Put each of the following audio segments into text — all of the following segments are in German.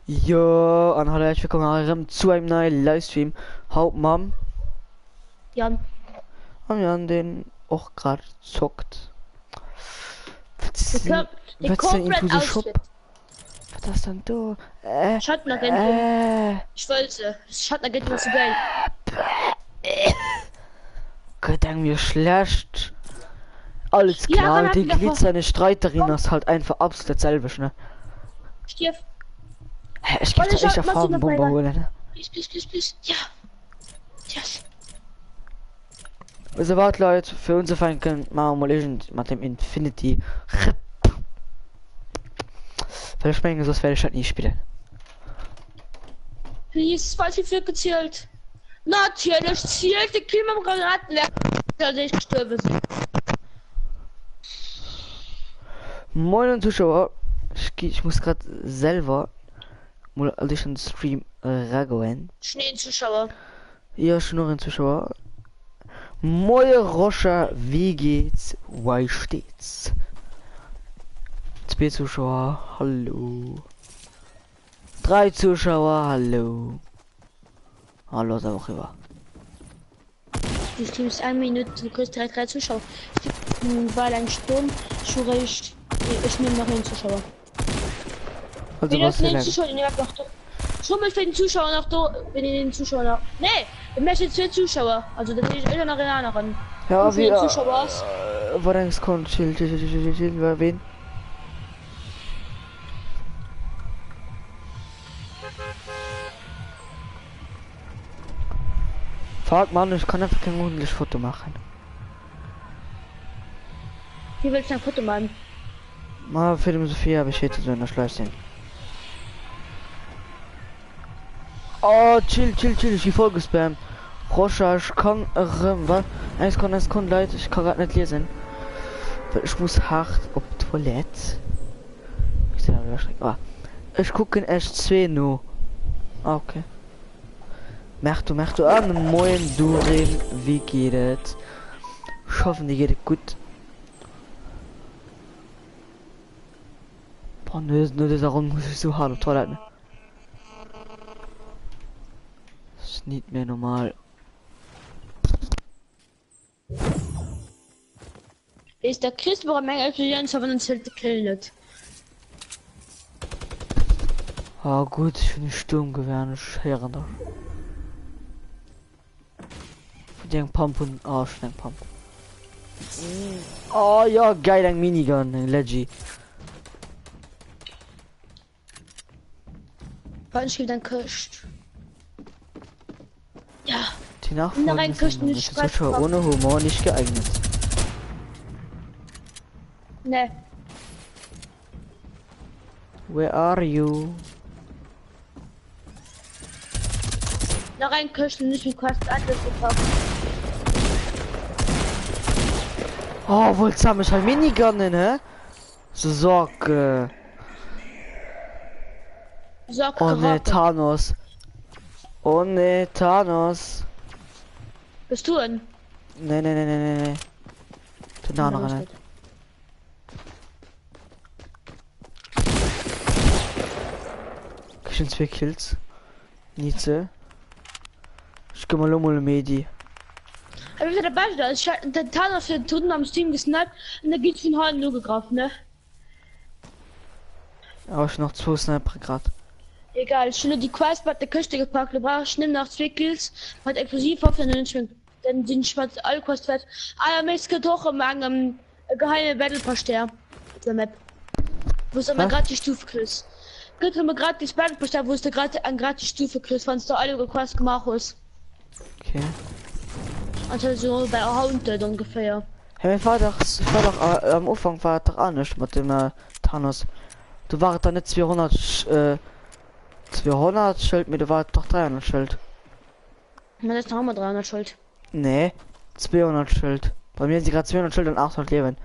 Ja, an hallo, herzlich willkommen zu einem neuen Livestream. Hauptmann, Jan, haben wir an den auch gerade zockt. die Was ist denn Corporate into the shop? Outfit. Was ist denn da? Schattenagentin. Ich wollte. Schattenagentin war so geil. Gott, mir schlecht. Alles Ja, klar, wann die hatten wir vor? glitzernde Streiterin ist halt einfach absolut dasselbe, ne? Stief. Hä, ich geb Warte, da echt schau, eine machst du noch Farbenbombe weiter? holen, ne? Please. Ja. Yes. Also warte Leute, für unsere Feind können wir mal Legend mit dem Infinity. Versprechen, sonst werde ich halt nie spielen. Please, was ich für gezählt? Natürlich zielt die Klimagranaten, als ich gestorben bin. Moin Zuschauer, ich muss gerade selber mal den Stream reagieren. Schneezuschauer. Ja, schon noch ein Zuschauer. Moin Rocha, wie geht's? Wie steht's? 2 Zuschauer, hallo. 3 Zuschauer, hallo. Hallo, ist auch rüber. Die Stream ist 1 Minute, du kriegst direkt 3 Zuschauer. Weil ein Sturm, ich nehme noch einen Zuschauer. Also Wir was dürfen für den Zuschauer, den noch da. Schon mal für den Zuschauer noch da, wenn ihr den Zuschauer noch. Nee, ich möchte 2 Zuschauer. Also das ist einer nach einer ran. Ja, Für wie den Zuschauer. war denkst du, chill, wer wen? Fuck Mann, ich kann einfach kein ordentliches Foto machen. Wie willst du ein Foto machen? Mal Film Sophia habe ich jetzt so in der Schleife. Oh, chill, ich die Folge spam. Rocha, ich kann, was? Es kann, Leute, ich kann gerade nicht lesen. Weil ich muss hart auf Toilette. Ich gucke in S2 nur. Okay. Mach du an, moin, Durin, wie geht es? Ich hoffe, dir geht es gut. Boah, nur dieser Raum muss ich so hart auf Toilette. Das ist nicht mehr normal. Ist der Christbaum Menge Experience, aber uns hält gekillt. Ah gut, ich finde Sturmgewehr nicht scherender. Für den Pump und Pump. Oh ja, geil, ein Minigun, ein Leggy. Wann spielt dann Köst? Ja. Die Nachfolge ist Zuschauer ohne Humor nicht geeignet. Ne. Where are you? Noch ein Kösten nicht mit Quest alles gekauft. Oh, wohl zusammen ist halt Minigun, hä? So Sorge. Sag Oh ne, Thanos. Oh ne, Thanos. Bist du ein? Ne. Den anderen nicht. Ich bin 2 Kills. Nietzsche. Ich geh mal Medi. Aber wie der Ball da ist, der Thanos für den Toten am Steam gesnappt und da geht's von Hahn nur gegriffen, ne? Aber ich noch 2 Sniper grad. Egal, schon nur die Quest bei der Küste gepackt, du brauchst nimm nach 2 Kills, hat explosiv auf den Schwing. Dann den schwarz alle Quest fett. Ah, Meister doch am geheime Battle Poster. Der Map. Wo ist aber gerade die Stufe Chris. Geht mir gerade die Battle Poster, wo ist der gerade an gratis Stufe Chris, wenn du alle Quest gemacht hast. Okay. Also so bei Haunted ungefähr. Hey, ich war doch am Anfang war doch auch nicht mit dem Thanos. Du warst da nicht 200 Schild, mir du war doch 300 Schild. Man ist noch mal 300 Schuld. Nee, 200 Schild. Bei mir sind gerade 200 Schild und 800 Leben.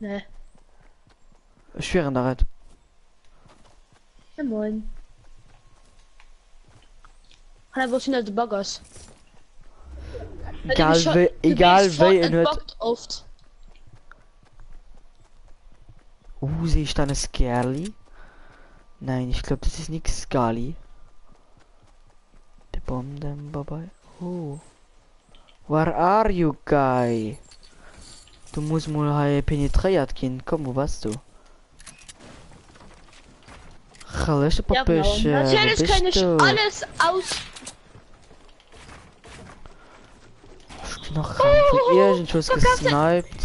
Ne. Ich schwöre da halt. Ja moin. Wo sind halt die Buggers? Egal wer hört. Oft. Sehe ich da eine Skerli? Nein, ich glaube, das ist nix Skali. Der Bomb dabei. Oh. Where are you, guy? Du musst mal hier penetriert gehen. Komm, wo warst du? Gelöschte Ja, genau. Papische. Natürlich kann ich alles aus. Noch irgendwas gesniped.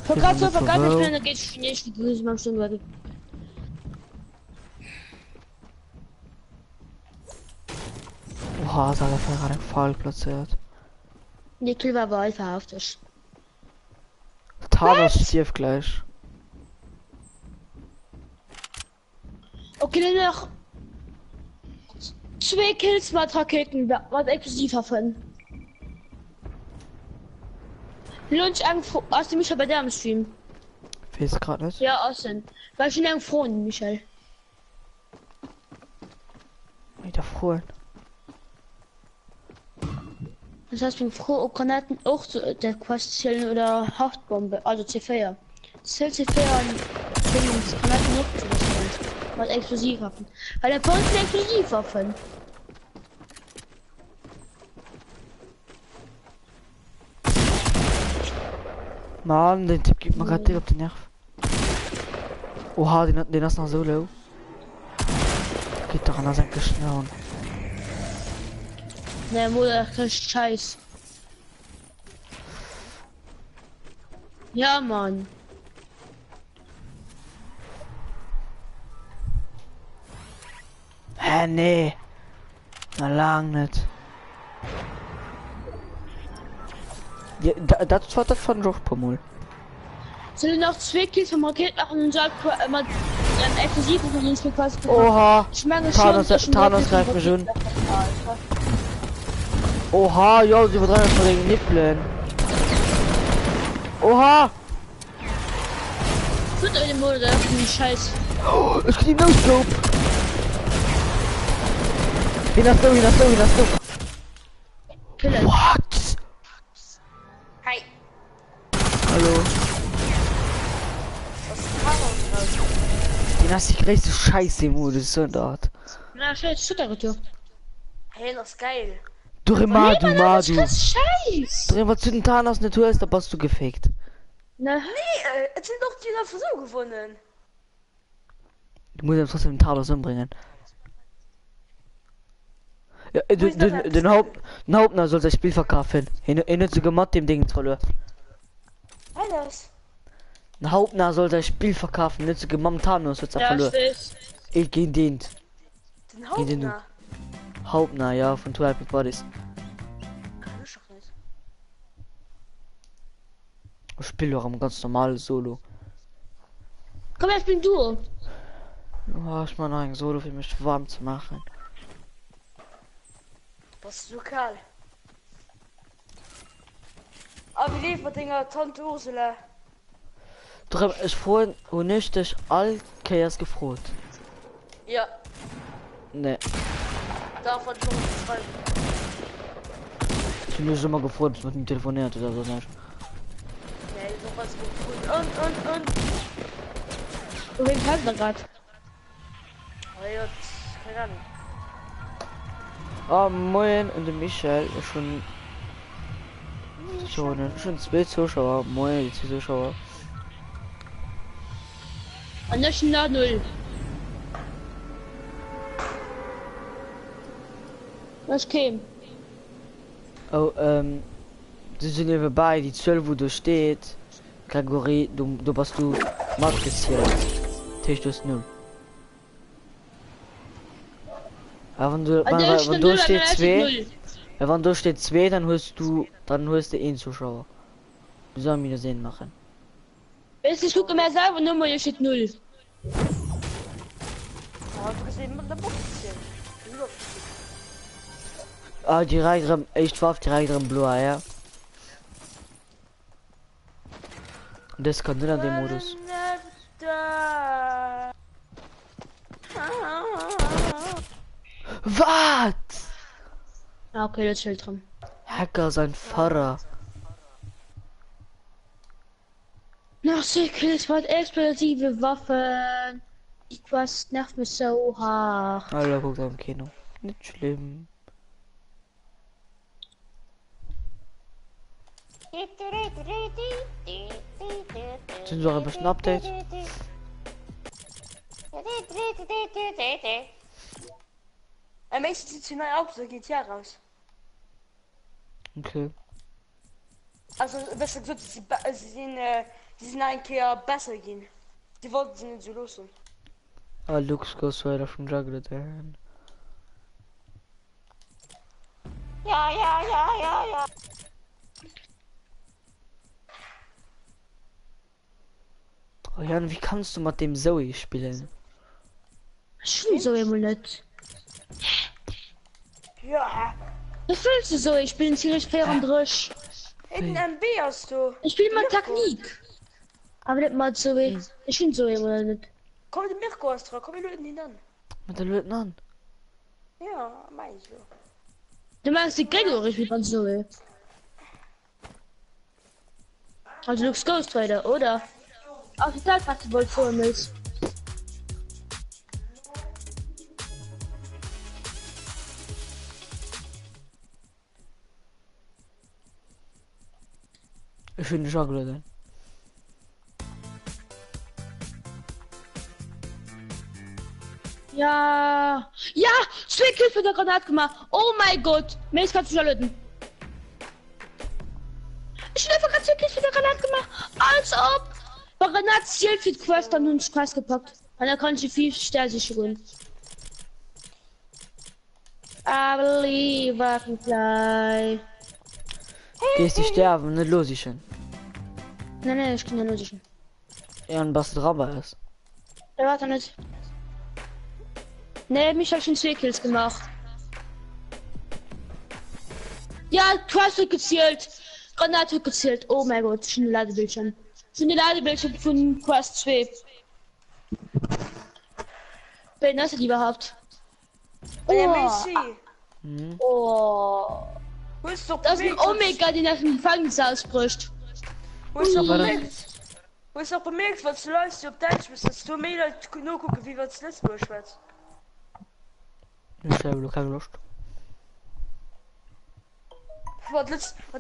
Verkauft, Hier sind wir verkauft, ich verwirrt. bin, da geht's nicht, die Grüße mal schon weiter. Oha, da hat er gerade voll platziert. Die Kill war aber verhaftet. Thanos stirbt gleich. Okay, dann noch 2 Kills mit Raketen, was Explosivwaffen. Lunch aus dem Michael bei der am Stream. Weiß gerade nicht. Ja, außen. War schon lange froh, Michael. Wieder froh. Das heißt, ich bin froh, ob Granaten auch zu der Quest zählen oder Hauptbombe, also C4. Zählt C4 und Granaten nicht zu das Feld. Was Explosivwaffen. Weil der Punkt sind Explosivwaffen. Mann, den Typ gibt mir gerade auf den Nerv. Oha, den hast du noch so low. Geht doch an sein Geschnau. Ne, Mutter, das ist scheiß. Ja, Mann. Hä, nee. Na lang nicht. Ja, das war das von Josh Pomul. Soll noch 2 Kills vom Raket machen und sagt, immer Explosiven von uns für quasi. Oha. Ich meine Thanos greift mich schon. Oha, jo, sie verdrehen von den Nippeln. Oha! Tut euch den Mode, den Scheiß. Oh, ich krieg no scope. Hin hast du. Killen. What? Hi. Hallo. Was ist Thanos draus? Den hast du richtig scheiße im Modus, so eine Art. Na, Scheiß, Schutterretour. Hey, das ist geil. Du Madu. Das ist Scheiß. Dreh mal zu den Thanos Natur ist, da bist du gefaked. Na, Nee, es sind doch die noch Versuche gefunden. Du musst ja trotzdem den Thanos umbringen. Ja, den Hauptner soll sein Spiel verkaufen. In nicht so gemacht dem Ding verloren. Alles. Ein Hauptner soll sein Spiel verkaufen, nicht so gemacht Thanos wird er ja, verloren. Scheiß. Ich geh den. Den Geh den Hauptner. Hauptner, ja, von 12 Big Bodies. Kann ich doch nicht. Ich spiele doch am ganz normales Solo. Komm, jetzt bin du. Oh, ich meine ein Solo für mich warm zu machen. Was ist lokal? Aber wie lief Dinger Tante Ursula? Doch ich vorhin und nicht dich all Chaos gefroht. Ja, Ne, davon schon zwei. ich bin nur schon mal gefroht, bis mit dem telefoniert oder so nicht. Nee, so was gut. Und. Wohin kannst du grad? Oh ja, keine Ahnung. Ah, moin, und der Michael ist schon 2 Zuschauer. Moin, die 2 Zuschauer. An der Stunde 0. Was käme? Oh, die sind hier bei, die 12, wo du steht. Kategorie, du bist du Markt gezählt. Tisch das 0. Aber wenn du steht 2, ja, wenn du steht 2, dann holst du einen Zuschauer. Du sollst mir das sehen machen. Weißt du, ich gucke mir selber Nummer, hier steht 0. Aber du kannst eben mit der Box zählen. Ah, die reichen echt auf die reichen Blue, ja. Das kann nicht an dem Modus. Was? Ah, okay, jetzt steht dran. Hacker sein Pfarrer. Nach 6 Kills mit explosive Waffen. Die Quest nervt mich so hart. Alter, guckt am Kino. Nicht schlimm. Sind so ein bisschen Update. Am nächsten sieht sie neu aus, so geht ja raus. Okay. Also, besser gesagt, sie sind ein Kehr besser gehen. Die wollten sie nicht so los. Ah, Lux goes weiter from Juggler then. Ja. Oh Jan, wie kannst du mit dem Zoe spielen? Schon so immer nicht. Ja. Was willst du so? Ich bin ziemlich fair und frisch. In MB hast du. Ich spiele mal Technik. Aber nicht mal so weh. Ich bin so immer nicht. Komm, der Mirko ist dran. Komm, wir löten ihn an. Mit der Leutnant. Ja, mein ich so. Du meinst die Gregory spielt man so weh. Also Lux Ghost Rider, oder? Auf die Zeit, was du wohl vor mir ist. Ich bin Juggler dann. Ja. Ja! 2 Kills mit der Granate gemacht. Oh mein Gott. Mace kannst du schon löten. Ich hab einfach gerade 2 Kills mit der Granate gemacht. Als ob. Bei Granate zählt für die Quest dann und Quest gepackt. Und dann kann ich 4 Sternsicherungen. I believe I can fly. Gehst du sterben, nicht los ich schon. Nein, ich kann ja nur sicher. Ja, und was drüber ist. Ja, warte nicht. Ne, mich hat schon 2 Kills gemacht. Ja, Quest wird gezählt. Granate wird gezählt. Oh mein Gott, schon ein Ladebildschirm. Schon ein Ladebildschirm von Quest 2. Wen hast du die überhaupt? Bei der Oh. Messi. Oh. Wo ist doch Das ist ein Omega, den aus dem Gefängnis ausbricht. Wo ist doch Warte. bemerkt? Wo ist doch bemerkt, was du läufst, auf Deutsch bist, dass du mir halt nur gucken, wie wir das letzte Mal schwätzt. Ich habe keine Lust. Was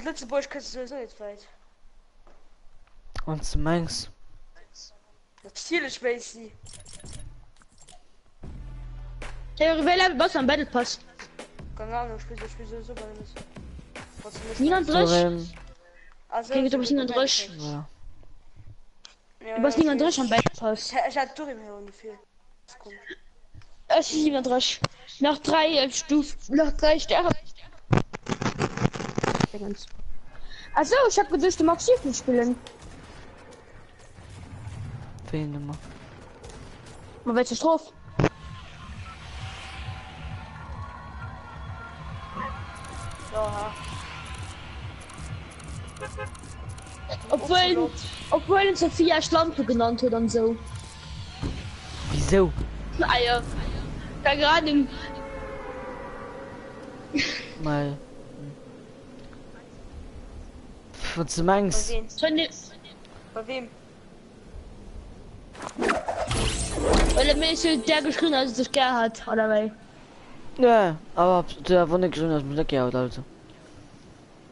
letzte Mal kannst du sowieso nicht weit. Und du meinst? Natürlich weiß sie. Der Rivella was am Battle Pass. Keine Ahnung, ich spiel sowieso bei mir. Niemand So, durch. Also, Okay, du bist niemand durch. ja. Du bist niemand durch am Battle Pass. Ich hatte durch im Her ungefähr. Es ist niemand durch. Nach 3 Stufen, nach 3 Sternen. Also, ich hab gedacht, du magst Schiffen spielen. Wen immer. Mal welche Strophe? Ja. Obwohl uns Sophia Schlampe genannt wird und so. Wieso? Naja. Da gerade Mal. Was du Bei meinst? wem? von dem, Bei wem? weil er mir so der geschrien hat, dass es gern hat, oder weil. Ja, aber der war nicht schön, dass man das gehabt also.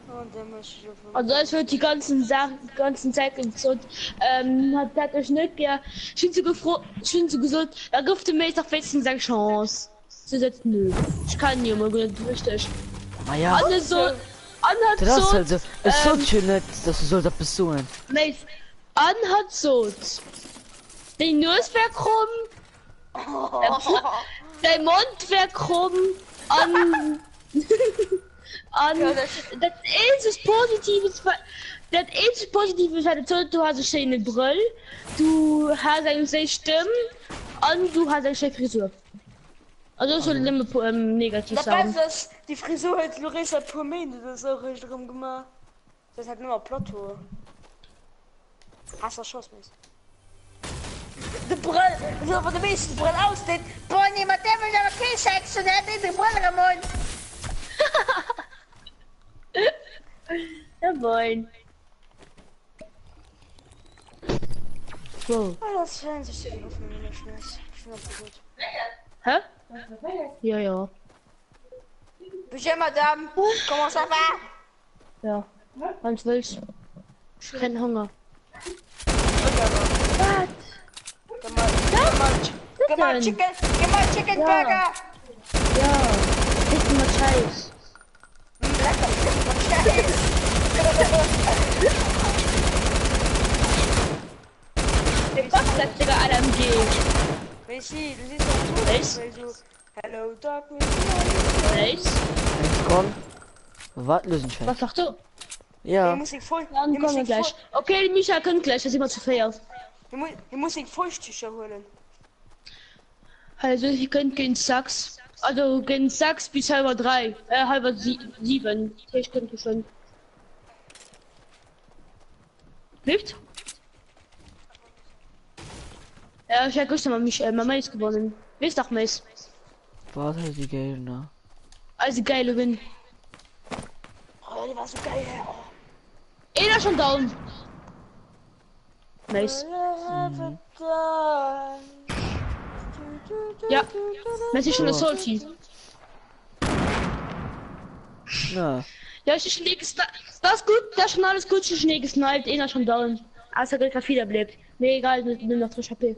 Und der muss ich auf Also es wird die ganzen Sachen, die ganzen Zeit gesagt, hat euch nicht gern. Schön so gesagt, er durfte mir doch wenigstens seine Chance. Sie sagt, nö, ich kann nicht mehr gut, richtig. Ah ja, Anne so, Anne hat das ist so, halt so. Es ist so schön nicht, dass du so das besuchen. Mace, Anne hat so, die Nuss wäre krumm, der Mund wäre krumm, an, an, Ja, das ist Positives, das ist Positives, du hast eine schöne Brille, du hast eine sehr Stimme und du hast eine schöne Frisur. Also so immer negativ Das sagen. Beste ist, die Frisur hat Larissa Pomene, das ist auch richtig rum gemacht. Das hat nur Plateau. Hast du Schuss, Mist? De Brille, so von der meisten Brille aussieht. Boah, niemand der will aber kein Sex und er hat nicht die Brille im Mund. Jawohl. So. Oh, das Fernsehstudio von mir nicht. 100%. Hä? Ja, ja. Bonjour madame, comment ça va? Ja. Ganz willst. Kein Hunger. Was? Gib mal Chicken Ja. Burger. Ja. Nicht immer Scheiß. Was bleibt Digga LMG? Messi, du siehst doch gut Echt? weil du Hello Darkness. Echt? Komm. Was lösen scheiße. Was sagst du? Ja. Die Musik voll. Dann Die kommen wir Musik gleich. Okay, die Micha kommt gleich, das ist immer zu fair. Die Musik Volltücher holen. Also, ihr könnt gegen Sachs. Also, gegen Sachs bis halber 3. Halber 7. Ich könnte schon. Hilft? Ja, ich hätte mal mich, Mama ist gewonnen. Wisst doch, Miss. Warte, die Gelben da. Also, geile Win. Oh, die war so geil. Oh. Einer schon down. Nice. Ja. Messi schon das Salty. Na. Ja, ich Schnee gesniped. Das ist gut, das ist schon alles gut, ich Schnee gesniped, einer schon down. Außer der gerade wieder bleibt. Mir egal, nimm noch 3 HP.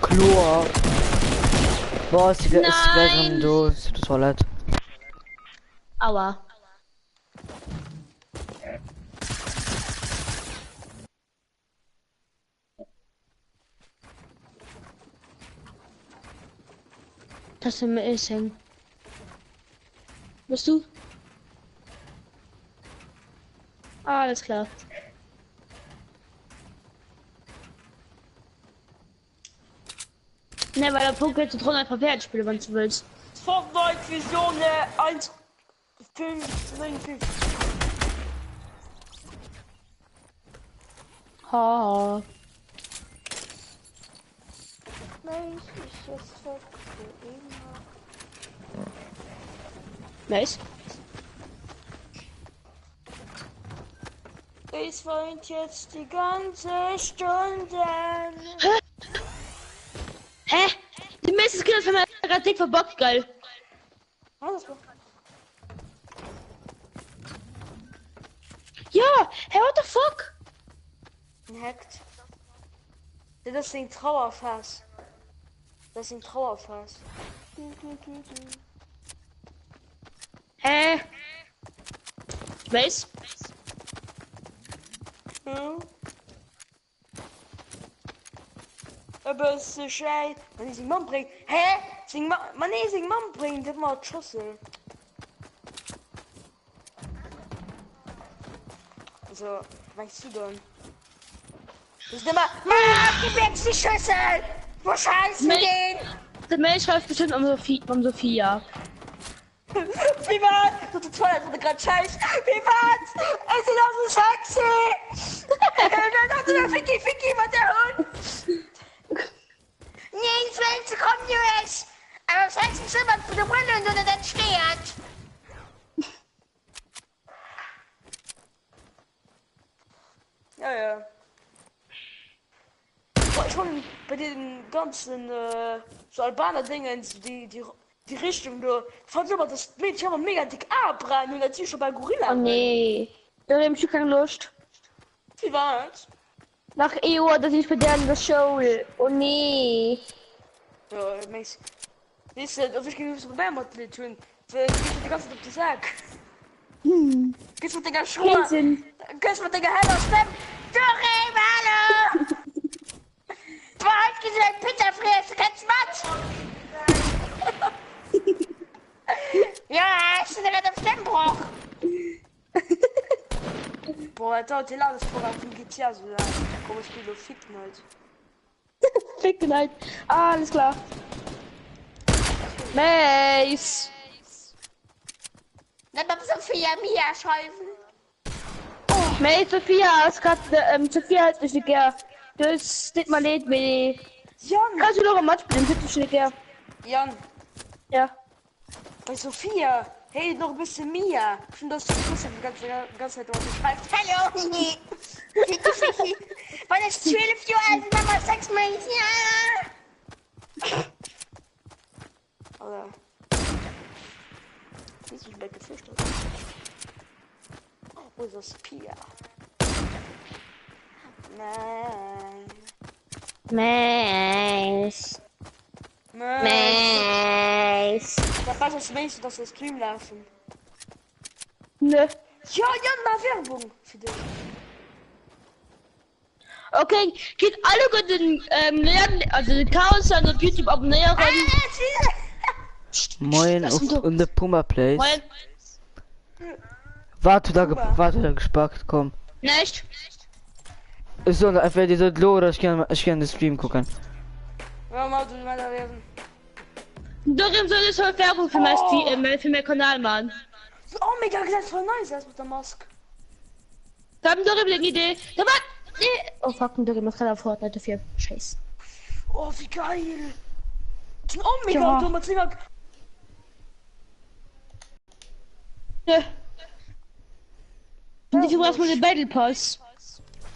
Chlor. Boah, ist die gleich Nein. am Do. Ist das Toilette. Aua. Das ist mir Essen. Bist du? Alles klar. Ne, weil der Punkt wird zu einfach Wert spielen, wenn du willst. Fortnite Vision 1.5.95. Ha. Nice. Ich weint jetzt die ganze Stunde. Hä? Die meisten Skills haben wir gerade dick verbockt, geil. Alles gut. Ja, hey, what the fuck? Hackt. Das ist ein Trauerfass. Das ist ein Trauerfass. Hä? Weiß? Hm? Aber es ist so scheiße. Wenn ich sie Mann bringe. Hä? Man ist sie Mann bringt immer Schussel. Also, weißt du dann? Das ist immer. Die nächste Schüssel! Wo scheiße gehen? Der Mensch schreibt bestimmt um Sophia. Wie war's? Du tust voll, als würde gerade scheiß. Wie war's? Es ist auch so sexy! Dann hat der Ficky, was der Hund! Nee, ich will zu kommen, US! Aber was heißt denn jemand für die Brille und unter den steht? Ja. Boah, schon bei den ganzen so Albaner-Dingen, die Richtung, du fand immer das Mädchen aber mega dick abbrennen und natürlich schon bei Gorilla. Oh nee. Da hab ich keine Lust. Wie war's? Nach EU, dass ich bei der in der Show. Oh nee. Ja, Max. Weißt du, ich kann nicht so Problem mit tun. Gehst du die ganze Zeit auf den Sack? Gehst du mit der Schuhe? Gehst du mit der Heller Stem? Dorem, hallo! Du hast gesagt, Pizza frisst, kennst du was? Ja, hast du gerade auf Stemmbruch? Boah, dauert die Ladesprogramm von GTA so lang. Komm, ich spiele Ficken halt. Ficken halt. Ah, alles klar. Nice. Dann darf Sophia Mia schreiben. Hey, Sophia, es gerade, Sophia hat mich nicht gern. Das steht mal nicht mehr. Jan! Kannst du noch ein Match spielen, bitte schön, gern. Jan, Ja. bei Sophia, Hey, noch ein bisschen mehr. Schon das die ganze Zeit was schreibt. Hallo. Weil es 12 Jahre alt ist, aber 6 Mal. Ja. Oder. Wie ist es weggeflüchtet? Wo ist das Pia? Nein. Mais. Da weiß das wenigstens, dass wir Stream laufen. Nö. Ja, mal Werbung für dich. Okay, geht alle guten also den Chaos an auf YouTube abonnieren. Moin Das sind auf doch- in der Puma Place. Moin. Warte da, Puma. warte da gespackt, komm. Nicht? Ist so, einfach diese Lo, oder ich kann den Stream gucken. Ja, mal du mal da werden. Darin soll es heute Werbung für für mein Kanal machen. Oh, mega gesagt, voll nice, das mit der Maske. Wir haben darüber eine Idee. Da war. Nee. Oh fuck, und Dorim macht gerade auf Fortnite dafür. Scheiße. Oh, wie geil. Oh, mega, Ja. du machst lieber. Nö. Und dafür brauchst du den Battle Pass.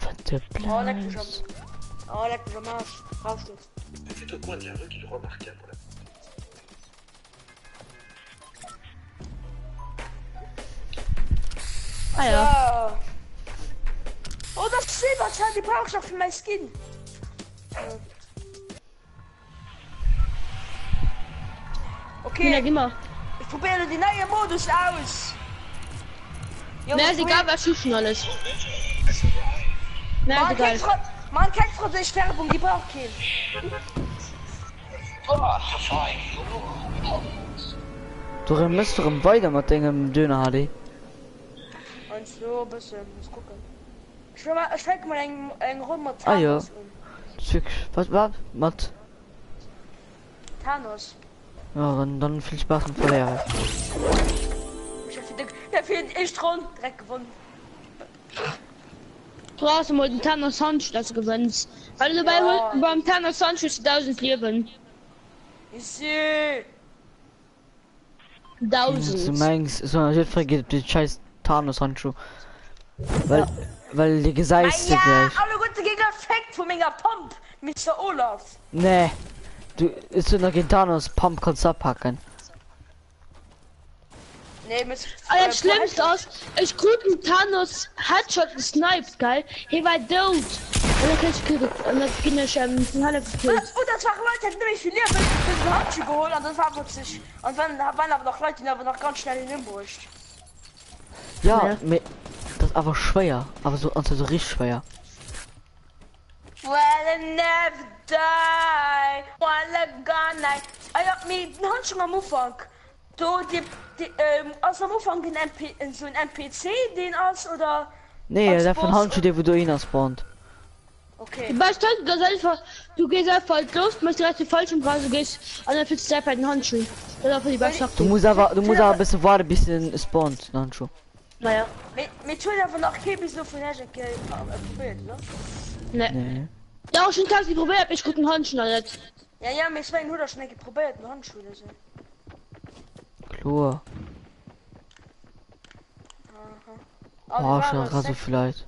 Warte, Oh, leck mich Platz. am. Oh, leck mich am Arsch. Brauchst du. C'est au coin de la rue qu'il remarqua pour la Ah ja. Ja. Oh, das Silberteil, die brauch ich noch für mein Skin. Ja, Okay, geh mal. ich probiere die neue Modus aus. Na, ist egal, was du schon alles. Na, ist egal. Man kennt Französisch Werbung, die braucht keinen. Du müsst doch weiter mit dem Döner HD. Und so ein bisschen, muss gucken. Ich fängt mal ein Rum mit Ah, ja. Thanos Zück, was war? Matt. Thanos. Ja, dann viel Spaß mit Verlehrer. Der fehlt echt dran, direkt gewonnen. Du hast mal den Thanos Hunch, das du gewinnst. Weil du beim Thanos Hunch ist 1000 Leben. Ich sehe. Du 1000. meinst, so eine Hilfe gibt die scheiß Thanos-Handschuh. Weil die Geseiste Ja, gleich. alle gute Gegner fängt von Mega Pump, Mr. Olaf. Nee. Du ist so noch gegen Thanos Pump kannst du abpacken. Nee, mit. Aber das Schlimmste ist, ich gucke Thanos Headshot gesniped, geil. Hier war tot. Und dann krieg ich und dann bin ich von Halle gekillt. Und das waren Leute, die nämlich viel Leben mit dem Handschuh geholt und das war witzig. Und dann waren aber noch Leute, die aber noch ganz schnell in den Busch. Ja, Ja. das ist aber schwer. Aber so, also so richtig schwer. Well, I never die. Well, I gonna. Ich hab mir den Handschuh am Anfang. Du, aus dem Anfang so ein NPC, den aus oder. Nee, Als der von Boss- Handschuh, der wo du ihn spawnt. Okay. Weißt du, das ist einfach, du gehst einfach los, machst direkt den falschen Preis, du gehst, und dann fühlst du bei den Handschuhen. Das ist einfach die beste Du Taktik. musst aber ein bisschen warten, bis den spawnt, den Handschuh. Naja, Mit Twitter einfach noch Käbis so von Herrn probiert, ne? ne. Nee. Ja, auch schon tausend probiert, hab ich guten Handschuh noch nicht. Ja, mit zwei Huder schnell probiert, einen Handschuh oder so. Klar. Oh, schon rasse vielleicht.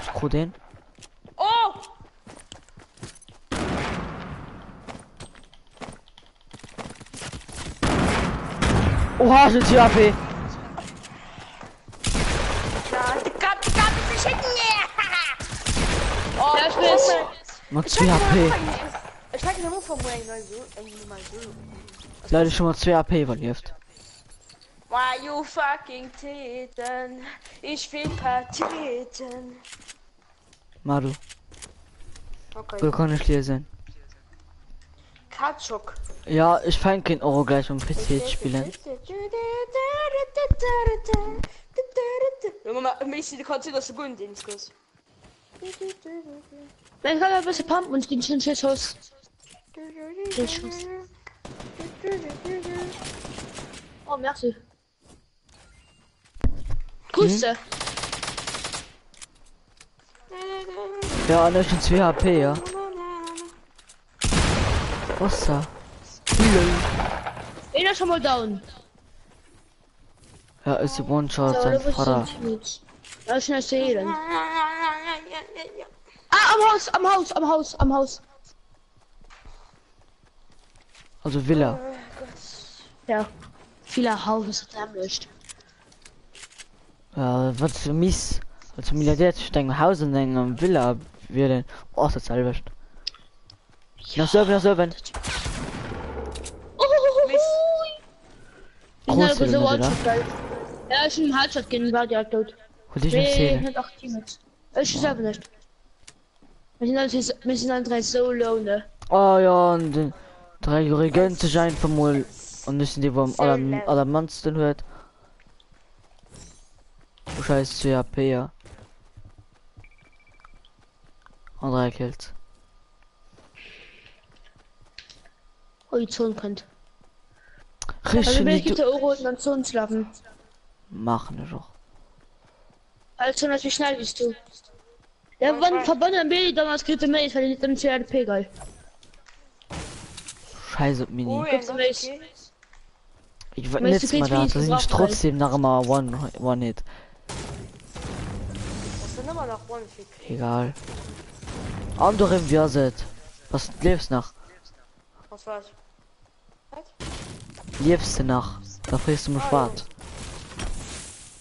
Screw den. Oh! Oha, sind sie AP. Ja, die kann sich schicken. Oh, Ja, ich will's. Mal 2 AP. Ich zeig dir mal von wo ich mal so. Leider schon mal 2 AP überlebt. Why you fucking Teten? Ich will Pateten. Maru, Okay. so kann ich lesen. Katschuk. Ja, ich fange kein Euro gleich um PC zu spielen. Junge, Messi, du kannst dir das so gut in den Schuss. Wenn ich kann ein bisschen pumpen und ich den schönen Schuss. Den Schuss. Oh, merci. Grüße. Ja, ne, schon 2 HP, ja. Was da? Einer schon mal down. Ja, ist die One-Shot, So, sein da muss Vater. ich ja, schnell sehen. Ah, am Haus. Also Villa. Ja. Viele Haus ist erlöscht. Ja, was für mies. Also Milliardär, ich denke, Haus in einem Villa werden. Oh, das ist alles. Nach Serven. Groß So oder? ja, ich bin Headshot gehen, war der tot. Und ich Nee, erzähle. nicht 8 Teammates. Ich selber nicht. Wir sind alle 3 so low, ne? Oh ja, und den 3 gönnt sich einfach mal. Und nicht die, wo am allermannsten hört. Oh, scheiß CAP, ja. Und 3 Kills. Horizon könnt. Richtig, Also, die gibt der Euro und dann zu uns schlafen. machen wir doch. Also, wie schnell bist du? Ja, wann verbunden bin ich damals kriegte Mails, weil ich dem CRP geil. Scheiße, Mini. Ui, Gibt's das Mails? okay. Ich weiß Weißt nicht du, mal da, wie ich das gebraucht ist trotzdem nach immer One-Hit. Das sind immer noch One-Fick. Egal. Andere im Verset. Was lebst nach? Was war's? Lebst du nach? Da frisst du mich Ah, schwarz.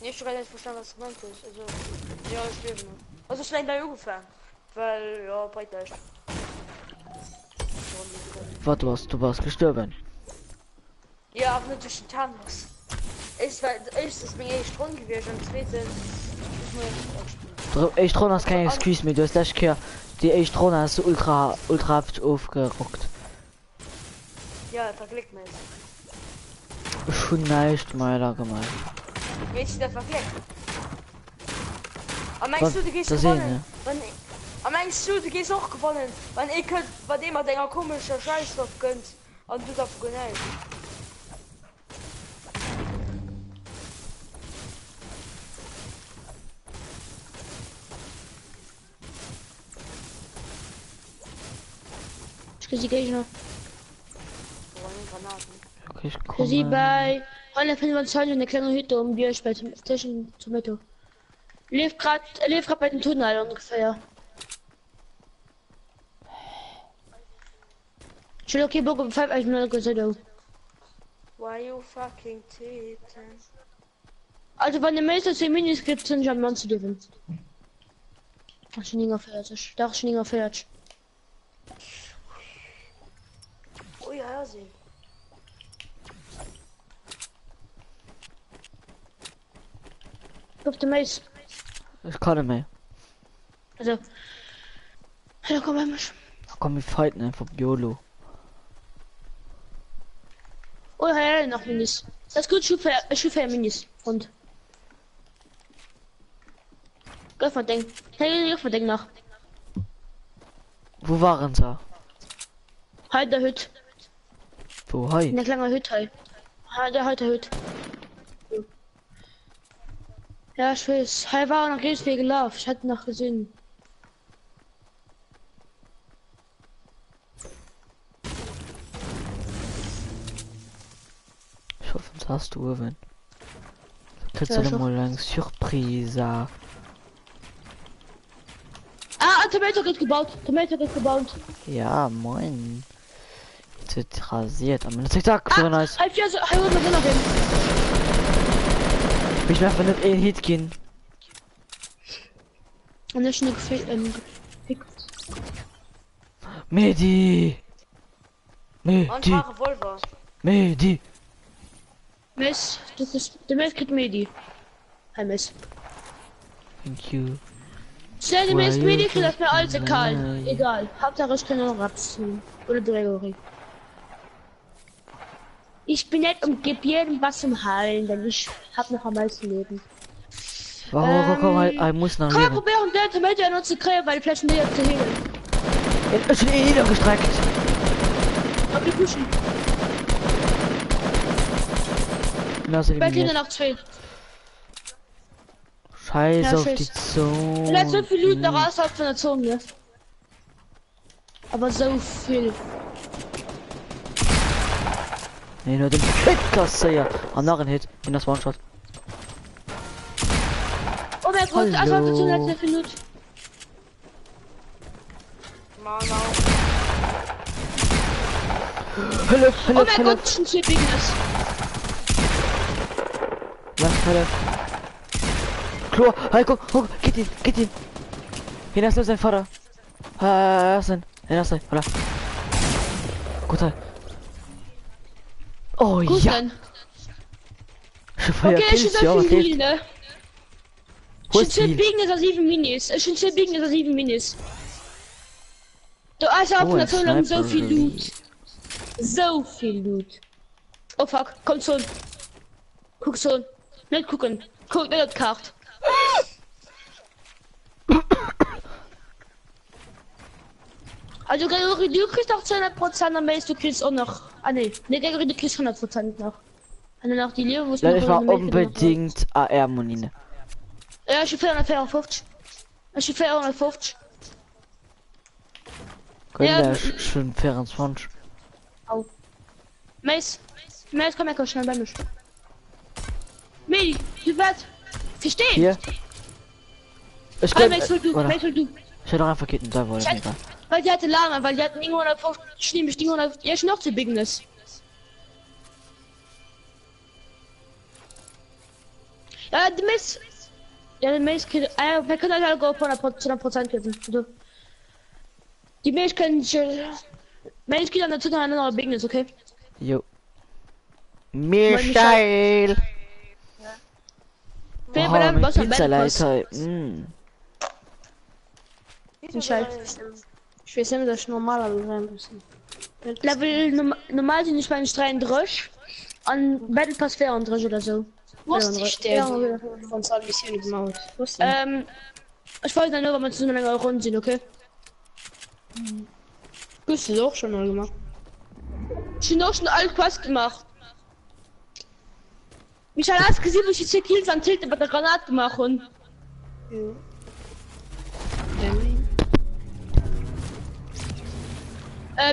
Nicht schon nicht verstanden, was du meinst. Also, ja, ich lebe noch. Also, ich bin da ungefähr. Weil, ja, breit echt. Was du warst gestorben. Ja, aber natürlich ein Thanos. Ich bin echt rund gewesen und zweitens. Echt Ron hast keine Excuse mehr, du hast echt gehört. Die echt Ron hast du ultra aufgerockt. Ja, verklickt mich. Schon nicht mal da gemacht. Willst du das verklickt? Aber meinst du, du gehst das gewonnen? Aber meinst du, du gehst auch gewonnen? Wenn ich könnte, bei dem man denkt, komischer Scheißstoff gönnt und du darfst gönnen. Ich krieg die Gegner. Okay, ich Für sie komme. bei 125 eine kleine Hütte um Bier zwischen Tomato. Lebt grad bei den Tunnel ungefähr. Schon okay, Bock um 5 gesagt. Why you fucking Titten? Also wenn der Meister 10 Minis gibt, sind schon Mann zu dürfen. Ach, schon länger fertig. Doch, schon länger fertig. Oh ja, sehen. Auf der Mais. Ich kann nicht mehr. Also. Ja, komm, Mensch. Komm, wir fighten einfach YOLO. Oh ja, noch Minis. Das ist gut, Schufe Minis. Und. Göfferding. Hey, Göfferding nach. Wo waren sie? Halt der Hütte. Wo, hi? In der kleinen Hütte. Halt der Hütte. Ja, ich weiß. Halt war noch ganz viel gelaufen. Ich hatte noch gesehen. Ich hoffe, das hast du Irwin. Kriegst Ja, du schon. mal eine Surprise. Ah, Tomato wird gebaut. Ja, moin. Jetzt wird rasiert. Aber das ist ja für nice. Halb ja, halb noch hin. Ich werfe nicht einen Hit gehen. Und das ist eine gepickt. Medi! Und Revolver. Medi! Miss, das ist der Miss kriegt Medi. Hi Miss. Thank you. Stell dir Miss Medi kriegt das mir alte Karl. Egal. Hauptsache ich kann noch Rapsen. Oder Gregory. Ich bin nicht und geb jedem was zum Heilen, denn ich hab noch am meisten Leben. Warum ich muss noch Kann leben. probieren, der Tomato ja noch zu kriegen, weil die Flaschen näher zu heben. Ich bin eh niedergestreckt. Aber die pushen. Lass ihn Bei Kinder mir. noch 2. Scheiß Ja, auf scheiß. die Zone. Vielleicht so viel Loot noch außerhalb von der Zone, ne? Aber so viel. Nee, nur den Hit kassiert. Ah, noch ein Hit. In das One-Shot. Oh mein Gott, Hallo. außerhalb der Zone hat sehr viel Loot. Mann, Hölle, Oh Hölle, mein Hölle. Gott, schon zwei Bigness. Was, Hölle? Klo, hey, guck, geht ihn. Hier ist nur sein Vater. Was denn? Hier ist sein, oder? Gut, hey. Oh Gut ja. dann. Schon vorher Okay, ich Kills, schon ja, so was viel geht? Heal, ne? Wo Schon ist zwei die? Bigness aus 7 Minis. Schon zwei Bigness aus 7 Minis. Du außerhalb Oh, von der ein Zone haben so Sniper viel Release. Loot. So viel Loot. Oh fuck, komm schon. Guck schon. Nicht gucken. Guck nicht auf die Karte. Also Gregory, du kriegst auch 200%, am meisten du kriegst auch noch. Ah ne, Gregory, du kriegst 100% noch. Wenn du noch die Leben musst Ja, ich war unbedingt AR-Monine. Ja, ich bin 454. Ich bin 450. Ja, Ja, schon 24. Au. Mace, komm her, schnell bei mir. Medi, du wirst verstehen. Hier. Ich Ah, kann. Mace, hol du, Oder? Mace, hol du. Ich hätte doch einfach Kitten sein wollen. Scheiße. Weil die hatte Lama, weil die hatten irgendwann auf Schnee, ja, ich noch zu Bigness. Ja, die Mace. Ja, die Mace kann, wir können alle go von 100% kippen. Also, die Mace können Mace geht an der Zukunft noch Bigness, okay? Jo. Michael! Wer Oh, bei deinem mit Boss am Pizzaleiter. Mm. Ich weiß nicht, dass ich normaler sein müssen. Level normal sind ich bei den Streiten Drösch. An Battle Pass 4 und Drösch oder so. Wusste ich der von 2 Missionen gemacht. Ich wollte nur, wenn wir zu einer Runde sind, okay? Hast du auch schon mal gemacht? Ich habe auch schon alle Quest gemacht. Ich habe alles gesehen, wo ich die 2 Kills an Tilt mit der Granate gemacht und.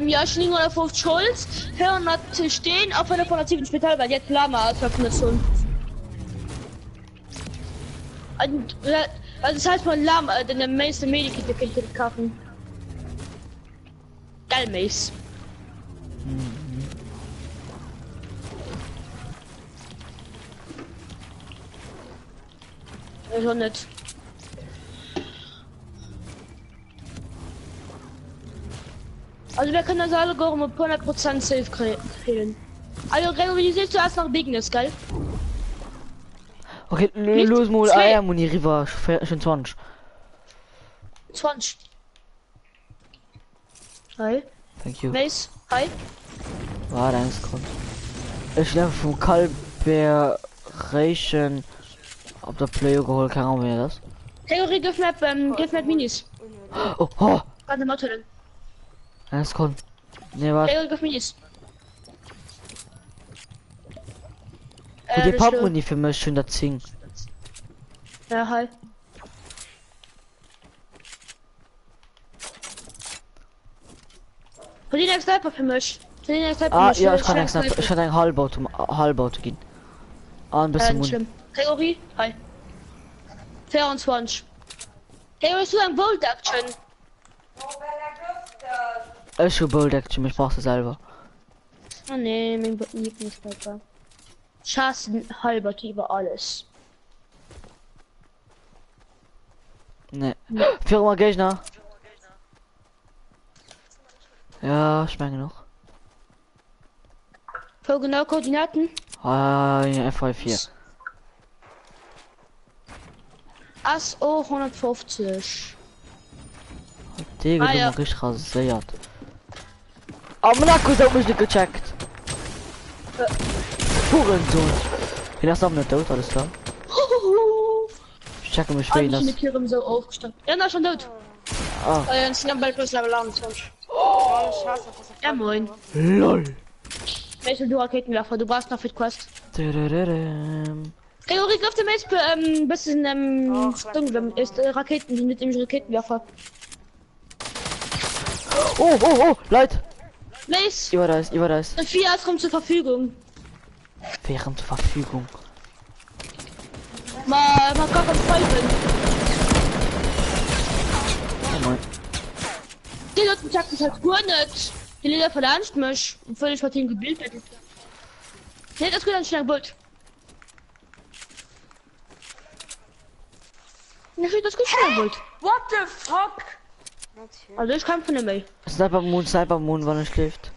Ja, ich liege auf Schulz, 400 stehen, auf einer von der 7 Spital, weil jetzt Lama aus der Nation. Also das heißt von Lama, denn der meiste Medikit könnte kaufen. Geil, Mace. Also nicht. Also wir können das alle go mit 100% safe kriegen. Also Gregory, du siehst zuerst nach Bigness, geil? Okay, Nicht los mal zwei. AR-Muni rüber. Schon 20. 20. Hi. Thank you. Mace, hi. Warte, eins kommt. Ich lerne vom Kalberation auf der Player geholt, keine Ahnung wer das. Gregory, gib mir Minis. Oh, oh, Warte mal, drin. eins kommt. Ne, warte. Gregory, gib Minis. Die das Pump-Muni für mich schon da ziehen. Ja, hi. Verdien ein Sniper für mich. Verdien ein Sniper für Ah, mich. ja, ich kann extra. Ich kann ein Halbauto gehen. Ah, ein bisschen Muni. schlimm. Gregory, hi. 24. Hey, bist du ein Bolt Action? Ich will Bold Action, ich brauch's selber. Oh nee, mein Lieblingssniper. Schassen halbert über alles. Ne. Firma Gegner. Ja, ich meine noch. Für genau Koordinaten. Ah, ja, F4. ASO 150. Digga, Ah, du ja. mach richtig rasiert. Aber mein Akku ist auch nicht gecheckt. Hurensohn. Wie das nicht tot, alles klar. Ich checke mich für ihn. Ich bin Das. hier so aufgestanden. Ja, na schon tot. Ah, Dann sind bei plus Level 21. Ja, moin. lol. Welche du Raketenwerfer? Du brauchst noch für die Quest. Tudududum. Gregory, griff dem Mace, bisschen, dunkel, ist, Raketen, mit dem Raketenwerfer. Oh, Leute! Mace, Über da ist. 4 Astrum zur Verfügung. Während zur Verfügung. Mal gar kein Freund. Oh mein. Die Leute sagt es halt gut nicht. Die Lieder verlangt mich. Und völlig mit ihm gebildet. Nee, das geht dann schnell gut. Ja, das geht schnell gut. What the fuck? Also ich kann von der Mail. Sniper Moon, wann er schläft.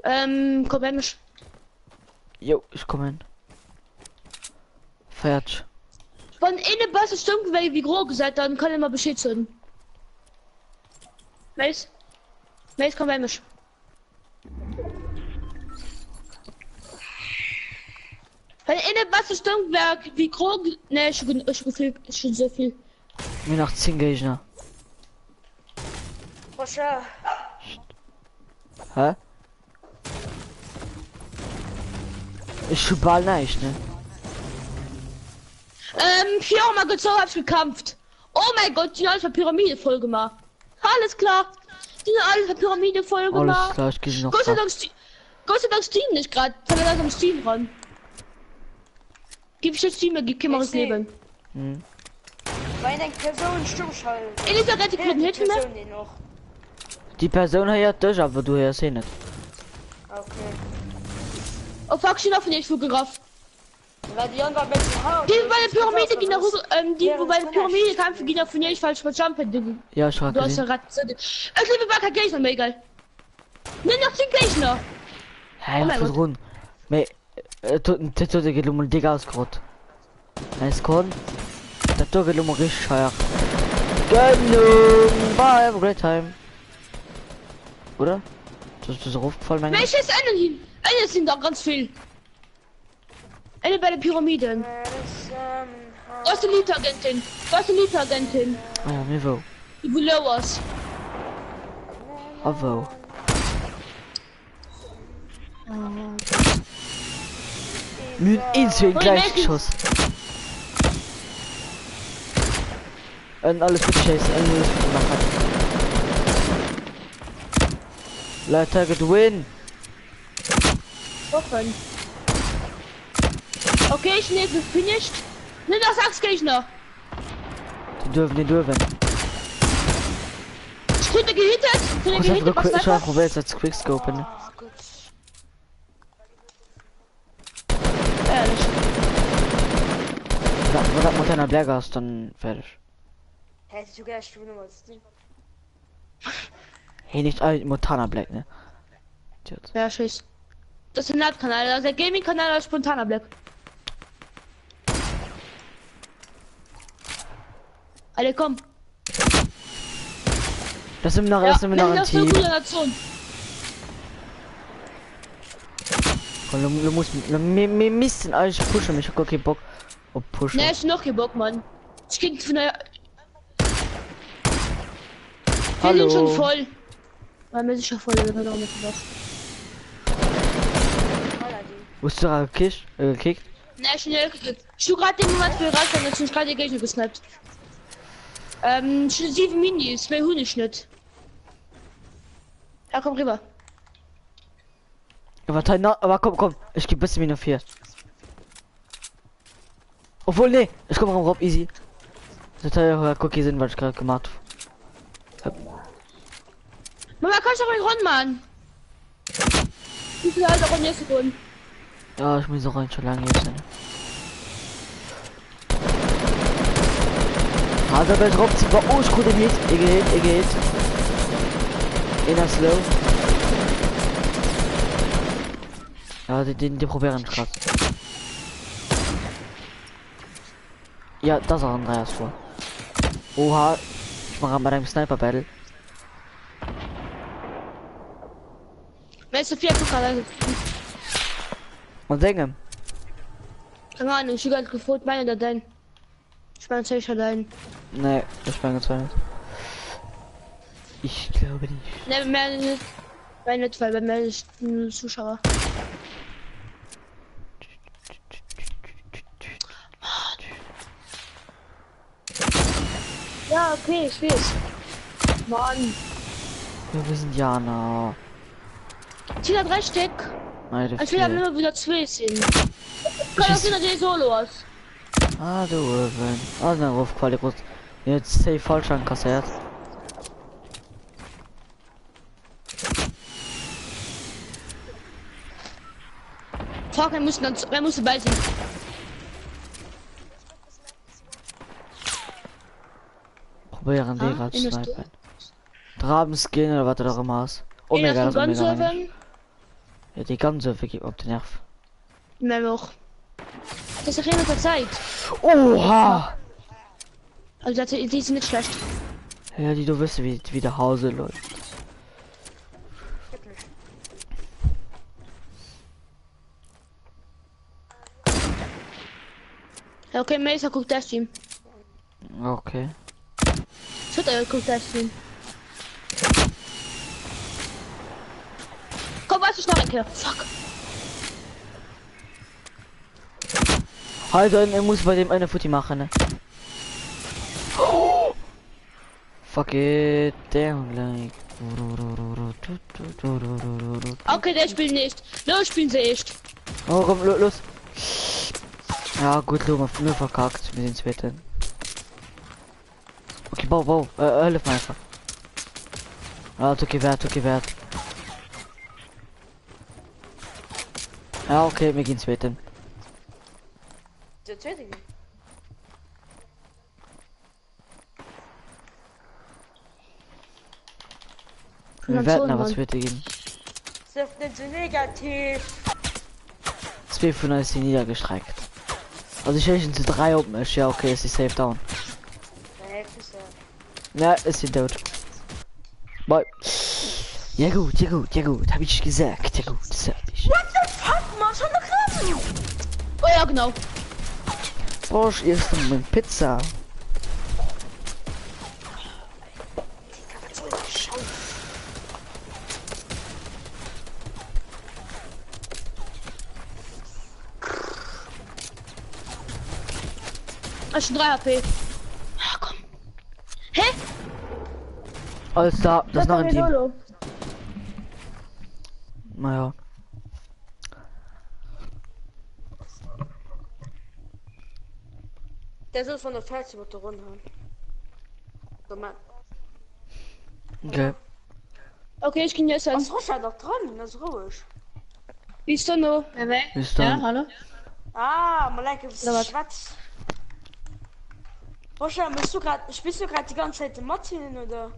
Komm her mich. Jo, ich komme hin. Fertig. Wenn eine Basse stimmt, wie groß gesagt, dann kann ich mal Bescheid sagen. Mace, komm her mich. Wenn eine Basse stimmt, wie groß, ne, schon so viel. Mir noch 10 Gegner. Roger. Hä? Ich schon bald nicht, ne? 4-mal gezogen hab's gekämpft. Oh mein Gott, die sind alle für Pyramide voll gemacht. Alles klar. Die sind alle für Pyramide voll Alles gemacht. klar, ich gehe noch. Gott sei Dank Steam nicht gerade. Kann er das am Steam ran? Gib ich jetzt Steam, gib Kimmer das Leben. Hm. Weil eine Person stummschalten. Elisabeth, kommt nicht mehr. noch. Die Person hat ja durch, aber du hörst sie nicht. Okay. Oh fuck, schon auf den Fuß gerafft. Weil die anderen mit dem Haus. Die bei der Pyramide gehen nach die wo bei der Pyramide kämpfen gehen von nicht falsch verjumpen. Ja, ich Du hast ja frage. gerade. Ich liebe gar kein Gegner mehr, egal. Nimm noch 10 Gegner. Hä, Oh mein ich Gott. bin rund. Me, tut geht um Digga ausgerot. Es kann. Das tut geht um richtig scheuer. Gönnung, bye, have a great time. Oder? Das ist so aufgefallen, mein Welches Ende hin? Ende sind doch ganz viel. Ende bei den Pyramiden. Was ist die Elite-Agentin? Ah ja, mir wo. Die Blowers. Ah, wo. Mit instant gleich geschossen. Und alles mit Chase, alles mit machen. Leute, get win. Wochen. Okay, ich nehme finished. Nimm das Axtgegner. Die dürfen. Ich wurde gehittet. Ich hab probiert als Quickscope, ne? Ach Gott. Ehrlich. Was hat Montana Black aus, dann fertig. Hättest du gerne Stunde was Ding. Hey, nicht Montana Black, ne? Idiot. Ja, scheiß. Das ist ein Nerd-Kanal, also der Gaming-Kanal als Spontaner Black. Alle komm. Das sind wir noch ein das ist eine Team. gute Nation. Und du musst, wir müssen eigentlich pushen, ich hab gar keinen Bock auf pushen. Ne, ist noch kein Bock, Mann. Ich krieg von der... Wir Hallo. sind schon voll. Weil mir sicher voll, wenn wir auch nicht was. Wusstest du gekickt? Ne, schnell gekriegt. Ich tu grad den Moment für Rad, dann ist gerade der Gegner gesnappt. 7 Minis, 2 Hundeschnitt. Ja, komm rüber. Aber komm, ich geb bisschen minus 4. Obwohl, nee, ich komm Rob easy. Das hat ja Cookie sind, was ich gerade gemacht hab. Mama, kannst du auch nicht ran, Mann? Wie viel halt auch in der Sekunde? Ja, ich muss auch rein schon lange jetzt. Ne? Also bei Rob war oh, ich konnte nicht. Er geht. In der Slow. Ja, die probieren krass. Ja, das ist auch Andreas vor. Oha, ich mache bei deinem Sniper Battle. Wer ist der 4 gerade? Und singen. Keine Ahnung, ich hab gefunden, meine oder dein. Ich meine, sicher dein. Nee, ich bin gezweifelt. Ich glaube nicht. Ne, mehr nicht. Weil nicht, weil bei mir ist ein Zuschauer. Ja, okay, ich weiß. Mann. Ja, wir sind Jana. Tina 3 Stück. Nein, Ich will aber nur wieder 2 sind. Kann das wieder die Solos. Ah, du Öwen. Ah, dann Ruf Quali groß. Jetzt safe falsch ankassiert. Fuck, wir mussten bei sein. Probieren die Ah, gerade findest snipen. Drabenskin oder was du da immer hast. Einer Omega, von das Omega. Gonserven. eigentlich. Ja, die ganze vergibt auf den Nerv. Mehr auch. Das ist doch immer der Zeit. Oha! Also die sind nicht schlecht. Ja, die du wirst wie der Hause läuft. Wirklich. Ja, okay, Mesa guckt das Team. Okay. Twitter guckt das Team. Komm, was ich noch ein Fuck. Also, er muss bei dem eine Footy machen, ne? Oh! Fuck it down like. Okay, der spielt nicht. Los, spielen sie echt. Oh, komm, los. Ja, gut, nur verkackt mit den zweiten. Okay, bau. Hilf mir einfach. Ja, okay, wert. Ja, okay, wir gehen zweiten. Der zweite. Wir werden aber zweite gehen. Das ist nicht so negativ. 2 von uns sind niedergestreckt. Also ich hätte zu 3 oben ist. Ja, okay, es ist safe down. Ja, ist sie tot. Bye. Ja gut, hab ich gesagt. Ja gut, das hab ich. What the fuck, man? Schon noch krass. Oh ja, genau. Brauchst erst mal Pizza. Ich bin 3 HP. Ah, komm. Hä? Alles da, das ist noch ein Team. Solo. Naja. Der ist von der Felsmotor runter. So, Mann. Okay. Okay, ich kann jetzt Was ist doch dran? Das ist ruhig. Wie ist du noch? Bis dann. Ja, hallo? Ah, Maleke, was Na, was? ist schwarz? Rocha, spielst du gerade die ganze Zeit Martin oder?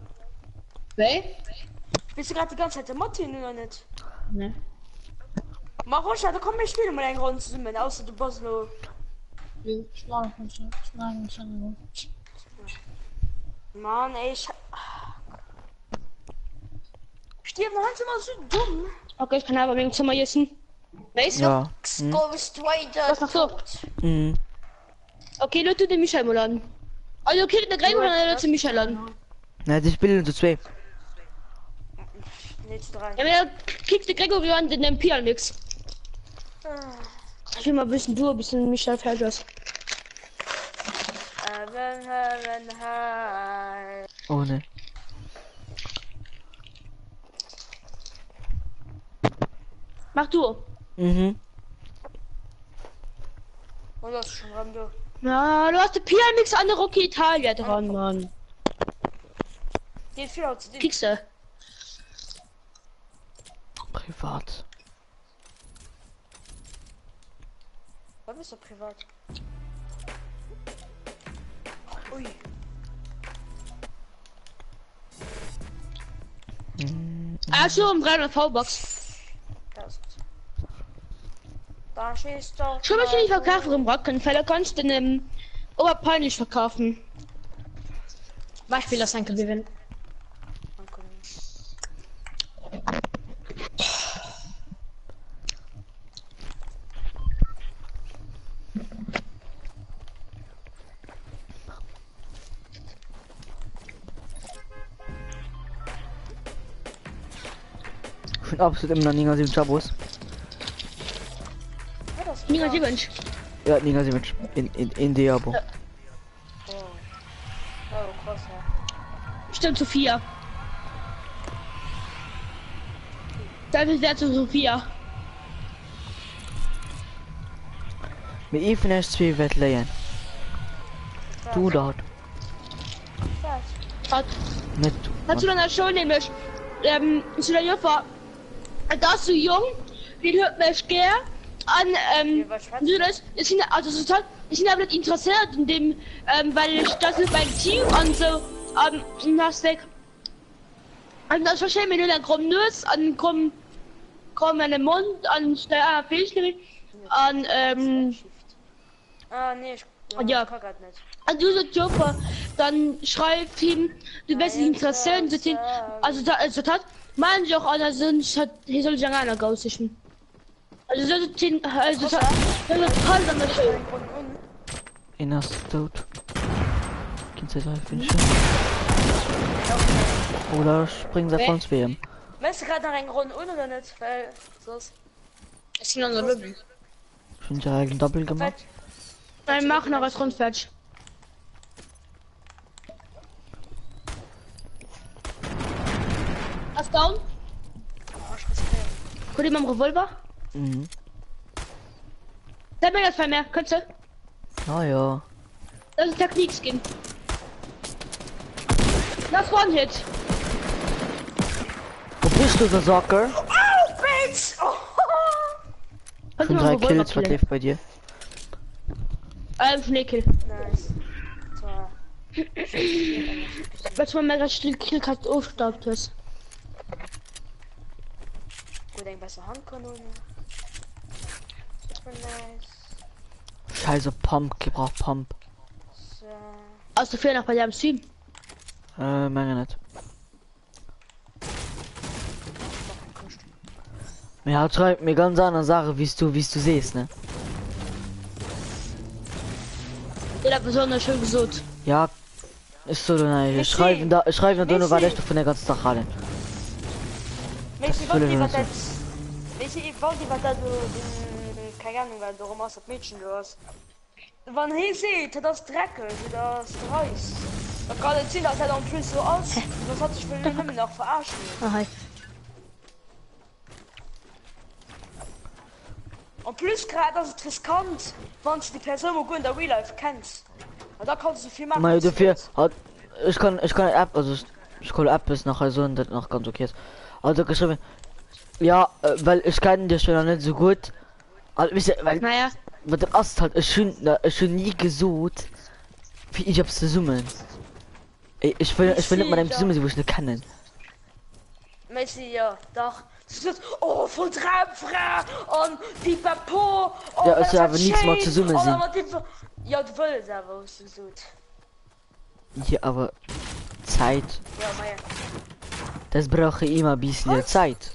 Wer? Spielst du gerade die ganze Zeit Martin oder nicht? Ne. Mach Rocha, da komm wir spielen mal einen Grund zusammen, außer du bist nur. Mann, ey, Steven, hast du mal so dumm? Okay, ich kann aber wegen Zimmer essen. Weißt Ja. du? Ghost Rider. Was machst du? Mhm. Okay, Leute, den Michael mal an. Also, okay, der Gregor kann Leute Michael an. Na, die spielen zu 2. Nee, zu 3. Ja, wer kriegt der Gregor an den MP nix. Ich will mal ein bisschen du, ein bisschen Michael Fergus. Oh ne. Mach du. Mhm. Und das ist schon dran, du. Na, du hast den nix an der Rocky Italia dran, Mann. Geht viel aus dir. Kriegst du? Privat. Was ist doch privat? Ui. Ah, schon, 300 V-Box. Da schießt doch. Schon mal nicht verkaufen im Rockenfeller, kannst du den Oberpeinlich verkaufen. Beispiel, das ein gewinnen. Ich bin absolut immer noch Ninga 7 Chabos. Niemand Mensch. Ja, Ninga 7 in Diabo. Oh, krass, ja. Stimmt, Sophia. Das ist der zu Sophia. Mit Even erst 2 Wettleien. Du dort. Hat. Mit. Hast du dann schon nämlich, zu der Juffer, dass du jung, die hört mich gern an, so das, ist ihn, also so toll, ich bin aber nicht interessiert in dem, weil ich das ist mein Team und so, das weg. Und das verstehe mir nur dann krumm Nuss, an krumm meinen Mund, an der Fischchen, an, Ah, nee, ich ja. kann grad nicht. Und du so Juffer, dann schreib ihm, du wirst dich interessieren, so den, also das, man sich auch einer sind, hier soll ich ja einer gaussischen. Also so den, also das toll an der Show. Einer ist tot. Kannst du das finishen? Oder springen sie von 2. Weißt du gerade noch einen Runde oder nicht? Weil, sonst... Ich bin an der Lobby. Ich bin ja einen Doppel gemacht. Nein, mach noch was rundfertig. Was down? Guck dir mal am Revolver. Mhm. Sag mir das mal mehr, kannst du? Ah ja. Das ist Technik-Skin. Das One-Hit. Wo bist du, der Soccer? Oh, Bitch! Oh. Schon 3 Kills, was lebt bei dir? Schneekill. Nice. So. Was man mir das Kill gerade aufstaubt ist. Gut, ein besser Handkanone. Nice. Scheiße, Pump, gebraucht Pump. So. Aus der Fehler noch bei dir am Stream. Meine nicht. Ja, schreib mir ganz andere Sache, wie du siehst, ne? Jeder besonders schön gesund. Ja, ist so, nein, ich schreibe da nur, weil ich von der ganzen Tag rein. Messi, Das will ich was nicht. das... Messi, ich wollte, was da du... Keine Ahnung, weil du rum aus das Mädchen du hast. Wann hier seht, das dreckig, das Reis. Da kann ich sehen, dass er dann plus so aus. Das hat sich für den Himmel noch verarschen. Ah, hi. Und plus gerade, das ist riskant, wenn du die Person gut in der Real Life kennst. Und da kannst du viel machen. Mal dafür, ich kann App, also ich kann App bis nachher so und das noch ganz okay ist. Also geschrieben, ja, weil ich kenne dich schon nicht so gut. Also, wisst ihr, weil, Naja. mit dem Ast halt, ich schon nie gesucht, wie ich hab's zu summen. Ey, ich will nicht mit einem zu summen, wo ich nicht kennen. Messi, ja, doch. Oh, voll Traumfrau und Pipapo. Oh, Ja, ist ja aber nichts mehr zu summen sind. Ja, du willst aber, was du sagst. Ja, aber Zeit, Ja, Meier. das brauche ich immer ein bisschen Zeit.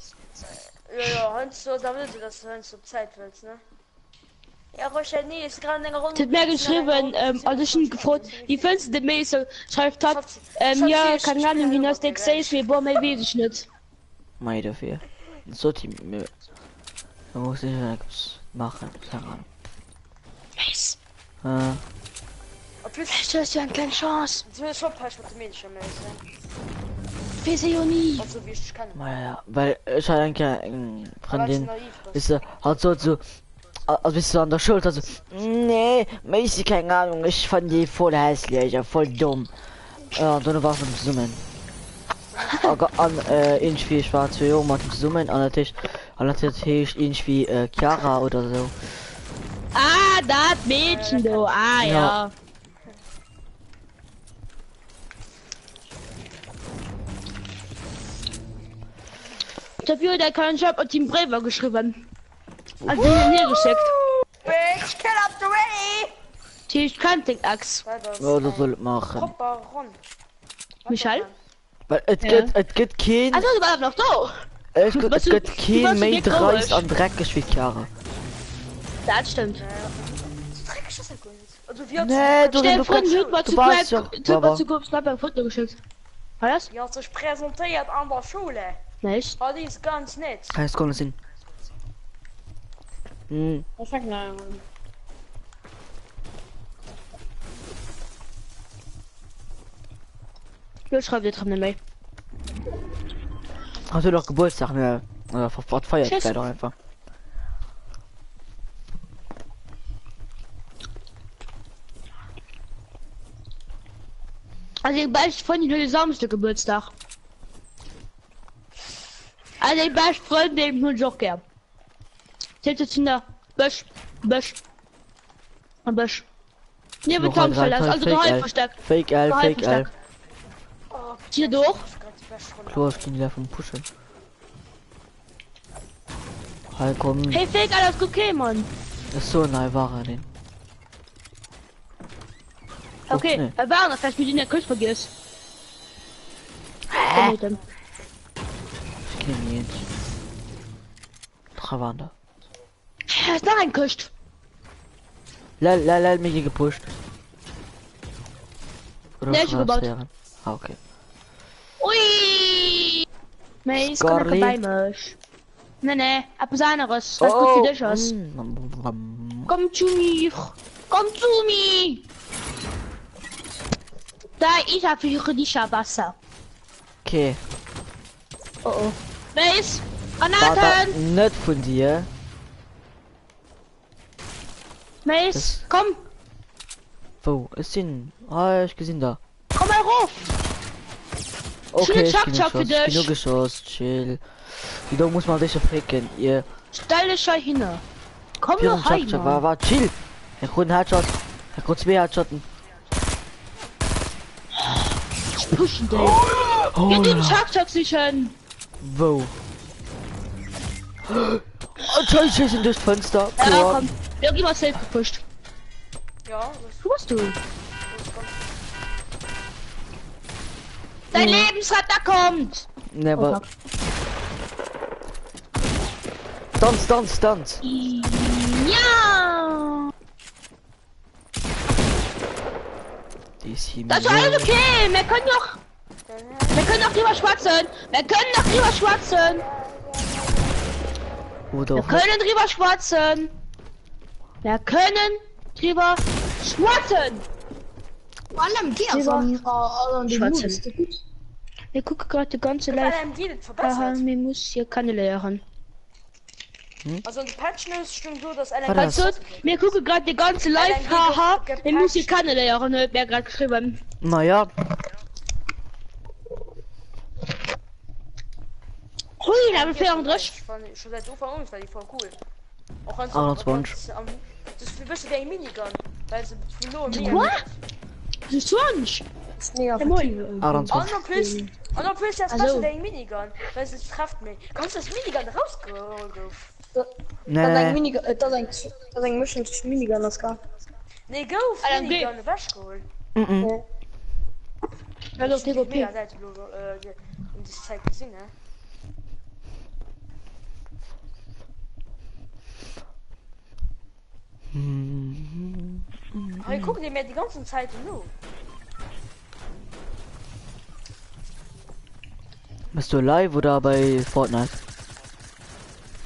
Ja, Hans, so, da willst du, dass du Hans so Zeit willst, ne? Ja, Rochelle, nee, ist gerade eine Runde. Ich hab mir geschrieben, also ich hab gefragt, wie findest du den Mail so? Schreibt hat, ja, keine Ahnung, wie das Deck says, wie boah, mehr weiß ich nicht. Mei dafür. So Team, da muss ich etwas machen, keine Ahnung. Mace, Plus, vielleicht hast du eine kleine Chance. du willst schon falsch mit dem Mädchen, ne? Weiß ich ja nie. Also, wie ich kann. Ja, weil ich hatte eigentlich eine Freundin, naiv wisst ihr, hat so, also bist du an der Schulter so, nee, ich keine Ahnung, ich fand die voll hässlich, ja, voll dumm. Ja, und dann war es mit dem Summen. Aber an, irgendwie schwarz für Jungen mit dem Summen, an der Tisch, irgendwie, Chiara oder so. Ah, das Mädchen, du, ah, ja. Ja. Ich hab hier der keinen Job und Team Brever geschrieben. Also mir geschickt. Bitch, kill up the way! Die ich kann den Axt. Ja, das soll ich machen. Hoppa, run. Michael? Weil es geht kein, Also, du warst noch da. es was du- geht du kein warst mehr direkt dreist komisch. an dreckig wie Chiara. Das stimmt. Dreckig ist ja gut. Also, wie Nee, du Stell dir vor, kannst, du war du zu warst ja, knapp, du war zu grob, ein Foto geschickt. War das? Wie hat sich präsentiert an der Schule? Nicht. Oh, die ist ganz nett. es kann es hin. Hm, Was sagt nein? Ja, schreib dir dran dabei. Hast du doch Geburtstag, ne? Oder feiert Scheiße. doch einfach. Also ich weiß von den Samstag Geburtstag. Also ich weiß Freunde dem Hund auch gern. Zählt jetzt in der Bösch. Und Bösch. Nee, mit Noch ein Tomfell, Dreifall, also Fake geheim L. versteckt. Fake L, Geheim Fake L. versteckt. Hier durch. Klar, ich bin wieder vom Pushen. Halt komm, Hey Fake, alles okay, Mann. ist so eine Ware den. Okay, nee. er war noch fest mit in der Küste vergisst. Ich kenne ihn jetzt. Travander. Er ist da reingeküsst. Lel, mich hier gepusht. Oder Nee, was schon gebaut. wären? Ah, okay. Ui! Meis, komm Scarly. bei mich. Nee, etwas anderes. Was gut für dich aus. Komm zu mir. Komm zu mir. Da, ich habe für dich Wasser. Okay. Oh oh. Meis, War Granaten. nicht von dir. Meis, Das- komm. Wo ist denn? Ah, ich gesehen da. Komm mal rauf. Okay, Chuck, ich Chuck für bin nur dich. geschossen, chill. Wieso muss man sich ficken, ihr? Stell dich schon hin. Komm Pieren noch heim. Chuck, Mann. war chill. Er konnte einen Headshot. Er konnte zwei Headshotten. Ich pushen dich. Oh, Geh den ja. Chuck sicher. Wo? Oh, scheiße, sind durchs Fenster. Ja, Ja. komm. Wir haben jemand safe gepusht. Ja, das Wo bist du? Dein Lebensretter kommt! Never. Oh, Dance. Ja! Die ist hier Das ist alles okay! Wir können noch drüber schwatzen! Oder Wir können drüber schwatzen! Allem dir Schwarze. Ich gucke gerade die ganze Live. LMG das Aha, verbessert. mir muss hier keine lehren. Also ein Patch ist stimmt so, dass LMG War das? Also, mir gucke gerade die ganze Live. LMG Haha, gepatcht. mir muss hier keine lehren. Hat mir gerade geschrieben. Naja, Hui, da haben wir 34. Schon seit Anfang an, weil die voll cool. Auch ganz 21. Das ist ein bisschen wie ein Minigun. Weil sie verloren What? Das ist 20. Ja, moin. 28. Und plus das Also. besser wie ein Minigun. Weil es trifft mich. Kannst du das Minigun rausgeholt? Nee. Das ist ein Mischung zwischen Minigun und Ska. Nee, go LMG. Minigun weggeholt. Also, TVP. Mega Seite, um das Zeit gesehen, ne? Aber ich gucke dir mir die ganze Zeit nur. Bist du live oder bei Fortnite?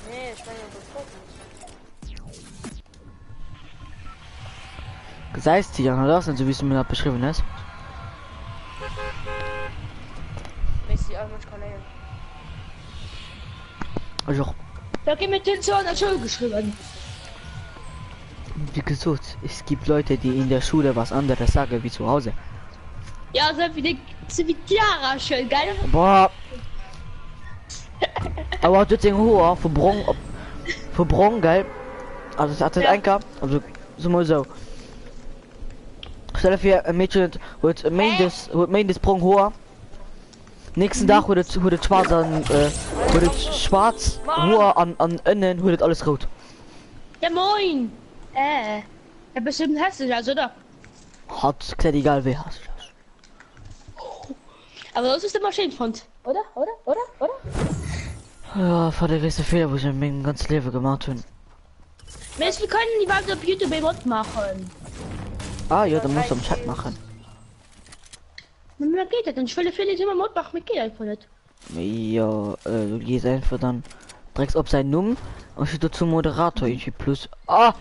Nee, ich meine, das Fortnite. Seist die dann oder so wie es mir da beschrieben ist? Messi, einmal skalieren. Also, Da geht mit den Zorn schon geschrieben. wie gesagt, es gibt Leute, die in der Schule was anderes sagen wie zu Hause. Ja, so wie Clara schön, geil. Boah. Aber das Ding hoher verbrochen, geil. Also es hat das Ja. Einker, also so mal so. Stell dir vor, ein Mädchen wird mein das Sprung hoher. Nächsten Tag wird es schwarz schwarz hoher an innen wird alles rot. Ja, moin. Ja, bestimmt hässlich, also da. Hat gesagt, egal wer hast. Aber das ist der Maschinenfront. Oder? Ja, war der größte Fehler, wo ich in meinem ganzen Leben gemacht habe. Mensch, wir können die Wand auf YouTube Mod machen. Ah ja, dann musst du am Chat machen. Und mir geht das, denn ich will nicht immer Mod machen, mir geht einfach nicht. Ja, du gehst einfach dann direkt auf seinen Numm und steht dazu Moderator irgendwie plus. Ah,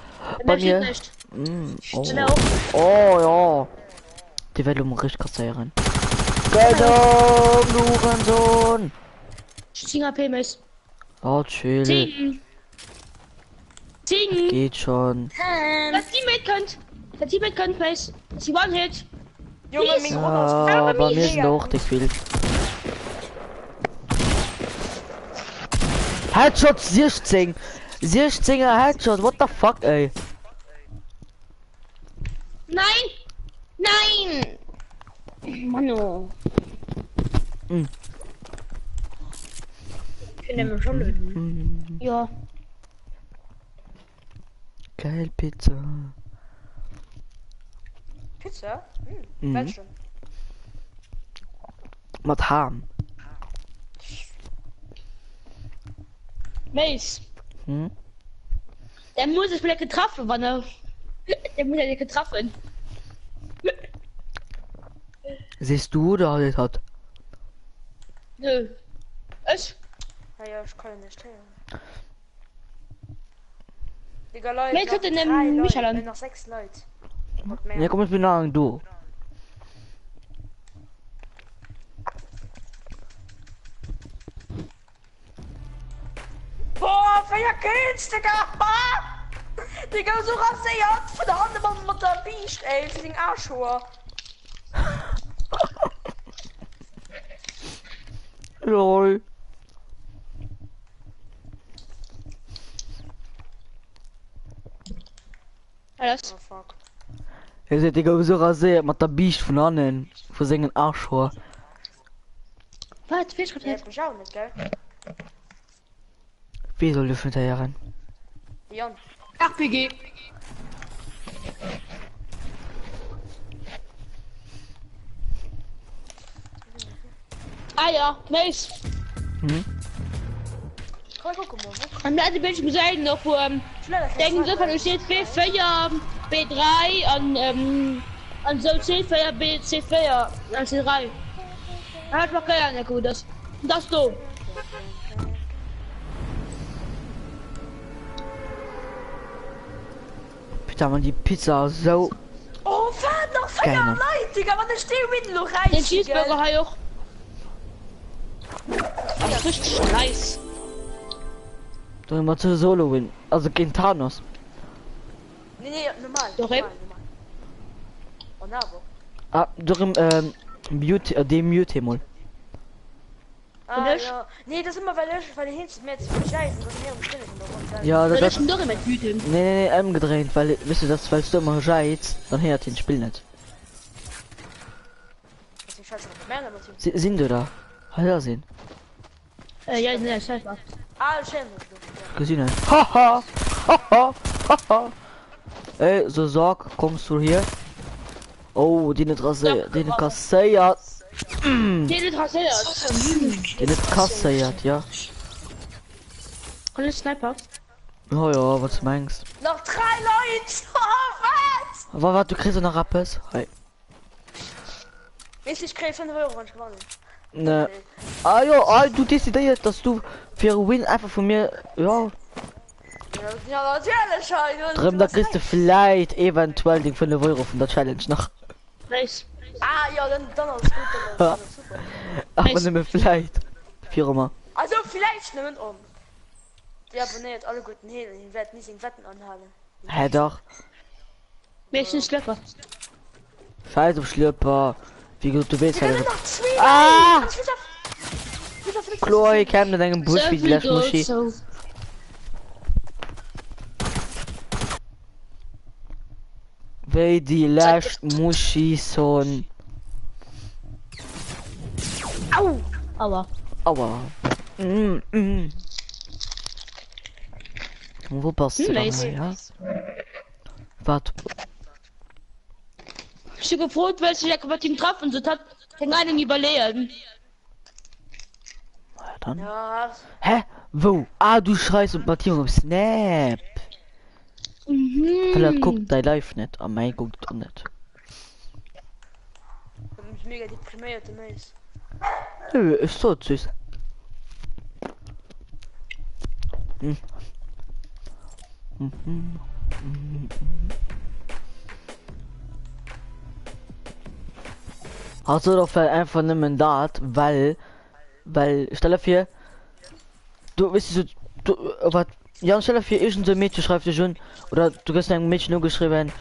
bei Mir mir. geht nicht. Mm, Ich will oh. auch. Oh ja. Die Welt um richtig kassieren. Genau, du Hurensohn. 10 AP, Mace. Oh, chill. 10. 10. Geht schon. Das Teammate könnt. Der Teammate könnt, Mace. Sie One-Hit. Junge, Please. mein Ja, bei mir sind auch die viel. Headshot 16. 16er Headshot, what the fuck, ey. Nein! Nein! Mano. Ich finde mir schon lösen. Ja. Geil, Pizza. Pizza? Mhm. Weiß schon. Mit Ham. Mace. Hm? Der muss es vielleicht getroffen, wann er. Der muss ja nicht getroffen. Siehst du, oder das hat? Nö. Es? Ja, ich kann nicht hören. Digga, Leute, Wer kriegt denn den 3 Leute, Michael an? noch 6 Leute. Und mehr. Ja, komm, ich bin an, du. Boah, wer geht's, Digga? Ah! Digga, so rasiert von der Hand mit der Biest, ey, für den Arschhoher. Lol. Alles. Oh, fuck. Ihr seht, Digga, so rasiert mit der Biest von annen. Für seinen Arschhor. Was? Wer schreibt Der jetzt? hat mich auch nicht, gell? Wie soll ich hinterher rennen? Jan. RPG. Ah ja, Mace. Hm? Komm, guck mal, wo? Am letzten Bildschirm sagen noch, wo Schneller, denken so von steht B4, B3 an so C4, B, C4, an C3. Hat noch keiner nicht gut, das du. Bitte, man, die Pizza so Oh, fährt noch 4 Geil, Mann. Leute, Digga, was ist der mit noch rein? Den Cheeseburger habe ich auch. Das ist richtig nice. doch immer zu Solo win. Also gegen Thanos. Nee, normal. Doch, normal. Oh, na, wo? Ah, doch im Mute, dem Mute mal. Ah, Lösch? ja. Nee, das ist immer, weil ich hinten mir jetzt scheißen, das ist mehr im Stillen noch. Ja, Das das ist doch immer wütend. nee, umgedreht, weil, wisst ihr das, weil du immer scheißt, dann hört den Spiel nicht. Das ist scheiße, mehr noch Team. Sind du da? Hat er sehen? Ja, nee, scheiße. Ah, schön. Gesehen hat. Haha! Haha! Haha! Ey, so Sorg, kommst du hier? Oh, die nicht rasiert, die nicht kassiert. Den ist rasiert. Die nicht kassiert, ja. Und ein Sniper. Oh ja, was meinst Noch 3 Leute! Oh, was? du? Du kriegst noch Rappes? Hey. Ich krieg 5 Euro, wenn ich gewonnen. Ne. Ah ja, du decidierst, dass du für Win einfach von mir, ja. Ja, natürlich, Alter. Drin, da kriegst du vielleicht eventuell den 5 Euro von der Challenge noch. Nice. Ah, ja, dann alles gut, dann alles super. Aber Nice. nimm mir vielleicht. 4 mal. Also, vielleicht nehmen um. Die abonniert alle guten Hebel, ich werde nicht in Wetten anhalten. Hä, doch. Wer ist ein Schlepper? Scheiß auf Schlüpper. Wie gut du willst, Wir halt. sind noch 2 Ah! Leute! Chloe, käm mit deinem Busch wie die Lash Muschi. So. Wie die Lash Muschi son. Au! Aua. Aua. Wo passt du da Nice. mal, ja? Warte. Ich bin gefreut, weil sich ja Team treffen, so hat den einen überlegen. Ja, dann. Ja, Hä? Wo? Ah, du schreist und Martin auf Snap. Weil er guckt dein Live nicht. Ah, mein guckt auch nicht. ich bin mega deprimiert, Mace. Nö, ist so süß. Hm. Mhm. Also doch einfach nimmen dat, weil stelle für du wisst du wat ja stelle für irgend so Mädchen schreibt dir schon oder du hast ein Mädchen nur geschrieben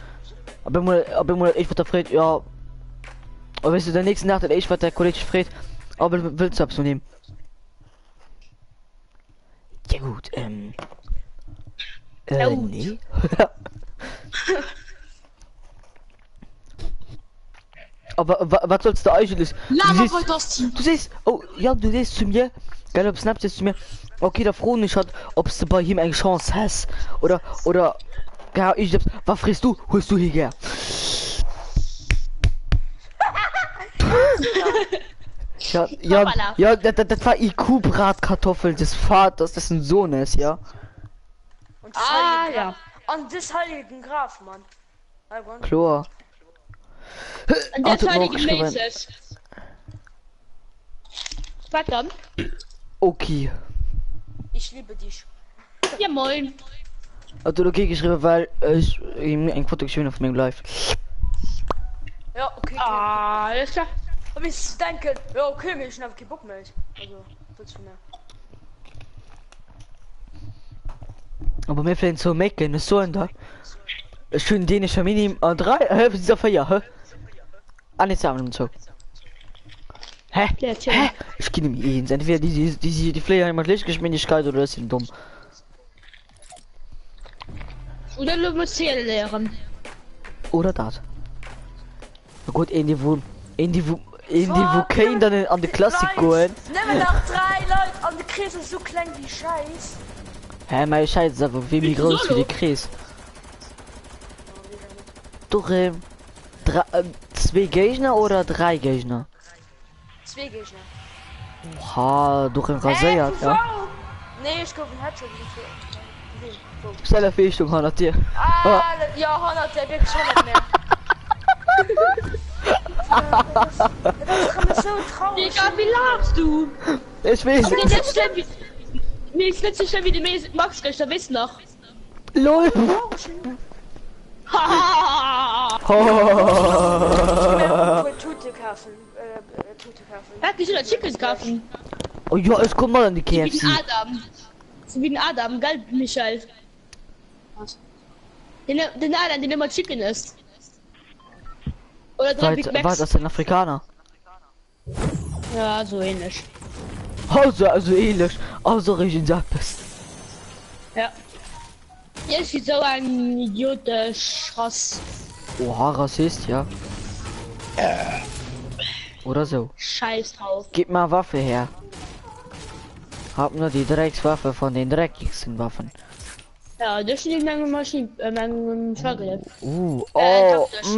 aber ich wird afraid ja aber weißt du der nächsten Nacht ich war der Kollege fragt aber willst du abzunehmen ja gut nee. Aber was sollst du eigentlich? Du siehst, oh ja, du siehst zu mir, geil, ob Snap jetzt zu mir. Okay, der froh nicht hat, ob du bei ihm eine Chance hast oder ja, ich selbst. Was frisst du? Holst du hierher? ja, das war IQ-Bratkartoffel des Vaters, dessen Sohn ist, ja. Und ja. Und das heiligen Graf, Mann. Klar. Und der heilige Mäßig. Was dann? Okay. Ich liebe dich. Ja, moin. Also okay geschrieben, weil ich ein Foto geschrieben auf meinem Live. Ja, okay. Ah, alles klar. Aber ich denke, ja, okay, ich habe keinen Bock mehr. Also, willst du mehr? Aber mir fällt so mecken, ist so in da. Schön dänischer Minim an 3 dieser Feier, hä? Alles zusammen so. Hä? Hä? Ich kenne mich eh. Entweder die Flyer immer Lichtgeschwindigkeit oder ist sind dumm. Oder du musst Zählen lehren. Oder das. Na gut, in die wo kein dann an die Klassik gehen. Nehmen noch 3 Leute an der Krise so klein wie Scheiß. Hä, mein Scheiß ist aber wie groß wie die Krise. Doch, 2 Gegner oder 3 Gegner? 2 Gegner. Oha, doch ein Rasiert, ja. Nee, ich glaube, ein Headshot. Stelle Fähigung, 100 dir. Ja, 100, der wird schon nicht mehr. Das ist so traurig. Digga, wie lachst du? Ich weiß Mir ist nicht so schlimm wie die Max Richter, wisst noch. LOL. Hahaha. Tute kaufen. Hat nicht schon Chicken kaufen. Oh ja, ich komm mal an die Wie KFC. ein Adam. So wie ein Adam, gell, Michael? Was? Den Adam, den immer Chicken isst. Oder 3 Big Macs. Was, das ist ein Afrikaner? Ja, so ähnlich. Also ähnlich. Also richtig bist. Ja. Jetzt ist so ein idiotisch Rass. Oha, Rassist, ja. Oder so. Scheiß drauf. Gib mal Waffe her. Hab nur die Dreckswaffe von den dreckigsten Waffen. Ja, das ist meine Maschine, mein Schagel. Oh, Taktisch.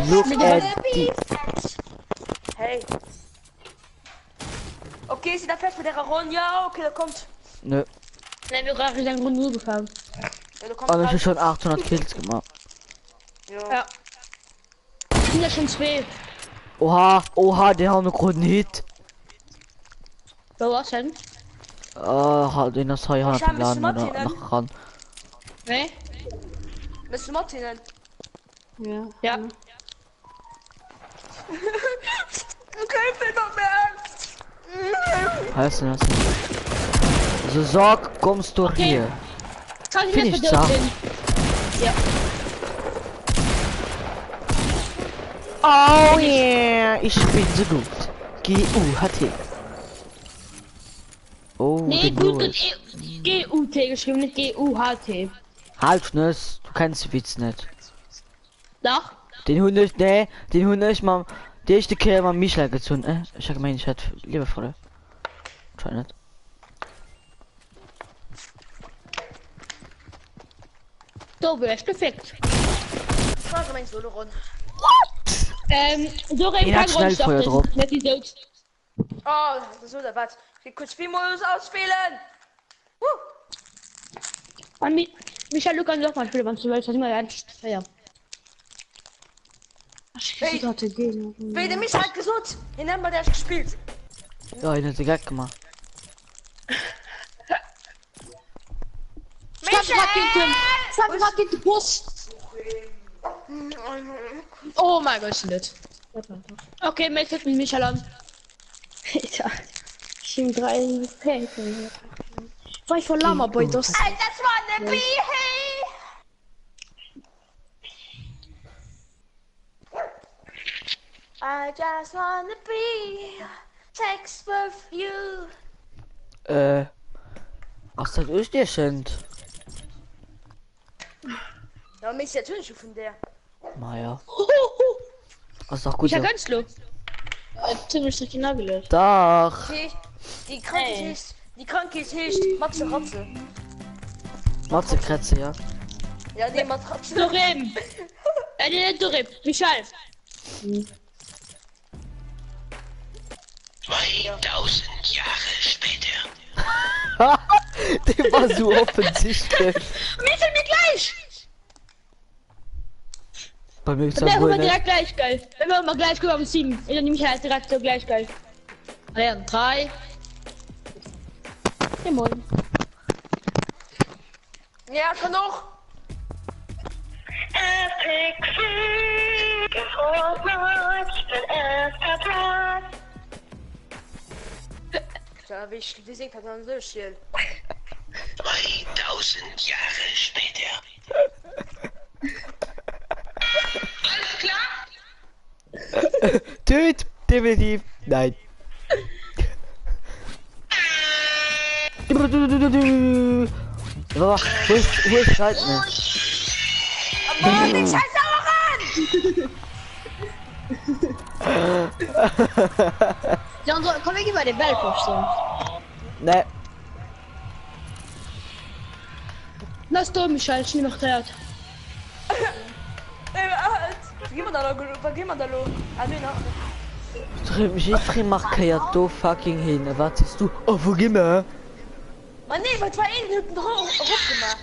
Look at the... Hey. Okay, ist da fest mit der Ron? Ja, okay, da kommt. Nö. Nein, wir gerade seinen Grund nur bekommen. Ja, da kommt. Aber ich hab schon 800 Kills gemacht. Ja. Sind ja schon 2. Oha, der hat einen guten Hit. Wo war's denn? Halt in das Hai hat Wahrscheinlich geladen müssen wir oder Martin nach ran. Ne? Bist du Martin? Ja. Okay, ich bin noch mehr. Heißt das nicht? So sag, kommst du Okay. hier. Kann ich Find jetzt ich verdurchen? Ja. Oh yeah, ich bin so gut. G-U-H-T. Oh, Nee, den gut Louis. und G-U-T geschrieben, nicht G-U-H-T. Halt, Schnüss, du kennst den Witz nicht. Doch? Den Hund nicht, nee, den Hund nicht mal. Die erste Kerl mal Michel gezogen, Ich hab gemeint, ich hätte liebevolle. Try nicht. So, wär's perfekt. Frage mein Solo Ron. So rein hat Schnellfeuer drauf. Nicht die selbst. Oh, so da was. Ich kurz Spielmodus auswählen. Und Michael, du kannst doch mal spielen, wenn du willst. Das ist immer ernst. Ja. Hey, wer der mich hat gesucht? Den haben wir der gespielt. Ja, ich hätte direkt gemacht. Sag grad gegen den Bus. Oh Oh mein Gott, ist nicht. Okay, meldet mich an. Alter. Ich bin 3 Päckchen. War ich von Lama Boy, das. I just wanna be hey. I just wanna be sex with you. Was seid ihr dir schenkt? Ja, mich jetzt schon von der. Naja. Das ist doch gut. Ich ja So. ganz low. Ziemlich richtig gelöst. Doch. Die Kranke ist, die Kranke ist nicht Matze Ratze. Matzekretze, ja. Ja, die Matratze. Dorem. Nicht Dorem. Michael. 2000 Jahre später. Der war so offensichtlich. Wir sind mir gleich. Bei mir ist Dann das machen wohl wir nicht. direkt gleich geil. Wenn wir mal gleich kommen, 7. Dann nehme ich halt direkt so gleich geil. Ja, 3. Ja, moin. Ja, kann auch. Ja, wie singt das dann so schön? 2000 Jahre später. Töt, definitiv. Nein. Aber wo ist Schalten? Aber den Scheiß auch Dann so, komm ich bei den Bell vorstellen. Ne, Lass du, Michael, ich bin noch da. Geh mal da lo, geh mal da lo. Ah, nee, j'ai marqué do fucking hin. Wartest du? Oh, wo gehen wir? Mann, nee, was war 1 Minuten drauf gemacht?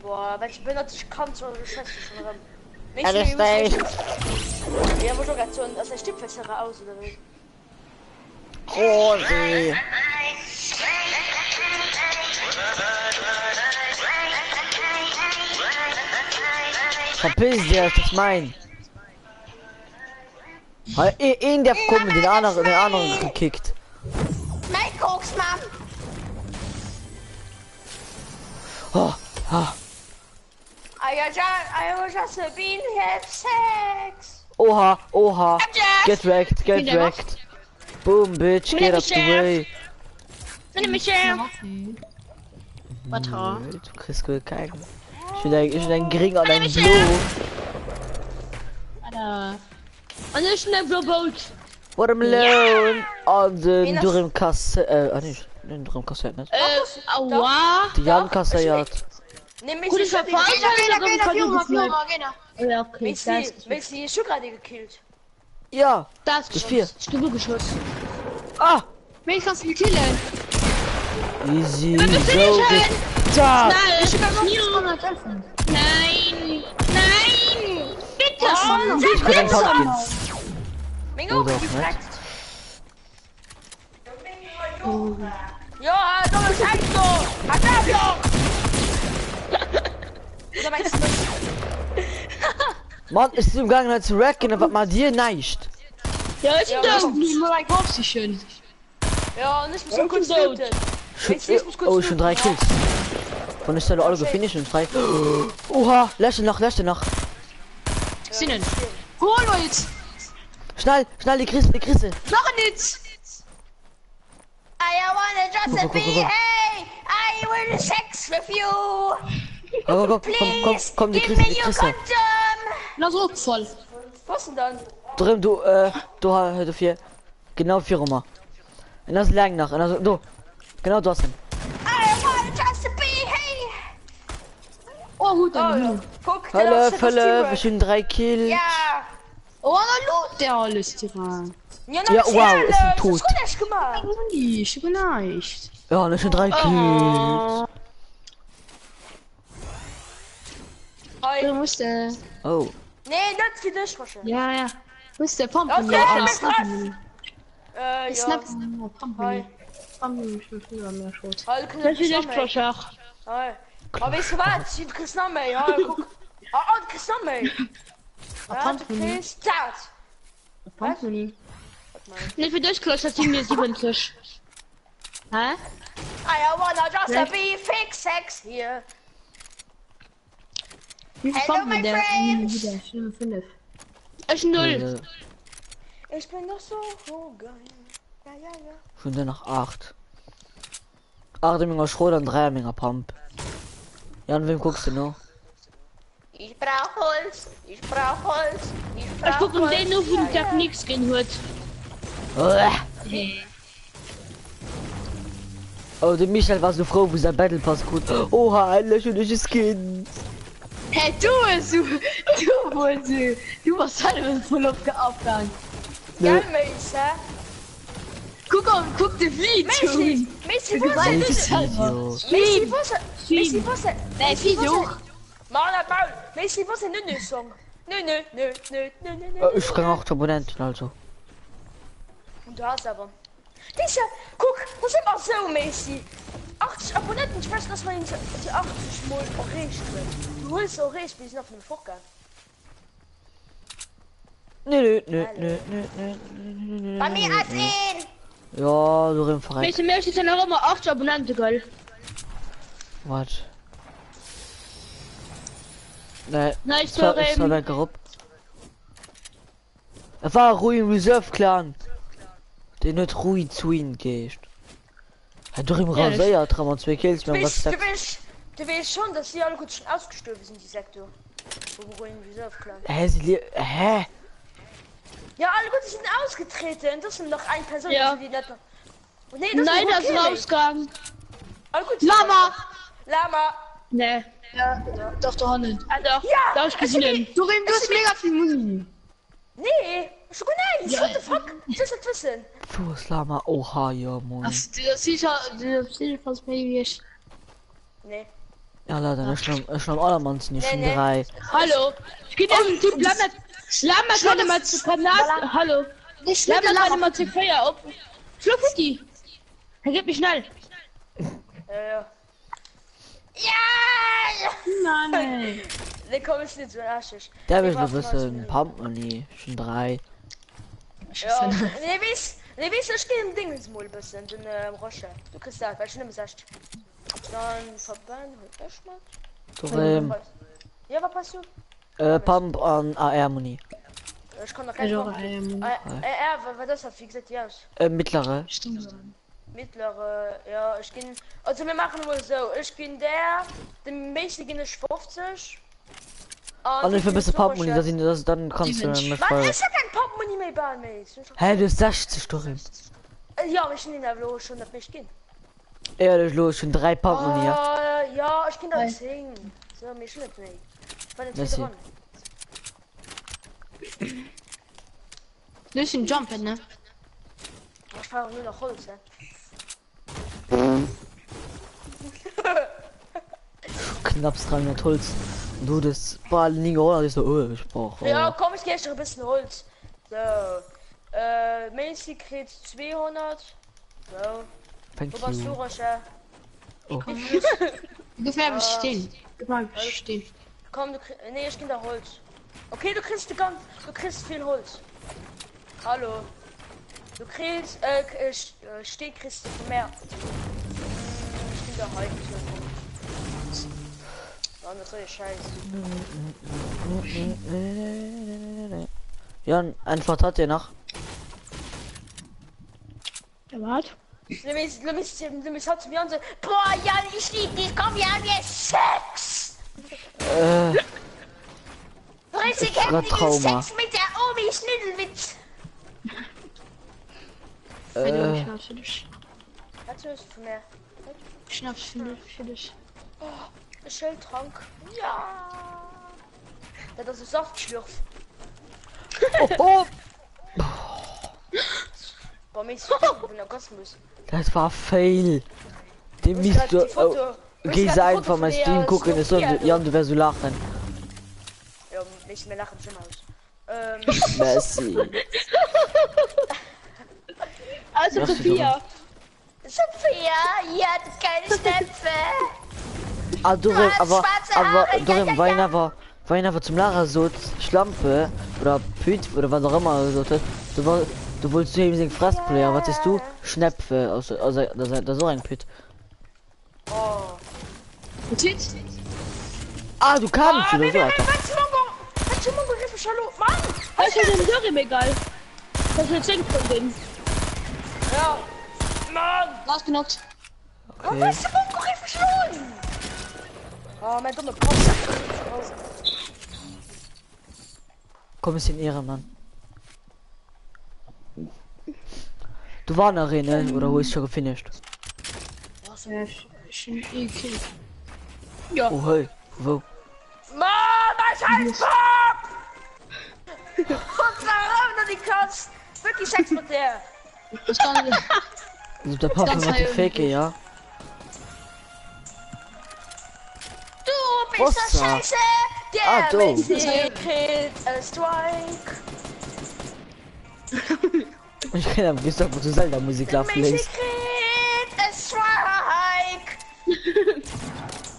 Boah, wenn ich bin natürlich kaum zur Schwester schon ran. Alles recht. Ja, wo sogar so ein Stippfässer aus oder wie? Oh, nee. Verpiss dich, das ist mein. Ein der kommen, den anderen gekickt. Mein Koks, Mann! Oh, ah. I was just been have sex. Oha, oha. Just- Get wrecked, get Bin der wrecked. Boom, bitch, get up the way. Dann nehme ich her. Warte. Du kriegst wohl keinen. Ich will ein Gring an deinem Blo. Alter. Und ich bin ein Blue Boat. Watermelon an den Wen hast- Durham-Kasse, nicht, den Durham-Kasse nicht. Aua. Die Jan-Kasse, ja. Nimm mich Gutes nicht Verfahren. Ja, okay, Willst du die schon gerade gekillt? Ja, das ist 4. Stubelgeschoss. Ah, Wen kannst du killen? easy, bist du so nicht geht. Da! Nein, nein, nein, bitte. Ich kann ein Pumpkin. Mingo, Oder auch gefragt. Ja, du bist echt so. Hat er doch. Oder meinst du das? Mann, ist im Gang zu wrecken, was mal dir nicht. Ja, ich Ja, bin das tot. Nur ein Kopf sich schön. Ja, und ich muss kurz tot. töten. Oh, schon 3 Kills. Von der Stelle alle gefinisht und 3. Oha, lächte noch. Sinnen. Hol mal jetzt. Schnell, die Krise. Mach nichts. I wanna just be, hey, I will sex with you. Komm, die Give me Krise. your condom. Lass auch voll. Was denn dann? Drin, du hast 4. Genau 4 Roma. Und das lang nach. Also, du. Genau du hast ihn. I wanna just be, hey. Oh, Hut Oh, an. ja. Guck, Hölle, wir sind 3 Kills. Ja. Oh, loot der alles, Tyrann. Ja, Ja, wow, ist ein Tod. Das ist gut echt gemacht. Ich bin nicht. Ja, das sind 3 Kills. Hi. Du musst der. Oh. Nee, das für dich wahrscheinlich. Ja. Wo ist der Pump? Okay, Ja, ich bin ja. Snap. Hi. Ich will früher mehr Schrot. Hi, du Das ist echt Hi. Verschach. Aber weißt du was? Ich krieg's noch mehr. Ja, guck. Oh, du kriegst noch mehr. Warte, Chris, Start. Pumpmuni. Ne, für dich kostet das Ding mir 70. Hä? I wanna just be fix sex here. Wie viel Hello, Pumpen my der? friends. Wieder, Stimme 5. Ich 0. Ich bin doch so geil. Ja, ja, ja. Schon dann noch 8. 8 Menge Schrot und 3 Menge Pump. Jan, wem guckst du noch? Ich brauch Holz. Ich brauch Holz. Ich Ich brauch guck um Holz. den nur, wo der nichts gehen wird. Oh, der Michael war so froh, wo sein Battle Pass gut. Oha, ein lächerliches Kind. Hey, du warst halt voll aufgegangen. Ja, Meister. Guck den Video. Messi, wo ist Welches er? Video? Messi, wo ist er? Messi, wo ist er? Video. Mann, Paul. Messi, wo ist der Song? Nö. Ich kann auch Abonnenten, also. Und du hast aber. Dieser, guck, das ist immer so, Messi. 80 Abonnenten, ich weiß, dass man ihn die 80 Mal erreicht wird. Du holst auch recht, wir sind auf einem Vorgang. Nö. Bei mir als ihn! Ja, du im Verein. Welche Mensch ist ja noch immer 8 Abonnenten, geil. Was? Ne, Nein, ich es war höre weg gerupt. Er war ruhig im Reserve Clan. Den nicht ruhig zu ihm geht. Hat doch im Ja, Raum ja, Tramon 2 Kills, mir was sagt. Du weißt schon, dass die alle gut schon ausgestorben sind, die Sektor. Wo wir in Reserve Clan. Hä? Ja, alle gut sind ausgetreten. Das sind noch ein Person, Ja. die nicht. Oh, nee, das Nein, ist das ist rausgegangen. Alle gut. Lama. Ne. Ja, doch, doch nicht. Also, Ja, da hab ich gesehen. Du hast mega viel Muni. Nee, schon nein. Ja. What the fuck? Das ist das Wissen. Du Slama, oha, ja, Mann. Das ist sicher fast Baby. Nee. Ja, leider, ich schnapp allermanns nicht schon Nee. 3. Hallo. Ich geh dem Typ Lama kann mal zu Kanal. Hallo. Lama kann mal zu Feuer auf. Schlupf die. Er gibt mich schnell. Ja! Nein. Der kommt ist nicht so arschig. Der will Ich war so wissen, Pump Money, schon 3. Ja, nee, weißt du, ich geh im Ding ins Maul bisschen, den Roche. Du kriegst das, weil ich nicht mehr sagst. Dann Verband, erstmal. Ja, was passt du? Pump an AR Money. Ich kann noch keinen Also, Pump. Was das hat, wie gesagt, ja. Mittlere. Mittlere, ja, ich bin. Also, wir machen wohl so. Ich bin der meiste gehen ist 50. Und ich will bisschen Pump Money, dann kannst du mit Was voll. ist ja kein Pump Money mehr bei mir. Hä, du hast 60 doch. Ja, ich bin in der Vlo schon, das mich gehen. Ehrlich, los, schon 3 Pump Money, ja. Ja, ich kann das singen. So, mich nicht mehr. Ich war Merci. dran. Du bist ein Jump, ne? Ich fahre nur noch Holz, ne? Knapp 300 Holz. Und du das Ball nie geholt, ich so, oh, ich brauche. Ja, komm, ich geh schon ein bisschen Holz. So. Macy kriegt 200. So. Thank Wo warst du, you. Roche? Oh. Ungefähr stehen. Stehen. Komm, du kriegst. Nee, ich krieg da Holz. Okay, du kriegst viel Holz. Hallo. Du kriegst, Steh kriegst du mehr. Ich krieg da Holz. Oh, das ist scheiße. Jan, einfach hat ihr nach. Ja, wart. Lumis hat zu mir und so, boah, Jan, ich lieb dich, komm, wir haben jetzt Sex! Richtig grad Trauma. Sex mit der Omi Schnittelwitz! Schnaps für dich. Was ist für mir? Schnaps für dich. Schildtrank. Ja! Das ist Saftschlürf. Oh, Boah, mir ist so ein Orgasmus. das war fail. Dem Wo ist misst grad du. die Foto? Wo ist Geh grad die einfach Foto mein von Stream der gucken, ist so, Sophia? Jan, du wärst so lachen. Ja, nicht mehr lachen schon aus. Messi. Also Lass dich Sophia. Sophia, ja, das keine Schnäpfe. Ah, du, aber schwarze aber Haare, du ja, ja, Wein ja. aber Wenn einfach zum Lara so Schlampe oder Püt oder was auch immer so du wolltest eben singen Fressplayer, was ist du? Schnäpfe also da so ein Püt. Oh. Ah, du kannst oder so, Alter. Mann! Was ist denn Dürre egal? Das ist ein von denen. Ja. Mann! Was genockt? Warum Okay. ist der Bunker verschwunden? Oh, mein dummer Kopf. Komm, ist in Ehre, Mann. Du warst in der Arena oder wo ist schon gefinisht? Ja, Oh hey, wo? Mann, mein scheiß Kopf! Und warum die Katz? Wirklich Sex mit der. das kann Also der Papa Ganz mit der heil Fake, ja. Du bist Was der da? Scheiße! Ah, Der du. mit Secret Strike. Ich kann ja wissen, wo du Zelda Musik laufen lässt. Secret Strike.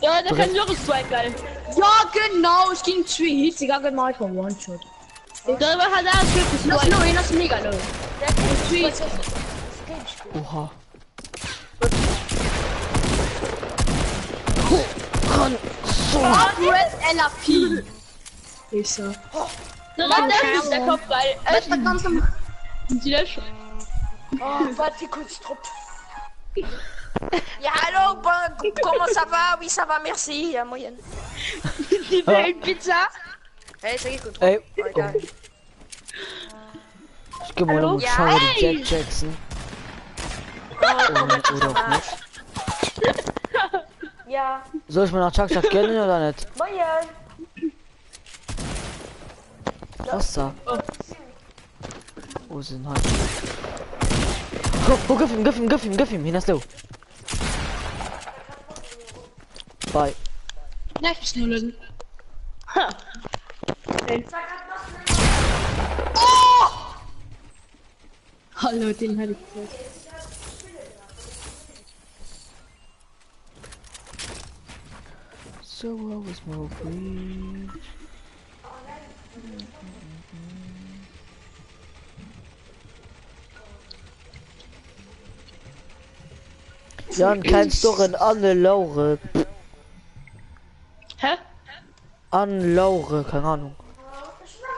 Ja, da kann Dürre zwei geil. Ja, genau, ich ging 2 Hits, ich habe mal von One-Shot. Darüber hat er wirklich Das ist neu, das ist mega neu. Der kriegt Oha. Red LAP. Ich so. Der ist der Kopf geil. Das war ganz am... Die löschen. Oh, warte kurz trop. Ja, hallo, comment ça va? Oui, ça va, merci. Ja, moyen. Die Weltpizza. Hey, sag ich gut. Ey, Oh, egal. ich geh mal Hallo? und Ja, schaue die ey. Jack Jackson. Oder auch nicht. Ja, Soll ich mal nach Chuck Chuck gönnen oder nicht? moyen. Was da? Wo sind halt? Go, gib ihm, hin hast du. Bye. Ja, ich muss nur lösen. Hallo, den hatte ich gesagt. So I was more free. Jan, kennst doch ein Anne Laure. Hä? Anne Laure, keine Ahnung.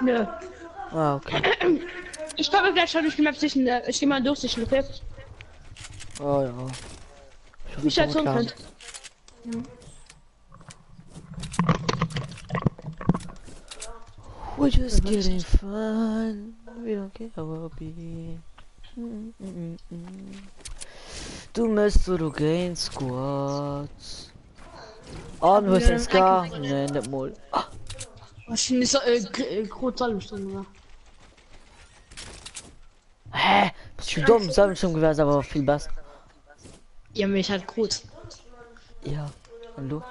Nö. Ah, okay. Ich komme gleich schon durch die Map zwischen, ich geh mal durch zwischen, okay? Oh ja. Wie Station klar. könnt. We're just getting fun. We don't care how we'll be. Du müsst du gehen, Squads. An, wo ist ein Ska? Nee, nicht mal. Was ist so, groß Salbestunde, oder? Hä? Bist du dumm? Soll schon gewesen, aber viel besser. Ja, mir ist halt groß. Ja. Hallo?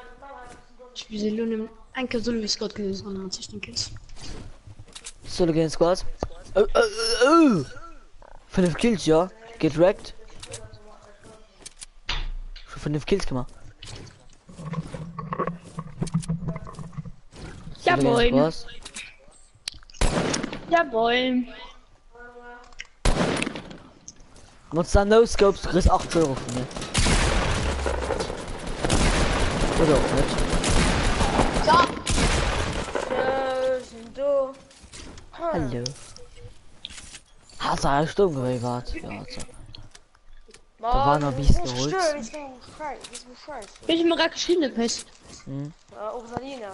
Ich bin nur im Enkel so wie Scott gewesen, und 16 Kills. Soll gehen, Squads? 5 Kills, ja. Get wrecked. Schon 5 Kills gemacht. Ja, Soll gehen, moin. Squads? Jawohl. Monster No Scopes, du kriegst 8 Euro von mir. Oder auch nicht. Sind du. Hallo. Hast du eine Stunde gewählt? Ja, also. Da war noch Biest geholt. Bin ich mir gerade geschrieben, der Pest. Hm. Ursalina.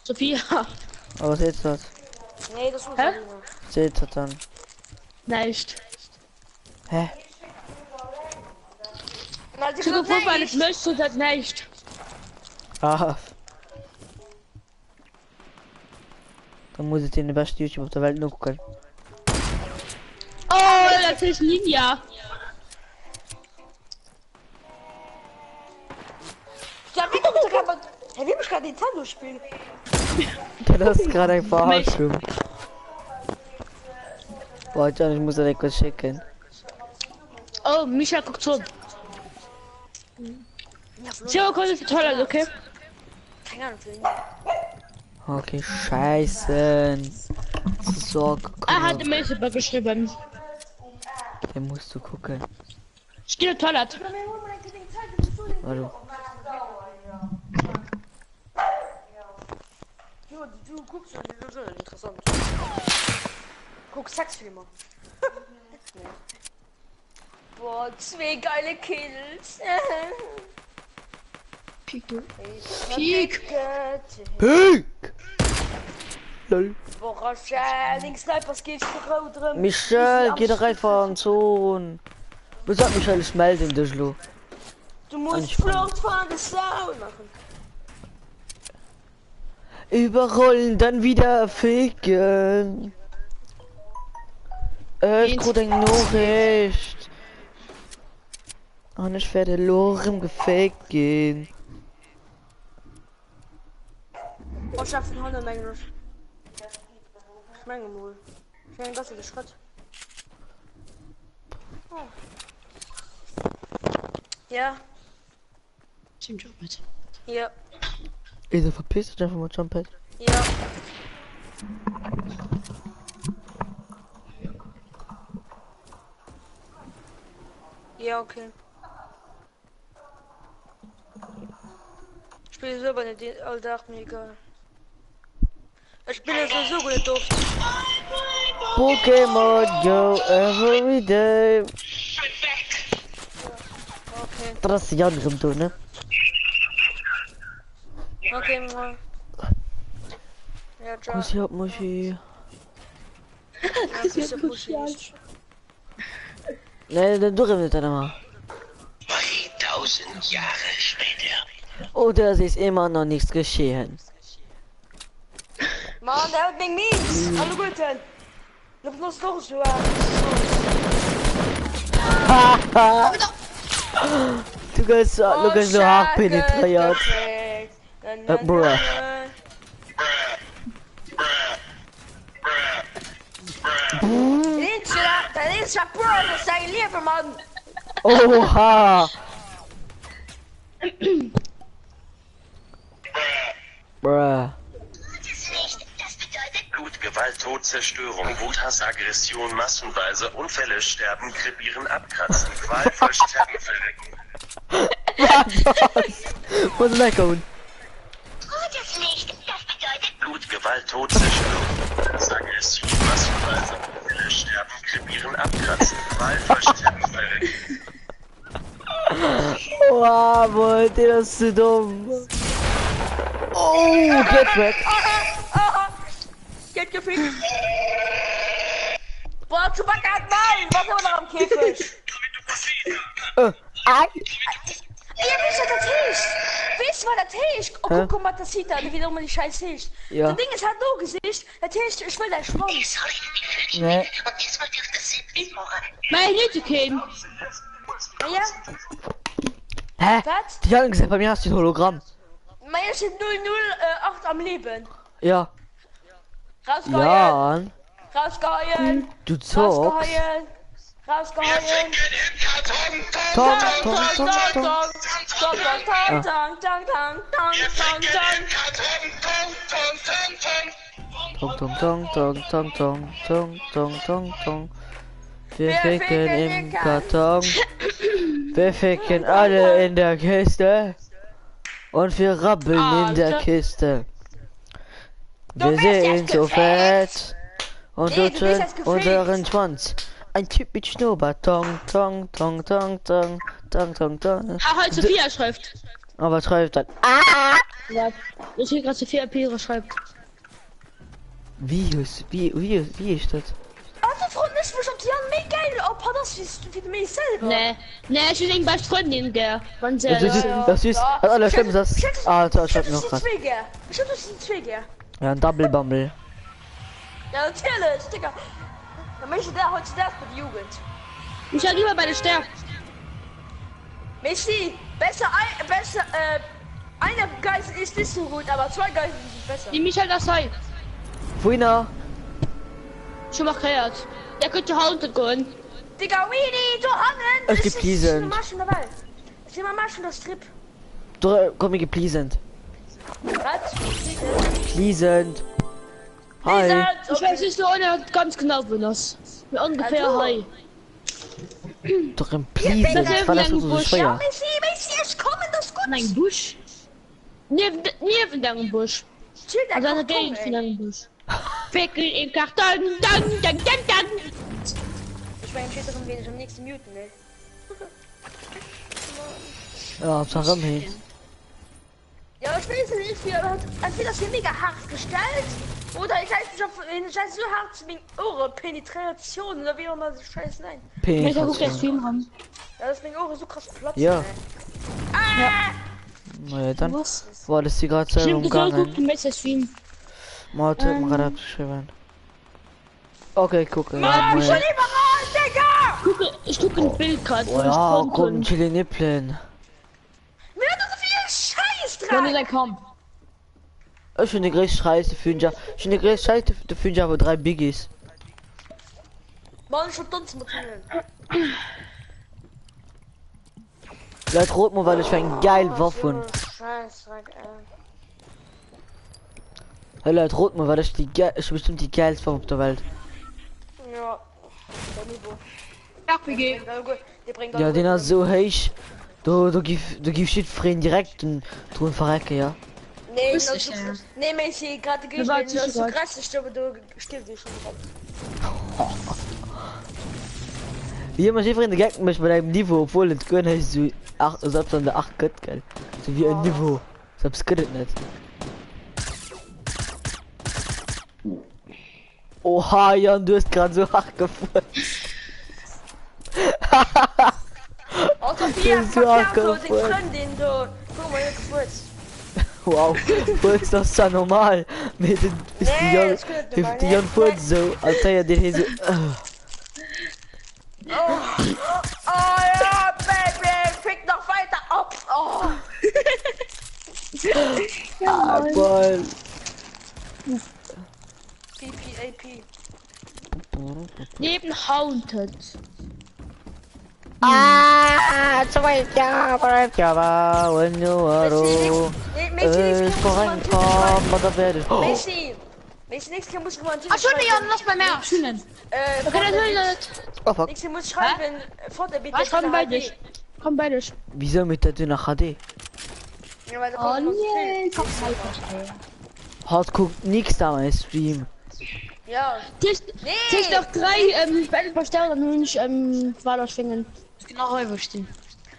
Sophia. Aber was jetzt das? Nee, das ist Ursalina. Seht das dann. Nicht. Hä? Na, die Ich wird guck mal, ich nicht. möchte das nicht. Ah. Dann muss ich den besten YouTube auf der Welt nur gucken. Oh, das ist Ninja. Ja, wie kommt der gerade? Hey, wie muss gerade Nintendo spielen? Das ist gerade ein Verarschung. Boah, John, ich muss dir kurz schicken. Oh, Micha guckt so. Tja, kommt toll, okay? Keine Ahnung, für ihn. Okay, scheiße. So, Er hat eine Mail geschrieben. den musst du gucken. Ich gehe in die Toilette. Warte. Jo, du guckst, das ist interessant. Guck Sexfilme. Boah, 2 geile Kills. Piek, du. Peak. Pick! Lol. Boah, links Snipers geht für drin. Michel, geh da rein von Zone. Was hat Michel, ich melde dich, lo. Du musst Anspannend. Flucht von der Sau machen. Überrollen, dann wieder ficken. Ich krieg eine Nachricht. Und ich werde Lorem gefaked gehen. Oh, ich hab den Hund in Englisch. Ich meine mal. Ich meine, das ist der Schritt. Oh. Ja, Team Job mit. ja, Ey, verpiss dich einfach mal, Jumphead. ja. Ja, okay. Ich spiele selber nicht den Alltag, mir egal. Ich bin ja sowieso gut doof. Pokémon Go every day. Okay, Das ist ja nicht so, ne? okay, mal. Ja, ciao. Was hier, Muschi? Das ist so pushy. Ne, dann du mit deiner Mal. 2000 Jahre später. Oder es ist immer noch nichts geschehen. Mann, der hat mich mies. Hallo Guten. Lass uns doch so. Du kannst so hart penetriert. Bruh. Das ist ja Bruder, das ist dein Lieber, Mann. Oha! Bruh. Blut, Gewalt, Tod, Zerstörung, Wut, Hass, Aggression, massenweise Unfälle, Sterben, Krepieren, Abkratzen, qualvoll sterben, verrecken. Was ist lecker? Blut, Gewalt, Tod, Zerstörung, Hass, Aggression, massenweise Unfälle, Sterben, Krepieren, Abkratzen, qualvoll sterben, verrecken. Wow, boy, der ist zu dumm. Oh, get weg. Geht gefickt. Boah, Chewbacca hat Nein. Was haben wir noch am Käfig? Ah, Ja, wie ist der Tisch? Wie ist mal der Tisch? Oh, guck mal, das sieht da wieder mal die scheiß Tisch. Ja. Das Ding ist halt nur Gesicht. Der Tisch, ich will dein Schwanz. ne. Meine Güte, Kim. Ja, Hä? was? Die haben gesagt, bei mir hast du ein Hologramm. Meine sind 008 am Leben. Ja. Rausgeheulen. Ja. Rausgeheulen. Du zockst. Rausgeheulen. Rausgeheulen. Tom, Tang, Tom, tang, Tom, tang, Tom. tang, tang, tang, tang, tang, tang, tang, tang. Tong, tong, tong, tong, tong, tong, tong, tong, tong. Wir ficken im Karton. Wir ficken alle in der Kiste. Und wir rabbeln in der Kiste. Wir sehen so fett. Und Nee, du bist lutschen jetzt gefaked. unseren Schwanz. Ein Typ mit Schnurrbart. Tong, tong, tong, tong, tong, tong, tong, tong. Ha, halt Sophia schreibt. Aber schreibt dann. Ja. Ich sehe gerade Sophia Pira schreibt. Wie ist das? Also Freunde, ist bestimmt Jan mega geil. Ob hat das wie du mich selber? Ne, ich will den best Freundin, gell. Von Das ist, sehr. das ist, das allerschlimmste, das. Ah, da schreibt noch was. was. Ich hab das in Zwege. Ja, ein Double Bumble. Ja, natürlich, Digga. Dann möchte der heute das mit Jugend. Ich hab lieber bei der Stärke. Messi, besser, einer Geist ist nicht so gut, aber 2 Geister sind besser. Die Michael das sei. Winner. Schon mal gehört. Der könnte Haunted gehen. Digga, Weenie, du Hangen! Es gibt diesen. Marschen dabei. Ich nehme mal Marschen das Strip. Du, komm mir gepleasant. Was? Fließend. Hi. Ich weiß nicht so ganz genau, wo das. Wie ungefähr Also. hi. Doch im Fließend. Das War das ist so Busch. schwer? Messi, ich komme, das ist gut. Nein, Busch. Neben dem Busch. Chill, der Also eine Karton, Gegend von ey. einem Busch. Pickel im Karton, dann. Ich meine, ich hätte darum wenig am nächsten Minuten, ey. Ja, hab's auch hin. Ja, ich weiß nicht, wie entweder das hier mega hart gestellt oder ich weiß nicht, ob ich weiß so hart zu wegen Ohren Penetration oder wie auch immer das Scheiß nein. Ich guck jetzt Film haben. Ja, das wegen Ohren so krass Platz. Ja. Ey. Naja, dann Was? war das die gerade selber Stimmt, du sollst umgangen. gucken, welches Film. Mal hat man gerade abgeschrieben. Okay, gucke. Mann, ich Ja, will lieber raus, Digga! Ich gucke ein Bild gerade, wo oh, ich ja, kommen komm, kann. chili Nippeln. Mir hat so viel Scheiß Wenn du dran! dann komm. Ich finde die größte Scheiße für ja. Ich finde die größte Scheiße für ja, aber 3 Biggies. Mann, ich hab sonst mit mir. Leute, Rotmo, weil ich für ein geil Waffen. Scheiß, ey. Hey Leute, Rotmo, weil ich bestimmt die geilste Waffe auf der Welt. Ja. Der Niveau. RPG. Der bringt Ja, den ist so heiß. Du gibst shit Frieden direkt und du verrecke, ja. Nee, Bist das du ist schnell? nee, Messi, gerade Du warst das ist so sicher krass, ich glaube, du stirbst dich schon drauf. Wie immer schön Freunde gecken mich bei deinem Niveau, obwohl es können ist so 8, selbst an der 8 Gott, geil. So wie ein Niveau. Selbst geht nicht. Oha, Jan, du hast gerade so hart gefurzt. Außer Das wir, ist so verkehrt so kaputt. den Freundin, du. Guck mal, jetzt gefurzt. Wow, Furz, das ist ja normal. Mit den, ist die Nee, Jan, das geht nicht, die Jan Furz so, als sei er dir hier so, Oh ja, Baby, fick noch weiter ab. Oh. Ball. PPAP. Neben Haunted. Ah, when you are Messi, vorankommen, oder werde ich. Messi, nächstes Mal muss ich mal Ach schon, ja, noch mal mehr. Schönen. Okay, das will ich nicht. Oh fuck. Nächstes Mal muss ich schreiben, vor der Bitte. Was, komm beide. Komm beide. Wieso mit der dünner HD? Ja, weil da Oh kommt immer so viel. nee, komm halt. Hat guckt nix da mein Stream. Ja. Tisch noch 3 Battle verstärkt und nun nicht Waller schwingen. Genau heute stehen.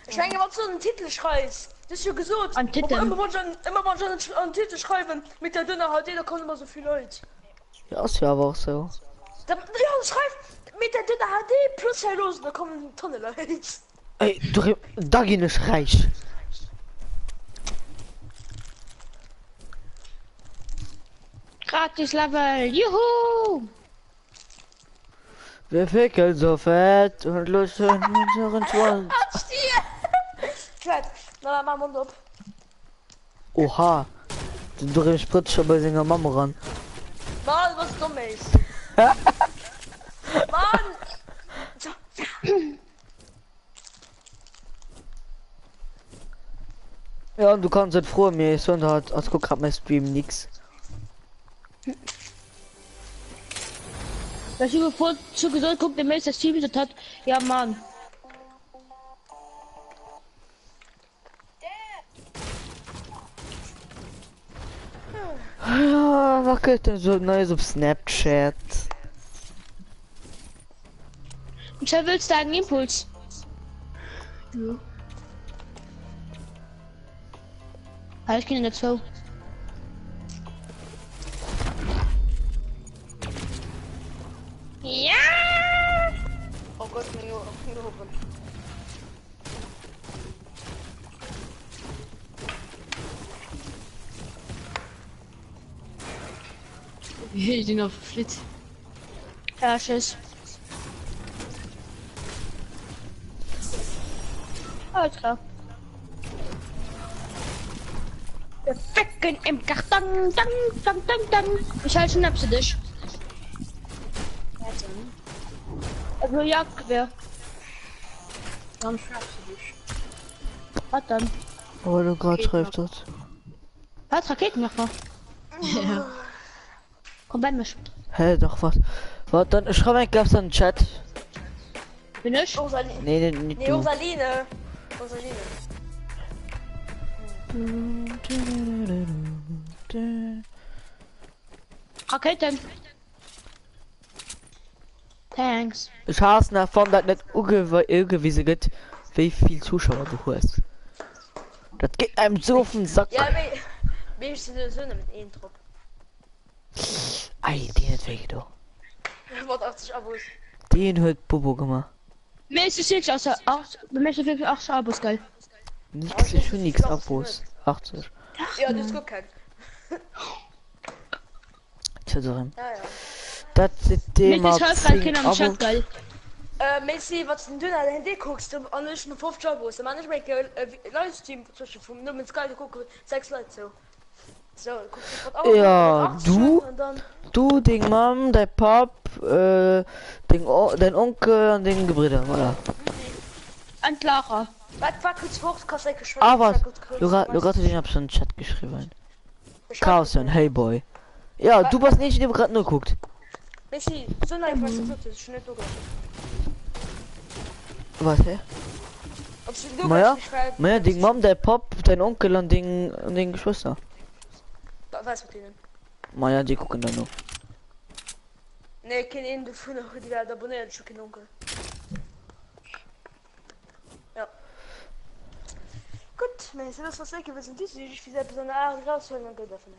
Ich denke, was so einen Titel schreibst. Das ist ja gesund. An Titel. Immer mal schon einen Titel schreiben mit der dünner HD, da kommen immer so viele Leute. Ja, ist ja aber auch so. Ja, schreib mit der dünner HD plus Hellos, da kommen eine Tonne Leute. Ey, du, da gehen es reich. Gratis Level. Juhu! Wir fickeln so fett und löschen unseren Schwanz. Klar, na, mach Mund ab. Oha. Du spritzt schon bei seiner Mama ran. Mann, was dumm ist. Mann! So, Ja, und du kannst nicht froh mir, sondern hat, als guck grad mein Stream nix. Was ich bevor zu gesund guckt, der Mensch das Team hat. Ja, Mann. Ja, was geht denn so Neues auf Snapchat? Und schon willst du einen Impuls. Ja. Ah, ich kenne nicht so. Ja! oh Gott, mein Junge. Wie hält ihn auf Flitz? Ja, tschüss. Alles klar. Wir ficken im Karton. Dang. Ich halte Schnaps für dich. Also Jagdgewehr. Dann schreibst du dich. Was dann? Aber du gerade schreibst das. Hat Raketenwerfer. Ja. Komm bei mich. Hä, doch, was? Warte, dann schreib ein Glas in den Chat. Bin ich? Rosaline. Nee, nicht Nee, du. Rosaline. Rosaline. Raketen. Thanks. Ich hasse davon, dass nicht irgendwie gibt, wie viel Zuschauer du hast. Das geht einem so auf den Sack. Ja, wie ist denn so mit einem Trupp? Ey, die nicht weg, du. Wart 80 Abos. Den hat Bobo gemacht. Mir ist es wirklich außer 8. Mir ist es wirklich 8 Abos geil. Nix, ich will nix Abos. 80. Ja, das guckt kein. Tja, so rein. Ja, ja. Das ist Mir Thema ist es 12 Kinder am Abo. Chat geil. Messi, was denn du da Handy guckst, an ich noch 5 Abos. Man ich make Livestream zwischen vom nur mit Sky gucken 6 Leute so. So, guckst du was auch. Ja, du? Und dann Du, den Mom, dein Pap, dein Onkel und den Gebrüder, voilà. Und Lara. was kurz hoch, kannst du geschwind. Ah, was? Lugatti, den hab schon in den Chat geschrieben. Chaosen, hey boy. Ja, du warst nicht, der gerade nur guckt. Messi, so nein, was du das ist schon nicht so gut. Was, hä? Ob du Maja, den Mom, dein Pap, dein Onkel und den Geschwister. Was mit denen? Maja, die gucken dann nur. Nee, ich kenne ihn, du von noch die Welt abonniert, schon kein Onkel. Ja. Gut, Messi, das was ich, wir sind diese, ich will selbst eine Art rausholen und Geld davon.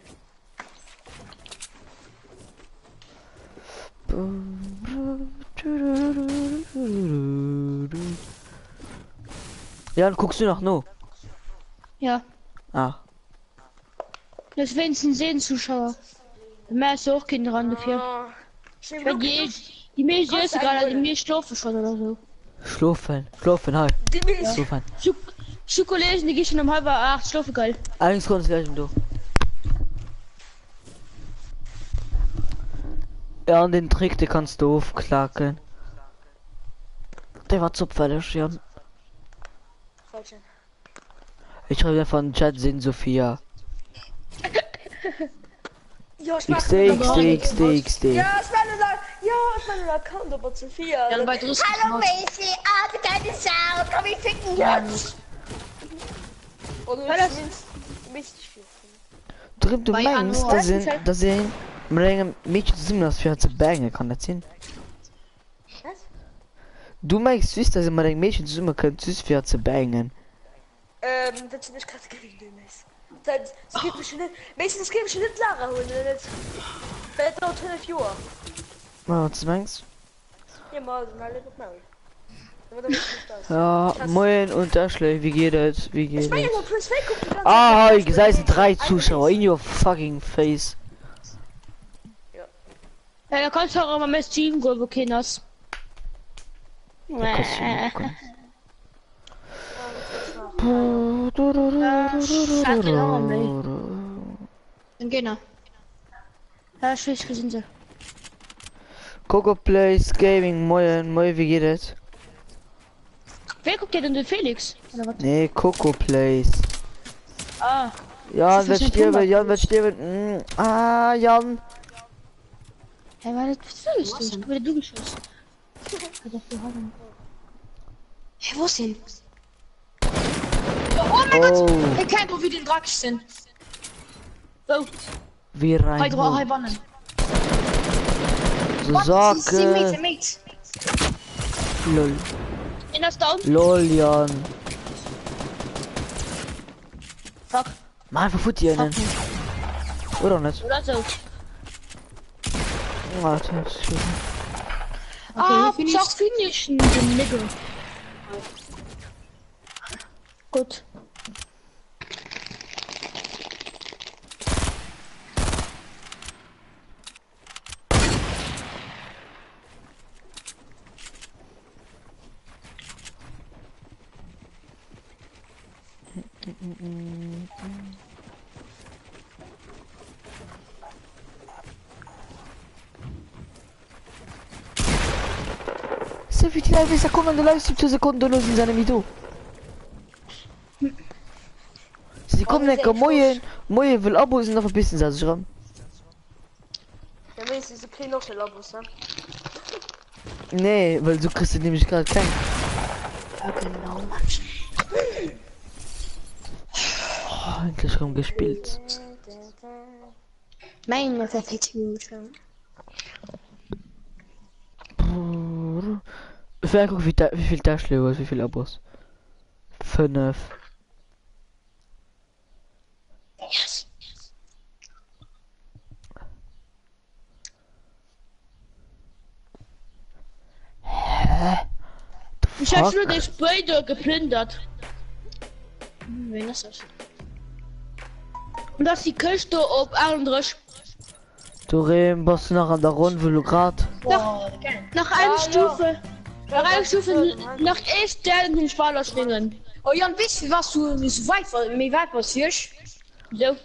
Ja, dann guckst du noch nur. Ja. Ah. Das wenigstens sehen Zuschauer. Mehr ist auch Kinder ran dafür. Ah, Wenn die Milch ist gerade, die Milch schlafen schon oder so. Schlafen, halt. die Milch. Schlafen. Schokolade, die gehen schon um 7:30 schlafen geil. Eigentlich kannst du gleich mit du. Ja, und den Trick, den kannst du aufklacken. Der war zupferlich, ja. Falschen. Ich schreibe einfach in den Chat, sind Sophia. Ja, ich XD. Ja, ich meine Account, aber zu viel. Ja, bei Drüsten. Hallo Messi, du kleine Sau, komm ich ficken jetzt. Und du mich viel. Drüben, du Bei meinst, Anwar. dass sind mit einem Mädchen zusammen das für zu bangen kann, das hin? Was? Du meinst, süß, dass man ein Mädchen zusammen kann, süß für zu bangen. Das sind nicht Kategorien, du Messi. Das geht mich schon nicht. Messi, das geht mich schon nicht Lara holen, nicht. Bei der 12 Jahre. Was meinst Ja, mal, mal mit Maul. Aber da ist nicht das. Ja, moin und Ashley, wie geht es? Wie Ich geht meine, es? nur plus 2 gucken kannst. Ah, ich sei 3 Zuschauer in your fucking face. Ja, da kannst du auch immer mit Team gehen, wo Kinders. Da kannst du nicht gucken. Dann gehen wir. Ja, schlecht sind sie. Coco Plays Gaming, moin, wie geht es? Wer guckt dir denn den Felix? Oder was? Nee, Coco Plays. Ah, Jan Das wird ist ein sterben, Tumor. Jan wird sterben. Ah, Jan. hey, war das was ist das? Guck mal, du geschossen. Hey, wo ist denn? Oh, Ich kennt doch wie den Drack sind. Oh, wie Hey, rein. drei Bannen. So Socke. Mate. Lol. in das Down. Lol, Jan. Fuck. Mann, verfut ihr denn? Oder nicht? Oder so. Warte, Ah, finish. sag finishen, den Nigger. Gut. Se vi tirare questa comando live su secondo lo in seinem Video. Sie kommen lecker moin Moje will Abo sind noch ein bisschen sehr sicher. Ja, weißt du, diese kleinen noch schnell Abos, ne? Nee, weil du kriegst nämlich gerade kein. Ja, genau. Oh, endlich rumgespielt. Mein Gott, das hätte gut. Ich will gucken, wie viel Taschenleber ist, wie viel Abos. 5. Yes. Ich hab schon den Spider geplündert. Wen ist das? Und das ist die Küste auf 31. Du bist noch an der Runde, wo du grad. Nach einer Stufe. Nach einer Stufe, nach erst der in den Spaler schwingen. Oh Jan, wisst ihr was du so weit passiert? So.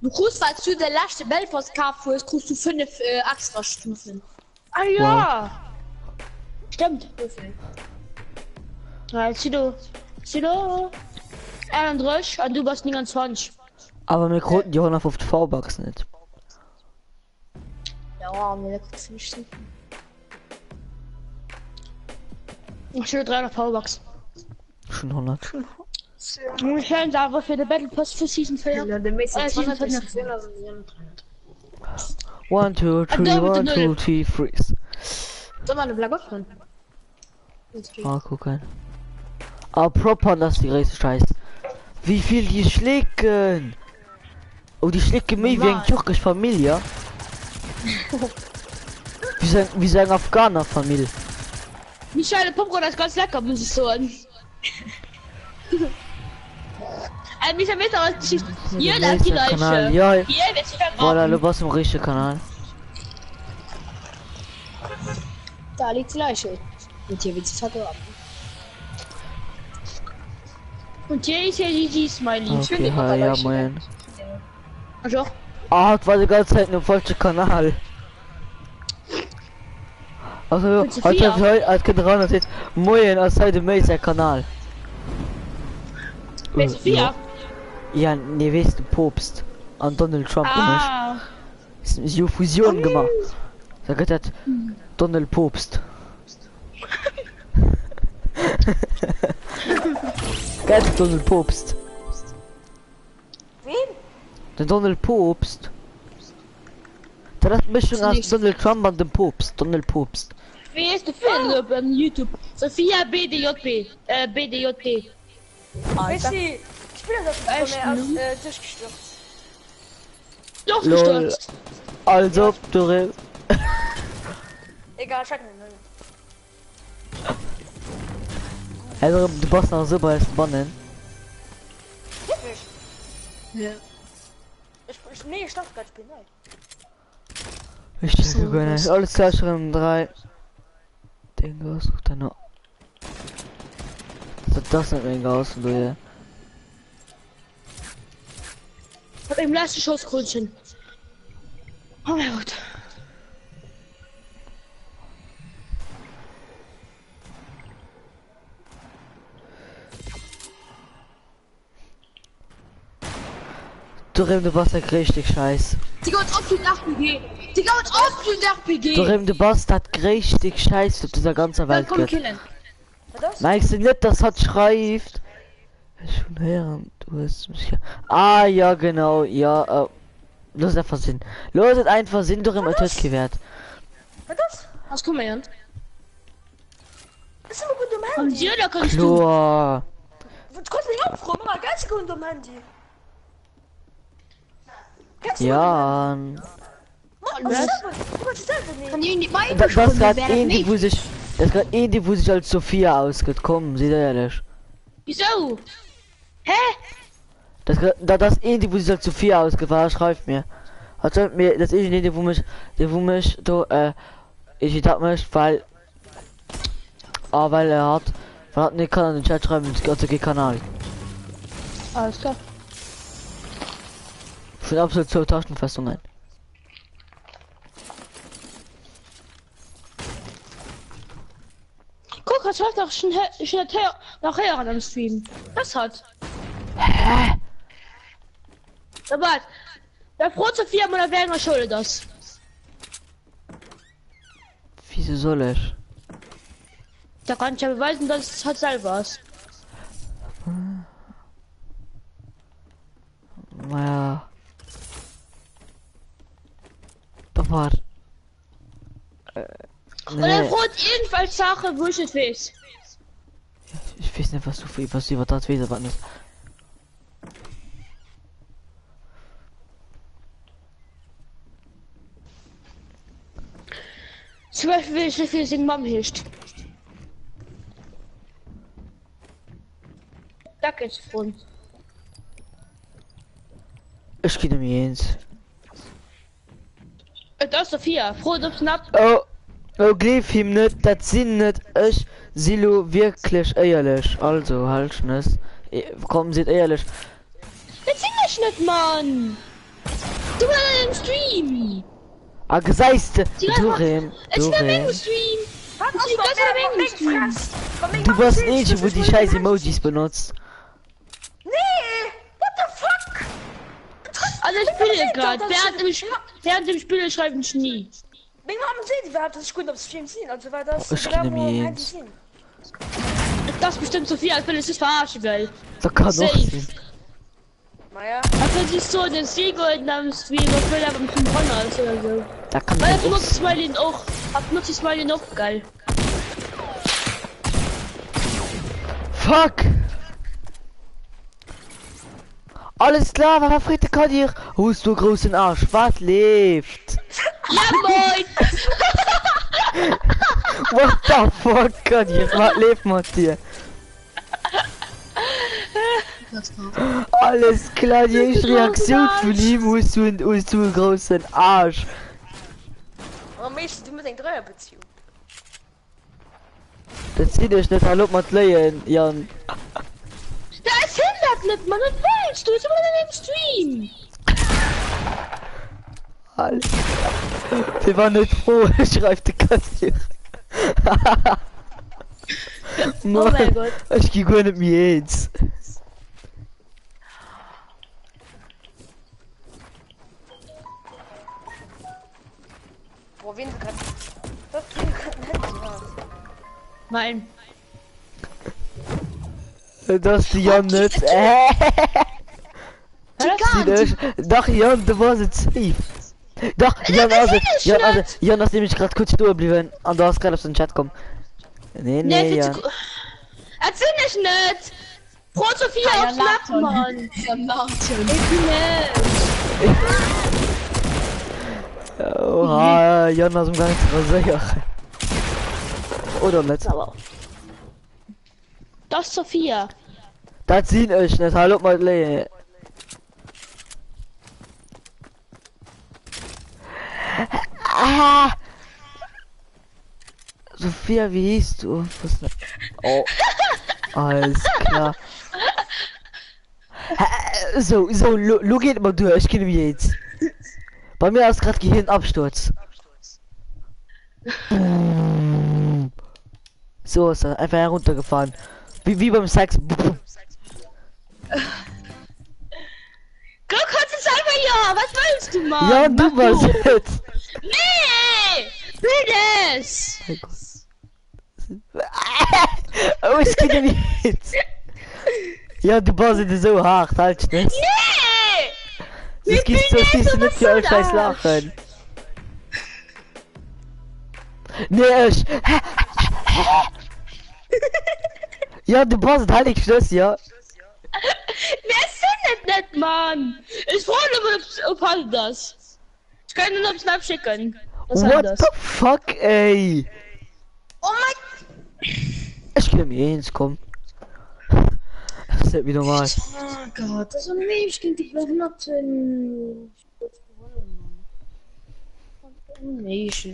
Du kriegst, weil du der letzte Bellpass kaufst, kriegst du 5 extra Stufen. Ah ja. Stimmt. Ja, Sido. 31 und du bist 29. Aber mir kroten die 150 V-Bucks nicht. Ja, mir kriegst du nicht. Ich will 300 Powerbucks. Schon 100. Und ich höre aber für den Battle Pass für Season 4. Ja, der meiste Season 200 5. ist 400. 1, 2, 3, da mit 1, der 2, 3, freeze. Soll mal eine Black öffnen? Ah, guck ein. Ah, proper, das ist die größte Scheiß. Wie viel die schlägen? Oh, die schlägen mich wie eine türkische Familie. Wie sein Afghaner Familie. Michael Popcorn ist ganz lecker, muss ich sagen. Michael Meter was Geschichte. Hier, da ist die Kanal, Leiche. ja. Hier, wer ist die Voilà, du bist im richtigen Kanal. Da liegt die Leiche. Und hier wird sie vergraben. Und hier ist ja die Smiley. Okay, ja, moin. Also, Ah, das war die ganze Zeit nur falscher Kanal. Also, Und Sophia. als Kind ran steht, moin, als sei der Meister Kanal. wer ist Sophia? Ja, ne, weißt du, Popst. An Donald Trump gemacht. Ah, Ist so Fusion gemacht. Da geht das Donald Popst. Ganz Donald Popst. Wen? Der Donald Popst. Das ist Mischung aus Donald Trump und dem Popst. Donald Popst. wer ist der Film auf YouTube? Sophia BDJP. BDJP. Weißt du, ich bin das Echt, von mir ne? aus Tisch gestürzt. Doch Lol. gestürzt. Also, du Egal, schaut mir. also, du bist noch super als Bonnen. Wirklich? Ja. Nee, ich dachte gerade, ich bin neu. Ich denke, nicht. Alles klar, schon 3. Den Gas sucht er noch. Das nicht mehr Gas, du ja. Hab im letzten Schussgrünchen. Oh mein Gott. Du warst ja richtig scheiß. Digga, als ob du ein RPG. Digga, als ob du ein RPG. Du Bastard richtig scheiß auf dieser ganzen Dann Welt komm geht. killen. Meinst du nicht, das hat schreibt? Schon her, du hast mich ja. Ah, ja, genau, ja, los einfach Sinn. Loset einfach Sinn doch immer tot gewährt. Was das? Was guck mal, Jan? Das ist immer gut um Und Handy. dir, da kannst du. Klar. Du kannst nicht aufräumen, aber ganz gut um Handy. Ganz gut. Ja. Mann, was ist das? Du kannst selber nicht. Kann ich nicht mal Das überspringen, gerade wer die, nicht? wo sich. Das gerade die, wo sich als Sophia ausgeht. Komm, seht ihr ehrlich. Wieso? Hä? Das die, wo sich als Sophia ausgeht, war, schreibt mir. Hat mir, das ist die, wo mich, da, ich dachte mich, weil. Ah, weil er hat nicht kann an den Chat schreiben, das ganze Kanal. Alles klar. Schon absolut 2 Taschenfestungen. Guck, das hat doch schon nachher am Stream. Das hat. Hä? Da wart. Der froh zu viel oder werden wir schuld das. Wieso soll ich? Da kann ich ja beweisen, dass es halt selber ist. Naja. Doch warte. Und er froht jedenfalls Sache, wo ich es weiß. Ich weiß nicht, was du über das weißt, aber nicht. Zum Beispiel will ich nicht, wie es in Mom hilft. Da geht's von. Ich gehe mir ins. Das ist Sophia. Froh, du bist ab. Oh, glaub ihm nicht, das sind nicht ich, Silo wirklich ehrlich. Also, halt nicht. Komm, seht ehrlich. Das sind ich nicht, Mann. Du bist in dem Stream. Ah, geseiste. Ich war im Stream. Du warst nicht, wo die scheiß Emojis benutzt. Nee! What the fuck? Also ich spiele gerade. Während dem Spiel schreiben ich nie. Wegen haben sie, wer hat das gut aufs Stream sehen? Also war das. Ich kenne mich jetzt. Das ist bestimmt Sophia, ich will es nicht verarschen will. Da kann doch Safe. sein. Naja. Also siehst so den Siego in einem Stream, ich will aber mit dem Runner ist oder so. Da kann Weil doch du nutzt sein. Smiley auch. Nutzt Smiley auch geil. Fuck! Alles klar, was Fritte kann dir? Hust du großen Arsch, was lebt? Ja moin! What the fuck kann dir? Was lebt mit dir? Alles klar, die erste Reaktion von ihm hust du einen großen Arsch. Warum möchtest du mit einer Dreierbeziehung? Das sieht ich nicht, hallo mit Leyen, Jan. Da ist hindert nicht, Mann, was willst du? Ist immer in dem Stream. Alter. Wir waren nicht froh, schreibt die Katze. Oh mein Gott. Ich geh gar nicht mehr jetzt. Boah, wen du grad. Das wen du grad nicht hast. Nein. Das ist Jan nicht. Doch, Jan, du warst jetzt safe. Doch, Jan, hast nämlich gerade kurz durchgeblieben und du hast gerade auf den Chat kommen. Nee, Jan. Erzähl ich nicht! Pro Sophia aufs Lachen, Mann! Ich bin nicht! Oha, Jan aus dem Gang zu rasieren. Oder nicht? Das ist Sophia. Das sieht euch nicht, hallo mal Lehe. Ah. Sophia, wie hieß du? Oh. Alles klar. So, lo geht mal durch, ich kenne mich jetzt. Bei mir ist gerade Gehirnabsturz. So ist er, einfach heruntergefahren. Wie beim Sex. Glück hat es einfach ja! Was willst du, Mann? Ja, du warst jetzt. Nee! Bittes! Oh, ich kenne mich jetzt. Ja, du warst so hart, halt nicht. Nee! Das gibt's so viel nicht für euch scheiß Lachen. Nee, ich. Ja, du passt halt nicht Schluss, ja. Wer findet nicht, Mann? Ich freue mich auf das. Ich kann nur noch Snap schicken. Was What das? the fuck, ey? Oh mein. Ich geh mir ins, komm. Das ist wie normal. Oh Gott, das ist ein Mensch, ich noch natten. Nicht.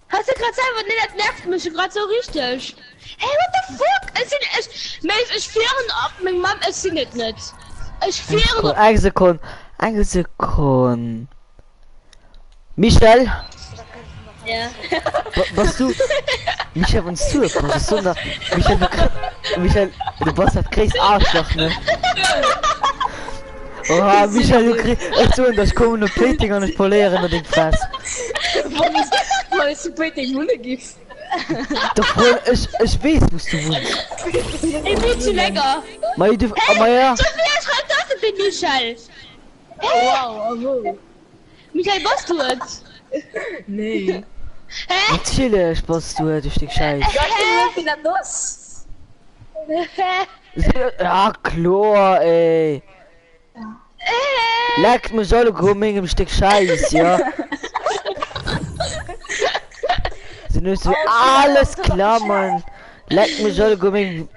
Hast du gerade selber nicht, das nervt mich gerade so richtig. Hey, what the fuck? Es sind, ich fähren ab, meine Mom, es sind nicht. Ich fähre. Eine Sekunde. Michel? Ja. Was du? Michael, uns zu, was ist so da? Michael, du bist halt kriegst Arschloch, ne? Oh, Michael, du kriegst so, das kommen nur Plating und ich polieren und den Fress. Weil es super den Hunde gibt. Doch wohl, ich weiß, wo du wohnst. Ich bin zu lecker. Aber ja, So viel schreibt das den Michael. Wow, wow. Michael, was du jetzt? Nee. Hä? natürlich, was du, du Stück Scheiß. Ich bin ein Nuss. Ja, klar, ey. Leck mir soll kommen im Stück Scheiß, ja. Sind nur so alles klar, Mann. Leck mir soll kommen.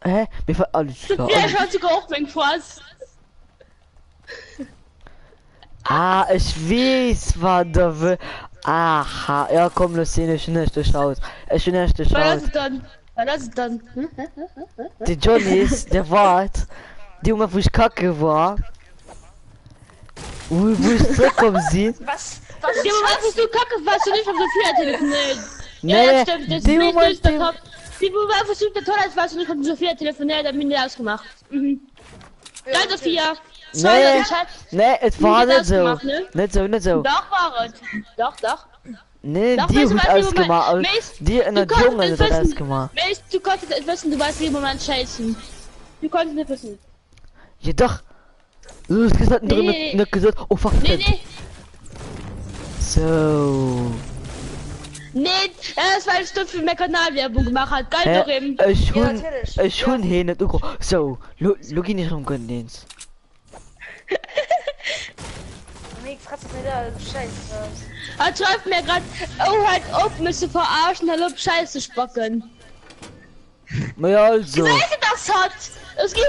Hä? Mir fällt alles klar. Ja, ich hatte auch mein Fass. Ah, ich weiß, was da will. Aha, ja komm, los sehen, ich nicht durchschaut. Ich bin nicht Was durchschaut. ist dann? Was ist dann? Der Johnny ist, der Wart. Die Junge, wo ich kacke war. Wo ich zurückkommen sieht. Was? Ja, aber was du kacke, was du nicht auf Sophia telefoniert? Ja, Nee, das stimmt, das die ist Junge, nicht der Kopf. Die war versucht, der Toilette, was du nicht auf Sophia telefoniert, dann bin ich ausgemacht. Mhm. Nein, Sophia. nee, nee, es war das nicht so. gemacht, ne? Nicht so, nicht so. Doch, war es. Doch. Nee, Doch, die weißt du, hat was, alles wie gemacht. man- und Mace, Die in der du konntest Dschungel nicht hat alles wissen. gemacht. Mace, du konntest nicht wissen, du weißt, wie man scheißen. Du konntest nicht wissen. Ja doch. Du hast gesagt, Nee, drin nee. nicht gesagt, oh fuck. Nee. So. Nee, das war ein für mehr Kanalwerbung gemacht hat. Geil, Dorim. Ich Ja, hun, natürlich. ich hun hin nicht uko. So, Logi nicht rumgehen. Nee, fress mir da Scheiße. Er schreibt mir grad, oh, halt auf, mich zu verarschen, hallo, Scheiße spocken. Ja, also. Wer das hat? Es gibt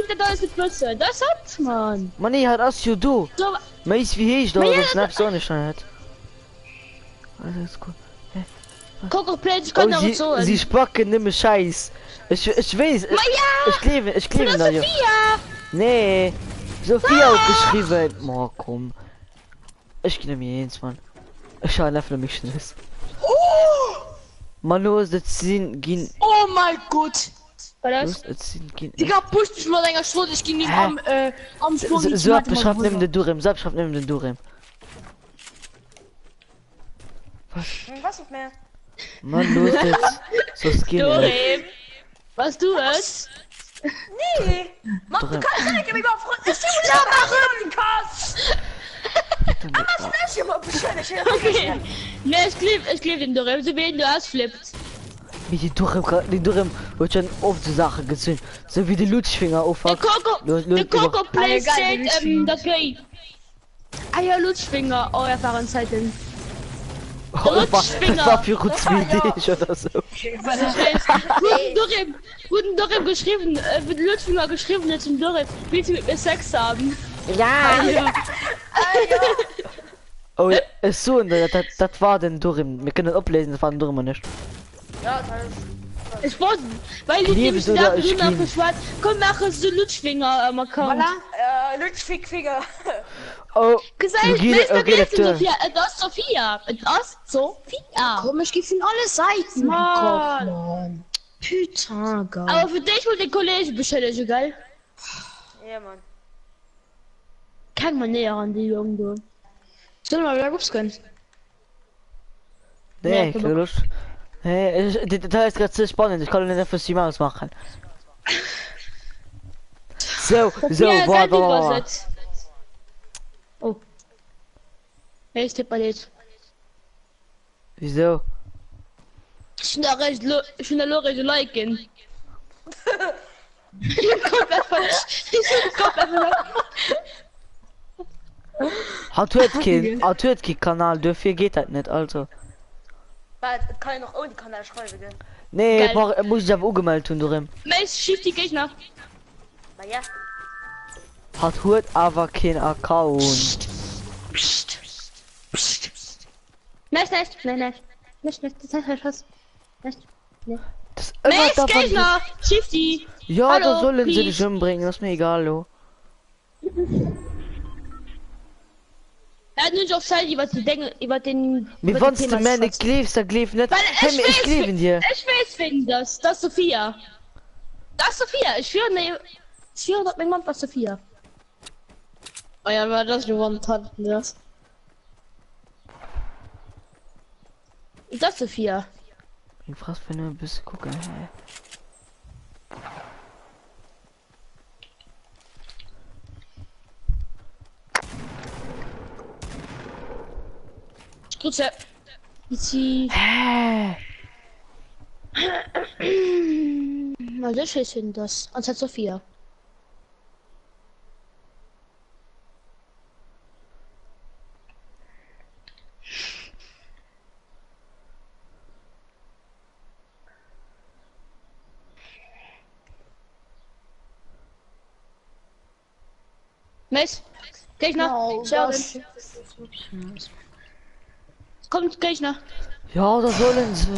mir da alles mit Plötze. Das hat man. Manni hat das ja du. So, Mais wie ich da, Ja, das Snaps auch nicht hat. Alles gut. Coco Plate, ich kann Oh, auch so. sie spacken nimmer Scheiß. Ich weiß. ja! Ich klebe Das da ja. Sophia! Nee. Sophia hat geschrieben. Oh, komm. Ich nehme mir eins, Mann. Ich schaue einfach mich schnell. Mann, los, das sind gehen. Oh mein Gott. War Los, das? das sind gehen. Digga, pusht mich mal länger Schlot, ich ging nicht am Sprung. So, beschreibt neben den Durem. So, beschreibt neben den Durem. Was mit mir? Mann, los jetzt. So Skin. Dorim. Was du es? Nee. Mach du kannst nicht über Freund. Ich will da machen, Kass. Aber das ist immer bescheuert. Okay. Ne, ich kleb den Dorim, so wie du ausflippt. Wie die Durem wird schon oft so Sachen gezündet. So wie die Lutschfinger Der aufhakt. Coco Plate geil, steht, Lutschfinger. das geht. Ah ja, Lutschfinger, oh, erfahren Zeiten. Das war für gut Idee oder so. Guten Dorim geschrieben, mit Lutschfinger geschrieben, jetzt im Dorim. Willst du mit mir Sex haben? Ja. Ja. Oh, ist so, das war den Durem. Wir können ablesen, das war den Durem nicht. Ja, das ist. Ich wollte, weil die Liebes nämlich oder da ich drüber ging. geschwart. Komm, mach es so Lutschfinger Account. Lutschfinger. Oh, Gesagt, Lugine, wer ist okay, der Lektor. Sophia? Das ist Sophia. Das ist Sophia. Komm, ich gebe in alle Seiten. Mann. Mann. Putain, geil. Aber für dich und den Kollegen beschädigt, geil? Ja, Mann. Kann man näher an die Jungen, du. Soll mal wieder Gups können. Nee, Ja, keine Lust. Hey, das ist gerade so spannend, ich kann nicht einfach die Maus machen. So, Ja, sag dir was boah. jetzt. Oh. Hey, ist der Palett. Wieso? Ich bin da recht, ich bin da nur recht liken. Ich komm einfach. Hat kein Kanal, dafür geht das nicht, also. Weil kann ich noch ohne Kanal schreiben, gell? Nee, Geil. muss ich aber auch gemeldet tun, Durem. Mace, schief die Gegner. Na ja. Hat aber kein Account. Nice. Nicht, das heißt was. Nicht. Das ist immer Mace, davon. Gegner! Schief die! Ja, Hallo, da sollen sie please. dich umbringen, das ist mir egal, lo. Er hat nur auf Zeit über die Dinge, über den. Wie über wannst die du Themas mir nicht schwatzt. klebst, da klebt nicht. Weil Hey, ich klebe in dir. Ich weiß wegen das. Das ist Sophia. Das ist Sophia. Ich führe ne. Ich führe dort mein Mann was Sophia. Oh ja, war das gewonnen hat. Das. Das ist Sophia. Ich fragst, wenn du ein bisschen gucken. Hey. Grüße. Sie. Hä? Also ich weiß wegen das. Und hat Sophia. Miss, Gegner. No, Sheldon. Kommt Gegner. Ja, da sollen sie.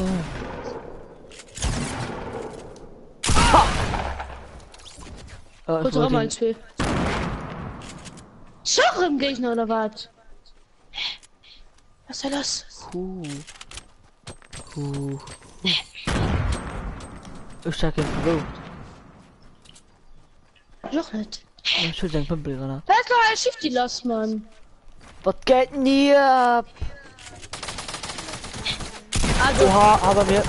Ja, ich Kurz auch wollte mal ihn- zwei. Schach im Gegner oder was? Was soll das? Huh. Ich sag ihn verlobt. Doch nicht. Ich schuld den Pimpel ran. Wer ist noch ein Schiff die Last, Mann? Was geht denn hier ab? Also, Oha, aber mir.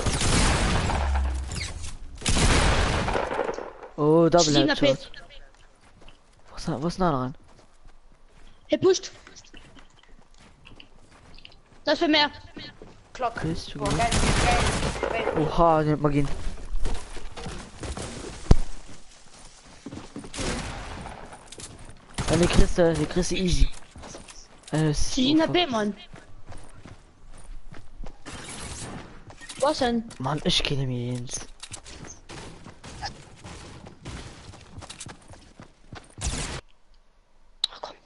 Oh, Double Stina Headshot. Was nah dran? er pusht. Das für mehr. Klock. Bist du Boah, gut? geil. Oha, den mag ihn. Ja, die kriegst du easy. Stina B, Mann. Was denn? Mann, ich kenne mir jetzt. Ach, komm.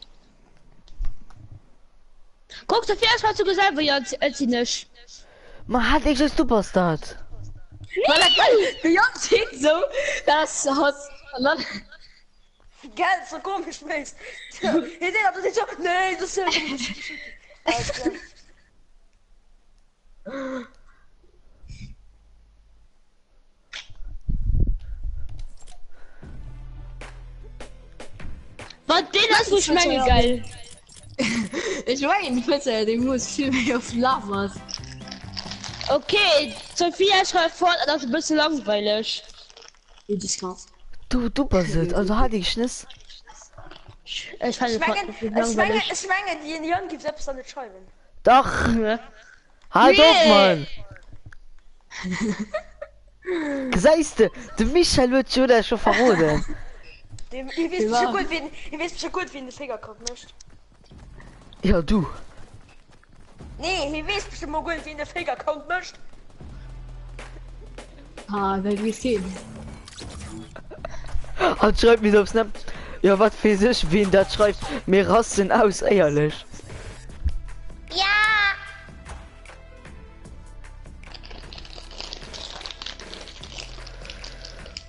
Guck, Sophia ist mal zu gesagt, wie als sie nicht. Man hat echt ein Superstar. Weil er Beyoncé so, das hat. Und dann, Geil, so komisch, Mace. Ich sehe das nicht so. Nee, das ist ja. Was den hast du schmecke geil. ich meine, bitte, den muss viel mehr auf Lava. Okay, Sophia schreibt fort, das ist ein bisschen langweilig. Wie das kannst. Du basiert, also hatte ich nicht. Ich fand es Ich meine, die Indianer gibt selbst eine Scheiben. Doch, Ja. halt Nee. auf, Mann. Seist du, der Michael wird schon verroden. Ihr wisst schon gut, wie ein Finger kommt, nicht? Ja, du. Nee, ihr wisst bestimmt mal gut, wie ein Finger kommt, nicht? Ah, weil wir es gehen. Hat schreibt mir auf Snap. Ja, was für sich, wen das schreibt. Wir rasten aus, ehrlich.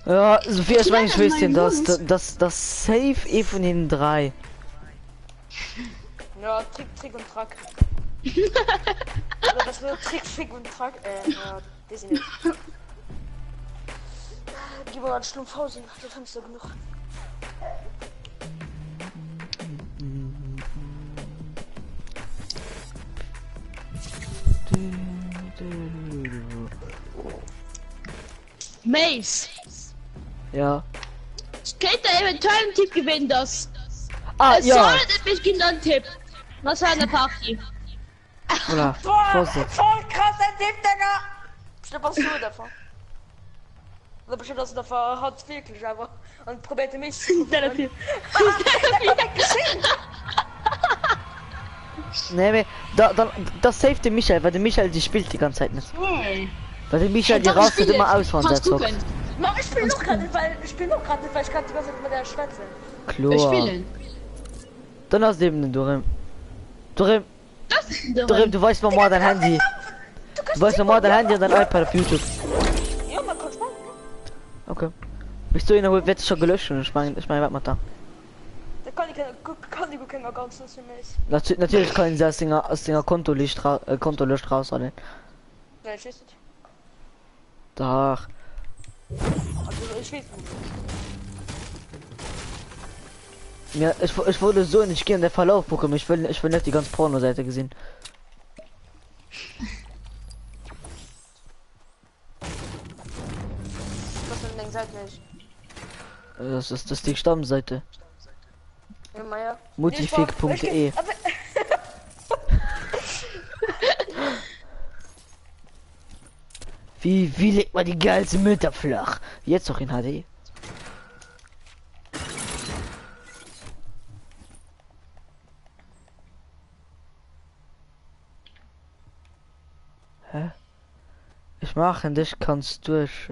Ja, Sophia, ich meine, ich weiß denn, das safe von den drei. Ja, Trick und Track. Oder das wird Trick und Track. Ja, das ist nicht. Gib mal einen Schlumpfhausen, das haben du genug. Mace. Ja. Ich könnte eventuell einen Tipp gewinnen, das. Ah, Es ja. soll nämlich Kinder ein Tipp. Was war eine Party? Oder, Boah, Vorsicht. voll krass, ein Tipp, Digga! Stimmt, was du davon? Oder bestimmt, dass du davon hat wirklich, aber. Und probierte mich zu. Der Tipp. Nee, das safe der Michael, weil der Michael die spielt die ganze Zeit nicht. Weil der Michael die rastet immer aus von der Zock. Mach, ich spiel noch gerade, weil ich kann die ganze Zeit mit der schwätzen. Wir Klar. spielen. Dann hast du eben den Dorim. Dorim, Dorim. du weißt mal dein Handy. Du weißt mal dein Handy und dein iPad auf YouTube. Ja, man kann spannend. Okay. Bist du in der wird schon gelöscht und ich mein, was man da? kann ich keiner ganz so mäß. Natürlich kann ich das aus Dinger Konto löscht raus, alle. Nein, ich weiß nicht. Doch. Also, ich weiß nicht. Ja, ich wurde so nicht gerne der Verlauf gucken. Ich will nicht die ganze Porno-Seite gesehen. Was denn den Seite nicht? Das ist die Stammseite. Ja, Meier. Mutifig.de. Wie legt man die geilste Mütter flach? Jetzt doch in HD. Hä? Ich mache dich kannst durch.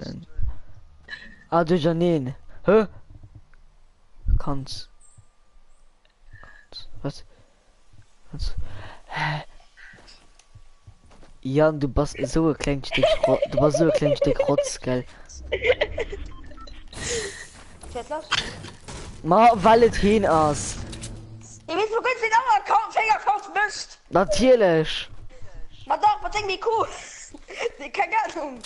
Ah, du Janine. Hä? Kannst. Was? Hä? Jan, du bist so ein kleines Stück du bist so ein kleines Stück Rotz, gell? Fährt los? Ma, wallet hin aus. Ihr wisst, wo könnt ihr den anderen Finger kaufen müsst? Natürlich. Ma doch, was denkt die Kuh? Keine Ahnung.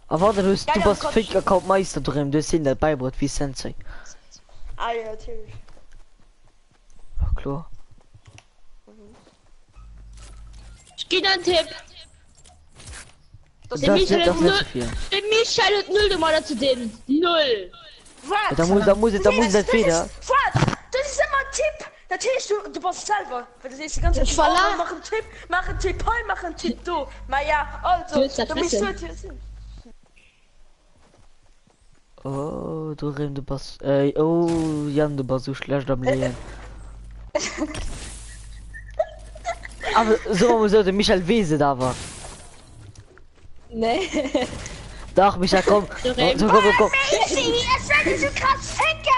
Aber warte, du Ja, bist Gott. Fick-Account Meister drin, du sind der Beibrot wie Sensei. Ah ja, natürlich. Ach, klar. Ich geh dann Tipp. Das Der Michael ist hat nicht so viel. Der Michael hat 0 mal zu dem. 0. Was? Da muss ich das wieder. Was? Das ist immer ein Tipp. Natürlich, du bist selber. Weil das ist die ganze Zeit. Voilà. Mach einen Tipp, hey, mach einen Tipp, du. Ma ja, also, Du willst das du bist so wissen. Oh, du Rim, du bist. Oh, Jan, du bist so schlecht am Leben. Aber so muss der Michael Wese da war. Nee. Doch, Michael, komm. Du Rim. So, komm. Messi, es wird so krass ficken.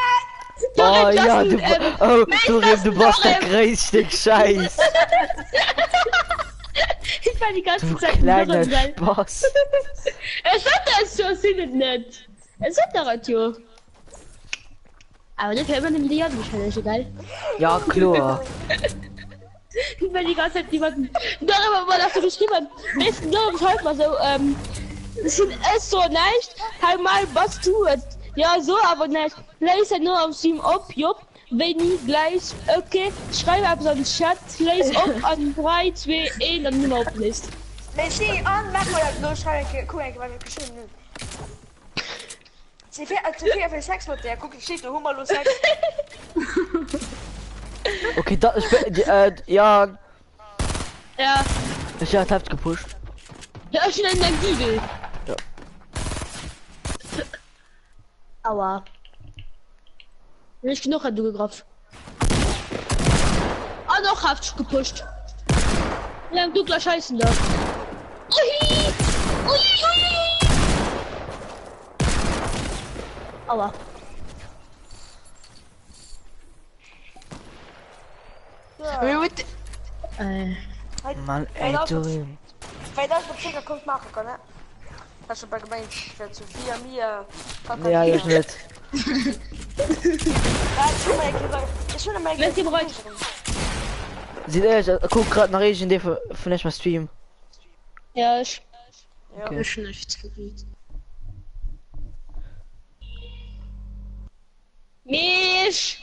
Oh Rim, ja, das du, ist, oh, du das Rim, du ist bist der Rim. größte Scheiß. Ich war die ganze Du Zeit kleiner im Irren, Spaß. Es hat das so, sind nicht. Es hat der Radio. Aber das hört man im Leon nicht, ist egal. Ja, klar. Ich war die ganze Zeit jemanden. Darüber war das so geschrieben. Weißt du, glaube ich heute mal so, das sind es so nicht. Halt mal, was du es. Ja, so, aber nicht. Leise nur auf 7 ab, jupp. Wenn ich gleich, okay, schreibe ab so einen Chat, leise ab an 3, 2, 1, dann nimm auf List. Messi, an, mach mal das los, schreib ich, guck mal, was ich geschrieben habe. Sie fährt für Sex mit der, guck, ich steht, du Hummer los, Sex. Okay, da, ja, Ja, ich hab's gepusht. ja, schon in der Giegel. Ja. Aua. Nicht genug hat du gegrabt. Ah, noch hast du gepusht. Wie lange du gleich heißen da? Ui! Ui, ui! Aua. Mann, ey, du Rim. Weil das mit Finger kommt machen kann, ne? Hast du bei gemeint, zu 4 mir. Ja, ich nicht. Ja, ich will mal Wer ist die bereit? Sieht ehrlich, guck grad nach Regen, der vielleicht mal Stream. Ja, ich. Ja. Okay. Ist nichts gebiet. Misch!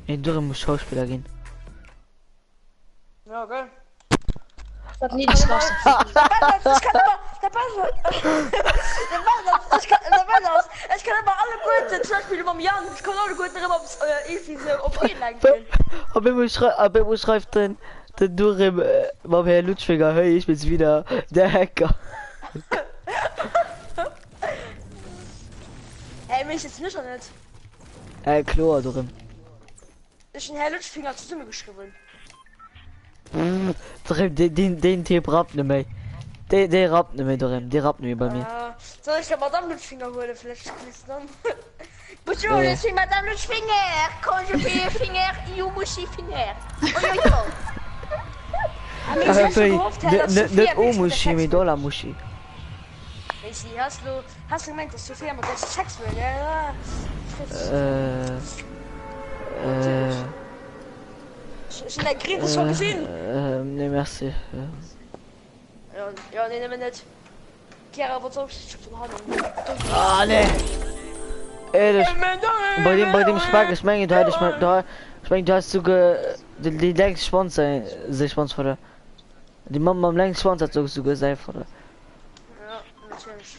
Ey, du Rim muss Schauspieler gehen. Ja, geil. Ich hab nie das raus. Ich kann aber, ich kann aber alle guten Spiele beim Jan, ich kann alle guten Rimmer aufs Easy auf lenken. Aber wo schreibt denn der Durim, Herr Lutschfinger, hey, ich bin's wieder, der Hacker. Hey, mich jetzt nicht schon nicht. Klar, Durim. Ich bin Herr Lutschfinger zu Summe geschrieben. Durim, den Tipp rappt nicht mehr. Der rappt nicht mehr, Durim, der rappt nicht mehr bei mir. Soll ich der Madame Lutschfinger holen, vielleicht kriegst du dann. Bonjour, je suis Madame Lutschfinger. Quand je fais Finger, you muschi Finger. Net Muschi mit Dollar Muschi. Hast du gemeint, dass Sophia mit der Sex will? Ja. Schon der Griff ist schon gesehen. Ne, merci. Ja, nee, nicht. Chiara, was soll ich von Hand? Ah, ne. Ehrlich. Bei dem Spaß, ich meine, du hast sogar die längste Sponsor, sich Sponsor oder? Die Mama am längsten Sponsor hat sogar gesagt, oder? Ja, natürlich.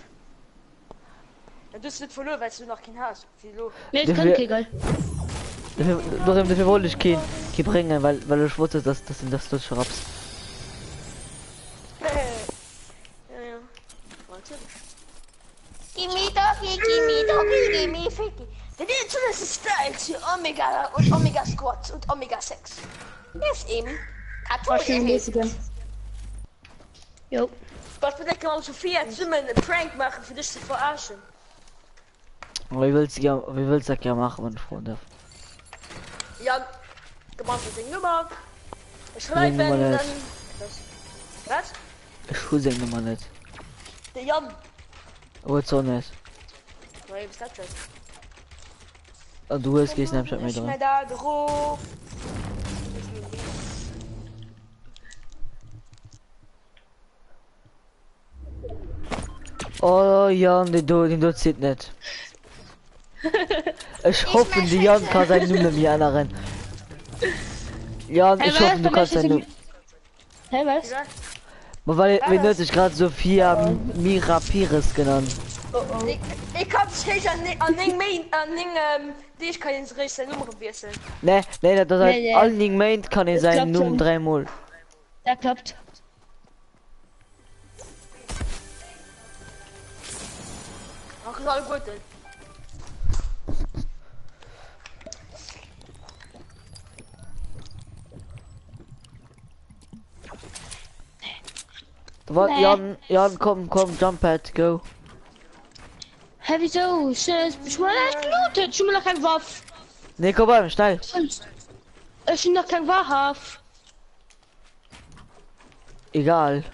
Ja, du hast nicht verloren, weil du noch keinen hast. Nee, ich kann kein Geil. Dafür wollte ich kein bringen, weil ich wusste, dass das du schraubst. Ja. Natürlich. Gimme doggy, ficky. Der das ist Style zu Omega und Omega Squats und Omega 6. Ist eben. Wahrscheinlich. Jo. Was bedeutet man Sophia zusammen einen Prank machen für dich zu verarschen? Wie willst du das ja machen, wenn ich froh darf? Ja, gemacht das Ding gemacht. Ich schreibe dann. Was? Ich will sagen Nummer nicht. Der Jan. Aber so nicht. Nein, was ist das? Und du hast kein Snapchat mehr Ich drin. bin da drauf. Oh Jan, den dort sieht nicht. Ich hoffe, die Jan kann sein Nummer mir anderen. Jan, ich hoffe, du kannst sein Nummer. Hey, was? Weil wir nötig gerade Sophia Mira Pires genannt. Ich hab sicher an den die ich kann ins Recht seine Nummer wechseln. Ne, das heißt, Nee. allen Dingen meint kann er seinen klappt Nummer schon. dreimal. Der klappt. Ach, ist alles gut. Was, Nee. Jan, komm, jump pad, go. Hä, wieso? Ich will nicht gelootet. Ich will noch kein Waff. Ne, komm mal, schnell. Ich will noch kein Wahrhaft. Egal.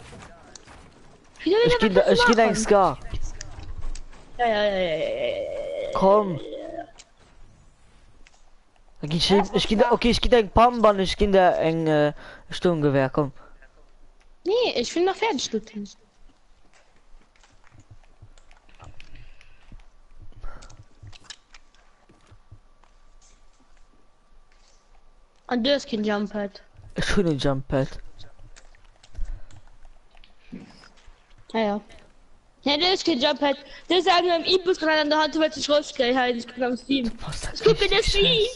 Wieso Ich geh dein Scar. Ja. Komm. Ich geh dein Pamban, ich geh da ein Sturmgewehr, komm. Nee, ich will noch fertig looten. Und du hast kein Jump Pad. Ich will den Jump Pad. Ja. Ja, du hast kein Jump Pad. Das ist einem E-Bus gerade an der Hand, weil ich rausgehe. Halt, ich bin am Steam. Was Guck mir das wie.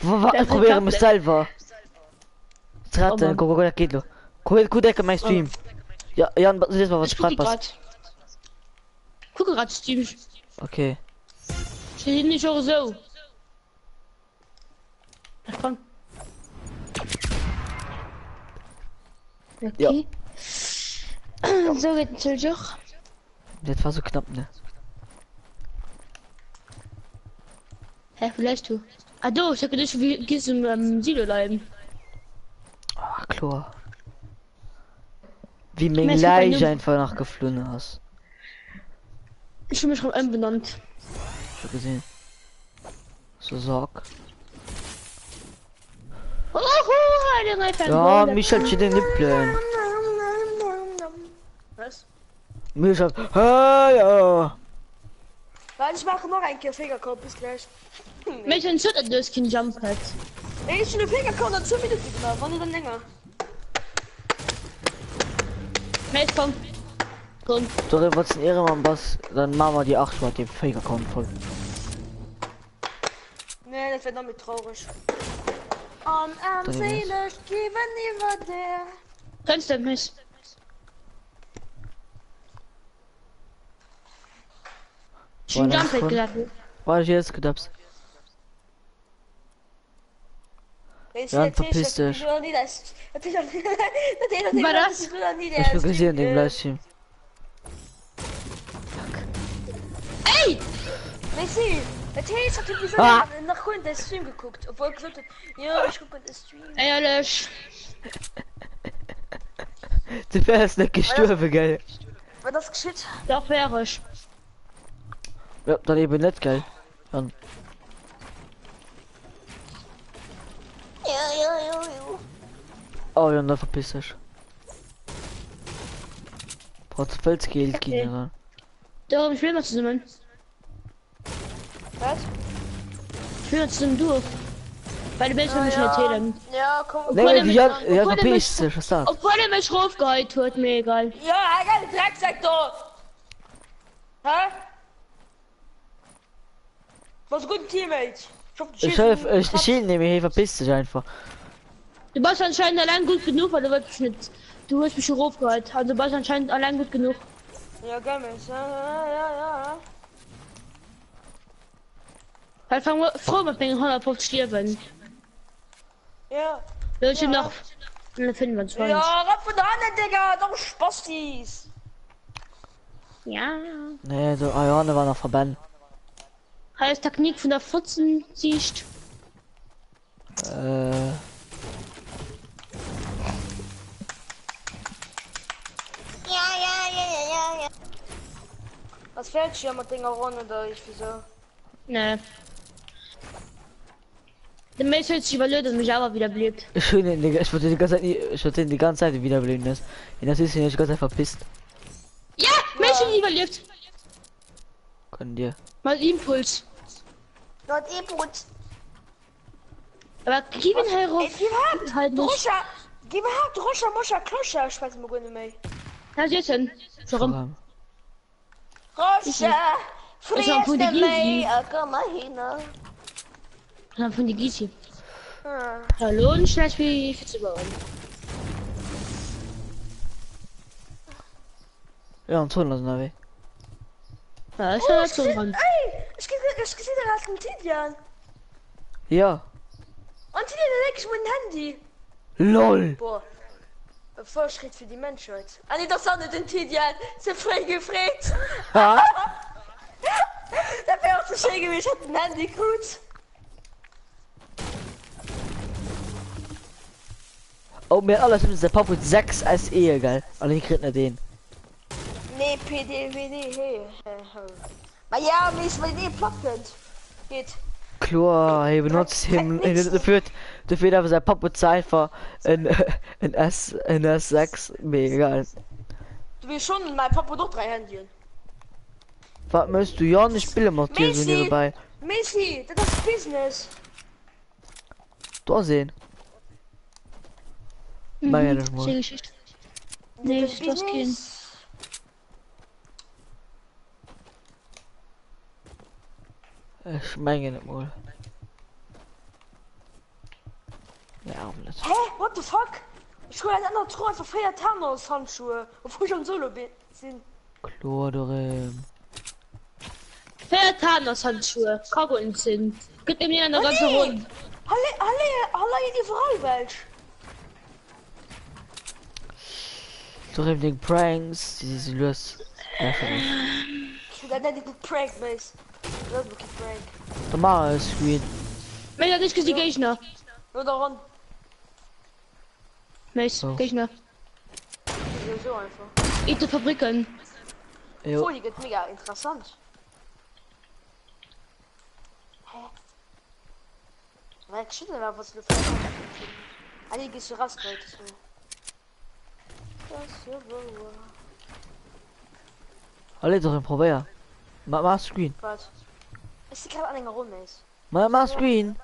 Ich probiere mich selber. Ratten, guck, geht lo. Guck, Decke, mein Stream. Ja, Jan, das mal was Ich gucke fragt was. grad. Gucke grad Steam. Okay. Steht nicht auch so. Ja, komm. Okay. So geht natürlich auch. Das war so knapp, ne? Hä, vielleicht du. Ah, du, ich hab gedacht, du gehst im Silo bleiben. Ah, klar. Wie mein Mensch, Leich guck mal, einfach nachgeflohen hast. Ich will mich schon benannt. Ich hab gesehen. So Sorg. Oh, der Reifen. Ja, Michel steht in den Nippeln. Was? Michel. Ja. Weil ich mache noch ein Fingerkorb, bis gleich. Mich entzündet das kein Jump Pad. Ey, ich will den Fingerkorb dann 2 Minuten gemacht, wann dann länger? Mate, komm. Komm. Sorry, was ein Ehrenmann, was? Dann machen wir die 8 Mal den Faker-Account voll. Nee, das wird noch mit traurig. Seelisch, geben über der. Kannst du mich? Ich hab Jump Pad gesagt. War ich jetzt gedacht? Ja, verpiss dich. War das? Ich hab gesehen, den Livestream. Ey! Messi, Der Taser hat wieso Ah. nach Grund der Stream geguckt, obwohl er gesagt hat, ja, ich gucke den Stream. Ehrlich. Du wärst nicht gestorben, gell? War das geschieht? Doch wäre ich. Ja, dann eben nicht, gell? Dann. Ja. Oh ja, dann verpiss dich. Portfeldskill, Okay. Kinder. Darum spielen wir zusammen. Was? Spielen wir zusammen durch. Weil du willst mich nicht erzählen. Ja, komm. Nee, Obwohl die er ja, mich- ja, obwohl er verpiss mich- dich, was das? Obwohl er mich raufgehalten hat, mir egal. Ja, egal, Drecksack da. Hä? Was gut, Teammate. Ich schiel nämlich, hey, verpiss dich einfach. Du warst anscheinend allein gut genug, weil du wolltest nicht. Du hast mich schon raufgehalten. Also du warst anscheinend allein gut genug. Ja, geil, ja. Weil fangen wir froh mit den 150 Leben. Ja. Welche Ja. noch? Und dann finden wir uns Ja, rapp von der Hand, Digga, doch Spastis. Ja. Nee, so Ayane war noch verbannt. Heißt Technik von der 14 siehst. Ja. Was fällt hier mit Dinger Runde durch, wieso? Ne. Der Mensch hat sich überlegt, dass mich aber wieder belebt. Schön, Digga, ich wollte die ganze Zeit, ich wollte die ganze Zeit wiederbeleben, das. Das ist nicht ganz einfach verpisst. Ja! Menschen überlebt! Können dir. Mal Impuls. Dort gut. Aber gib ihn herauf. Ey, gib Halt nicht. Druscha, gib her, Druscha, Moscha, Kloscha, ich weiß nicht mehr. Da ist denn. Warum? Druscha, ist auch von der Gysi. komm mal hin. Ja, von die Gysi. Ah. Hallo und schlecht wie zu bauen. Ja, und Ton lassen wir weg. Ja, ist ja so dran. Ey, ich gesehen, da hast einen Tidian. Ja. Und Tidian, der leckt mein Handy. LOL. Boah. Ein Fortschritt für die Menschheit. Ah, nee, das ist nicht den Tidian. Sie frei gefragt. Ha? Der wäre auch so schön gewesen, ich hatte ein Handy gut. Oh, mir alles mit der Pop mit 6 als Ehe, geil. Aber ich krieg nicht den. Nee, PDWD, hey. Aber ja, wie ist bei dir placken? Geht. Klar, hey, benutzt ihn. Dafür darf sein Pop mit einfach ein S6. Mega geil. Du willst schon mein Papa doch 3 Handys. Was möchtest du ja nicht spielen, Matthias, wenn ihr dabei? Messi, das ist Business. Da sehen. Meine das Sehr mal. Geschichte. Nee, Das ist das kein. Ich meine nicht mal. Ja, nicht. Hä? What the fuck? Ich hole einen anderen Truhe für freie Thanos Handschuhe. Obwohl ich schon Solo sind. Klar, darin. Wer Thanos Handschuhe? Cargo in Sinn. Gib mir eine ganze Runde. Alle die Vorallwelt. Darin den Pranks, die sind los. Ja, schon. Ich will da nicht gut Prank, Mace. Das ist wirklich Prank. Da machen wir Screen. Wenn er nicht die Gegner. Nur daran. Nice, Oh. Gegner. Das ist so einfach. Ich die Fabriken. Jo. Oh, die geht mega interessant. Hä? Weil Schüttel war was du alle gehst du raus, Leute. Das ist ja wohl. Alle doch probier. Mach Screen. Was? Ist die gerade an den Runde ist? Mach Screen.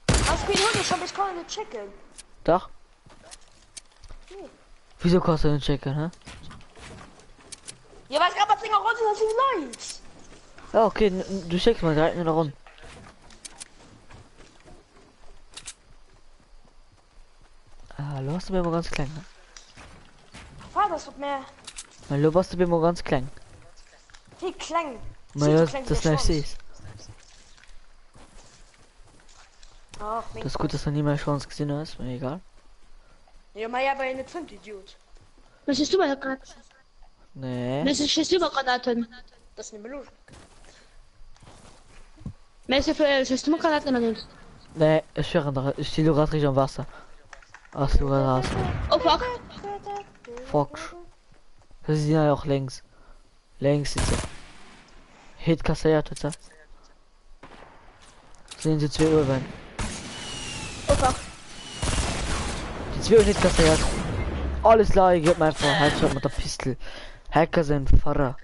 Was bin ich schon? Ich kann nicht checken. Doch. Wieso kannst du nicht checken, hä? Ja, was gerade was in der Runde sind Likes. Ja, okay, du checkst mal direkt in der Runde. Hallo, hast du mir mal ganz klein, ne? Fahr das wird mehr. Hallo, hast du mir mal ganz klein. Wie klang. Naja, das nicht siehst. Ach, Das ist gut, dass du nie mehr Chance gesehen hast, mir egal. Ja, mal ja bei einer 5 Idiot. Was ist du bei Granaten? Nee. Das ist jetzt über Granaten. Das ist eine Melodie. Messi für hast du mal Granaten oder nicht? Nee, ich höre noch. Ich stehe gerade richtig am Wasser. Ach, du raus. Oh fuck. Fox. Das ist ja auch längs. Längs ist er. Hit kassiert jetzt. Sehen Sie 2 Uhr werden. Oh fuck. Die 2 Uhr nicht kassiert. Alles klar, ich geb mir einfach Headshot mit der Pistole. Hacker sind Pfarrer.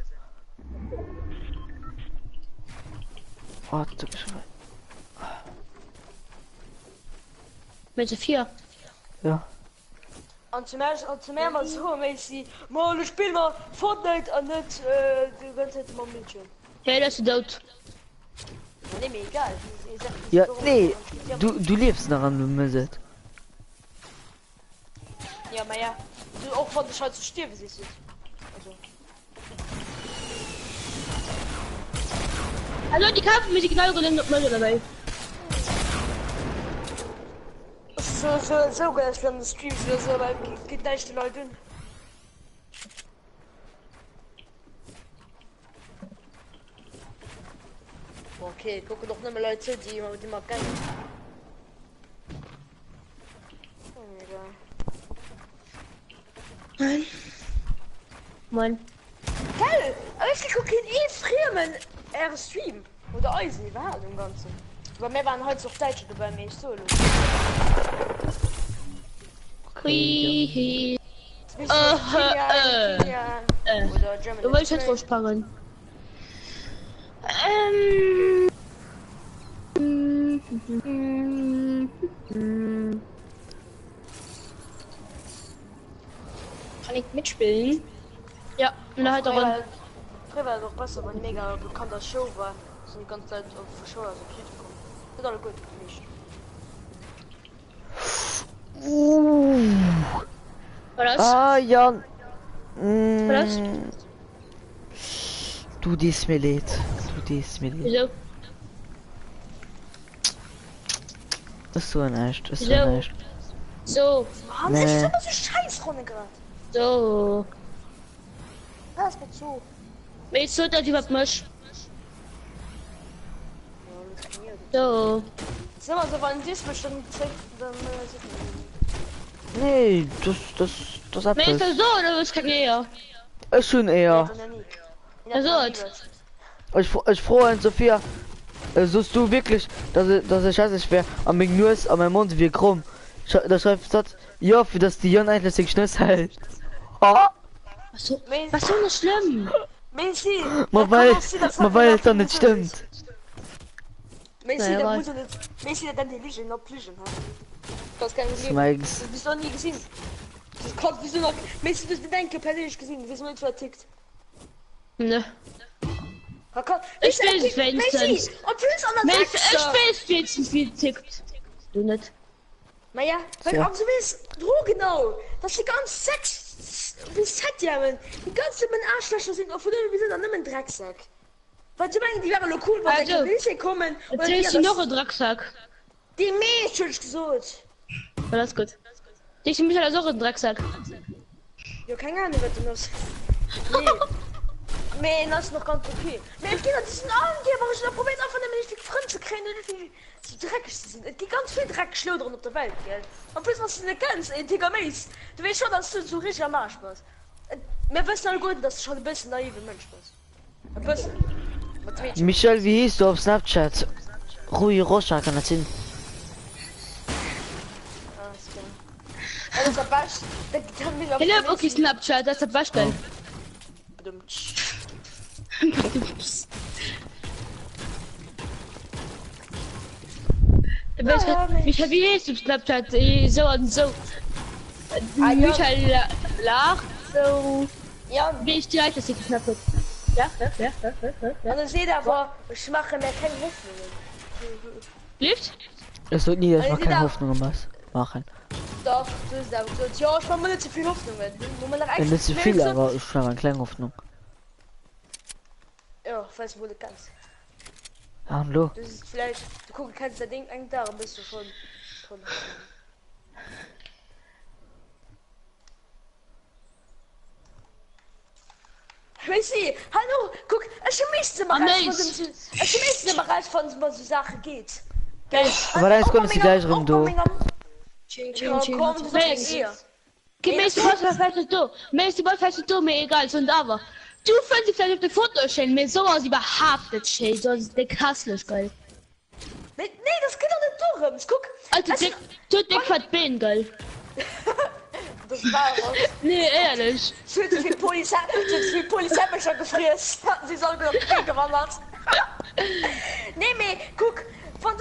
Warte, Messi 4. ja. Und zum Mal so, Messi, mal du spiel mal Fortnite und nicht die ganze Zeit mal Mädchen. Hey, das ist tot. Nee, mir egal. Ja, nee, du lebst noch an dem Müsset. Ja, aber ja. Du auch von der Scheiße stirben, siehst du. Also die Kampfmusik genau drin und Messi dabei. So geil, wenn du streamst oder so, weil geht nicht die Leute hin. Okay, gucke doch nicht mehr Leute, die mal geil. Mann. Geil! Aber ich gucke Freeman Stream. Oder Eisen, war im Ganzen. Aber wir waren heute auf Deutsch dabei, mir ist solo. Hui. Oder German. Du wolltest jetzt vorspringen. Kann ich mitspielen? Ja, und halt auch. Früher war doch besser, wenn mega bekannter Show war. So die ganze Zeit auf Show, also auf YouTube kommen. Das ist alles gut gemischt. War das? Ah, ja. Was? Du dies mir leid. Du dies mir leid. Wieso? Ist so ein echt. Ist so Wieso? ein echt. So. Warum ist das immer so scheiß Runde gerade? So. Lass mir zu. Wie ist so, dass ich was mach? So. Sag mal, so wenn dies bestimmt zeigt, dann Nee, das hat Wie ist das so, oder was kann ich ja? ist schon eher. Also. Ich froh an Sophia. Suchst du wirklich, dass ich scheiße wäre am nur ist an meinem Mund wie krumm. Da schreibt das ja für das die Jan eigentlich sich schnell hält. Ah, Was so nicht schlimm? Messi! man weiß dann nicht stimmt. Messi, Ja, der aber- muss ja nicht. Messi, der dann die Ligen noch plüschen hat. Das kann ich Smags. Das bist du noch nie gesehen. Das kommt, wieso noch. Messi, das bedenke persönlich gesehen, wieso nicht vertickt. Ne. Ich weiß es wenigstens. Messi! Und plus an der Ich Sechster! weiß wenigstens wie tickt. Du nicht. Naja, weil Ja. auch so weißt, du genau, dass die ganzen 6 bis 7 Jahre, die ganzen Arschlöcher sind, obwohl wir sind dann nicht mehr ein Drecksack. Weil du meinst, die wären noch cool, weil Also, die Milch kommen. Und Erzählst du noch einen Drecksack? Die Milch schon gesucht. Ja, das ist gut. Ich mich halt auch einen Drecksack. Ja, keine Ahnung, was du noch. Nee. Nee, das ist noch ganz okay. Nee, ich gehe nach diesen Angeber, ich habe probiert einfach nicht wie Freunde zu kriegen, wie sie dreckig sind. Es gibt ganz viel Dreckschlödern auf der Welt, gell? Und plus, was du nicht kennst, Tiger Mace, du weißt schon, dass du so richtig am Arsch bist. Wir wissen alle gut, dass du schon ein bisschen naive Mensch bist. Ein bisschen. Was willst du? Michel, wie hieß du auf Snapchat? Rui Rocha kann das hin. Alles klar. Also, der Basch, der kann mich auf Hello, okay, Snapchat, das ist der Waschgeil. Michael, wie heißt du Snapchat? So und so. Michael lacht so. Ja, Wie ich die Leute, dass ich geknappt habe. Ja. und ich sehe aber, ich mache mir keine Hoffnungen. Lift? Es wird nie, ich mach Also, keine da- Hoffnung um was machen. Doch, du ist da. Ja, ich mache mir nicht zu viel Hoffnungen. Wo man Ja, nicht zu viel, aber ich habe eine kleine Hoffnung. Ja, falls du kannst. Ja, und du? Das ist vielleicht, du gucken kannst das Ding eigentlich da, bist du schon. Crazy, hallo, guck, ich müsste mal nice. Bereich von so Sachen geht. Aber da ist gar nicht die gleiche rum, du. Gemäß was fährst du? Mäßig was fährst du? Mir egal, und aber. Du findest vielleicht auf der Foto stellen, mir sowas überhaupt nicht schön, so ist der krasslich geil. Nee, das geht doch nicht durch, guck. Alter, dick hat Bein, geil. Das war was. Nee, ehrlich. Für die Polizei mich schon gefriert. Sie sollen wieder gewandert. Nee, me, guck, von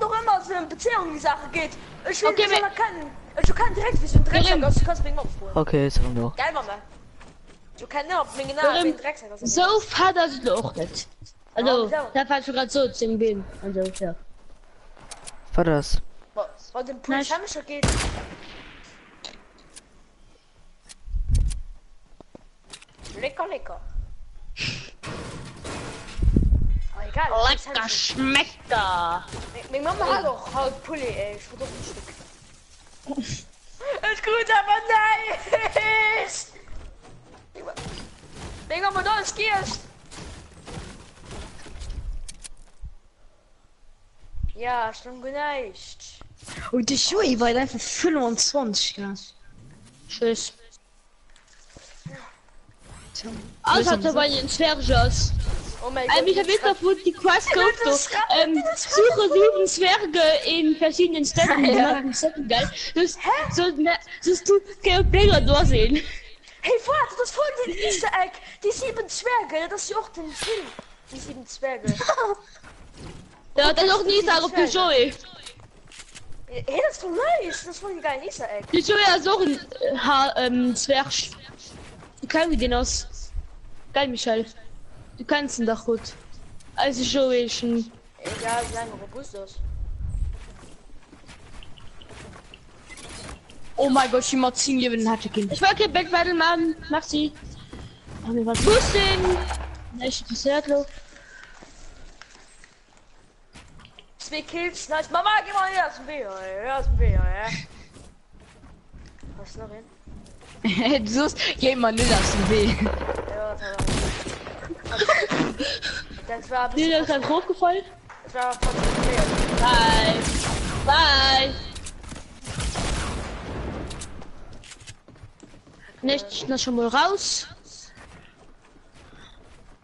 doch immer so eine Beziehung die Sache geht. Ich will Okay, ich kann direkt wie so ein Drecksack aus, du kannst mich mal vor. Okay, ist rum, du. Geil, Mama. Du kannst nur auf mich genau wie ein Drecksack aus. So fad das auch nicht. Also, da fährst du gerade so zum Bein. Also, ja. Was das? Was den Polizei mich schon geht. Lecker, lecker. Oh, egal. Lecker Schmecker. Meine Mama hat doch halt Pulli, ey. Ich will doch ein Stück. Ist gut, aber nein! Meine Mama, da ist Gierst. Ja, schon geneigt. Und die Schuhe war einfach 25, ja. Tschüss. Alles hat dabei den Zwergers. Oh mein Gott. Ich habe jetzt auf die Quest gekauft. Suche 7 Zwerge in verschiedenen Städten. Ja. Geil. Das du keine Bilder durchsehen. Hey, warte, das voll den Easter Egg. Die 7 Zwerge, das ist auch den Film. Die 7 Zwerge. Ja, das ist auch nie sagen auf die Joey. Hey, das ist voll nice. Das ist voll ein geiler Easter Egg. Die Joey ist auch ein Zwerg. Wie kann wir den aus? Geil, Michael. Du kannst ihn doch gut. Also Joey schon. Egal, wie lange robust ist. Oh mein Gott, ich mach 10 gewinnen hatte Kind. Ich wollte Back Battle machen. Mach sie. Haben wir was Boosting? Nicht interessiert, lo. 2 Kills, nice. Mama, geh mal hier aus dem Bier, ja. Was ist noch hin? Du sollst jemand nicht aus dem Weg. Ja, das war ein Nee, bisschen... der ist halt hochgefallen. Das war von mir. Bye. Bye. Nicht noch schon mal raus.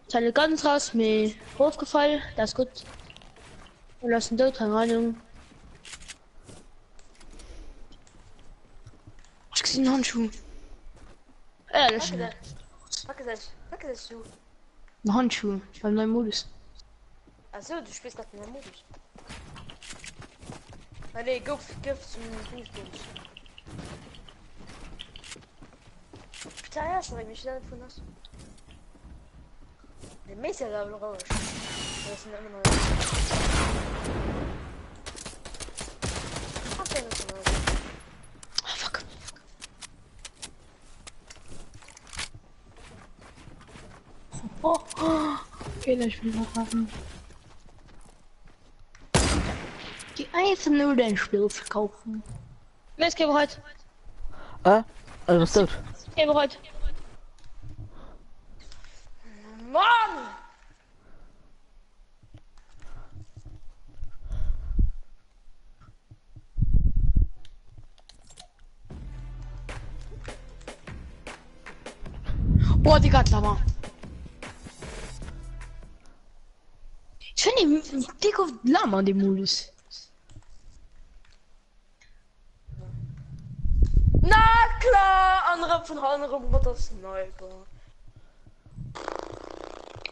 Teile ganz raus, mir hochgefallen. Das ist gut. Und lassen dort, keine Ahnung. Ich gesehen Handschuh. Ehrlich. Was ist das du? Ein Handschuh beim neuen Modus. Achso, du spielst gerade in der Modus. Ah, nee, go zum Fußball. Bitte, ja, schon mich da von das. Der Messer da raus. Das sind immer noch. Ah, fuck. Oh, okay, ich will noch haben. Die einzelnen Nudeln-Spiele verkaufen. Wer ist heute? Also was tot? Heute. Mann! Oh, die Gatlama. Ich finde die dick auf Lama, die Modus. Na klar! Andere Mutter Sniper.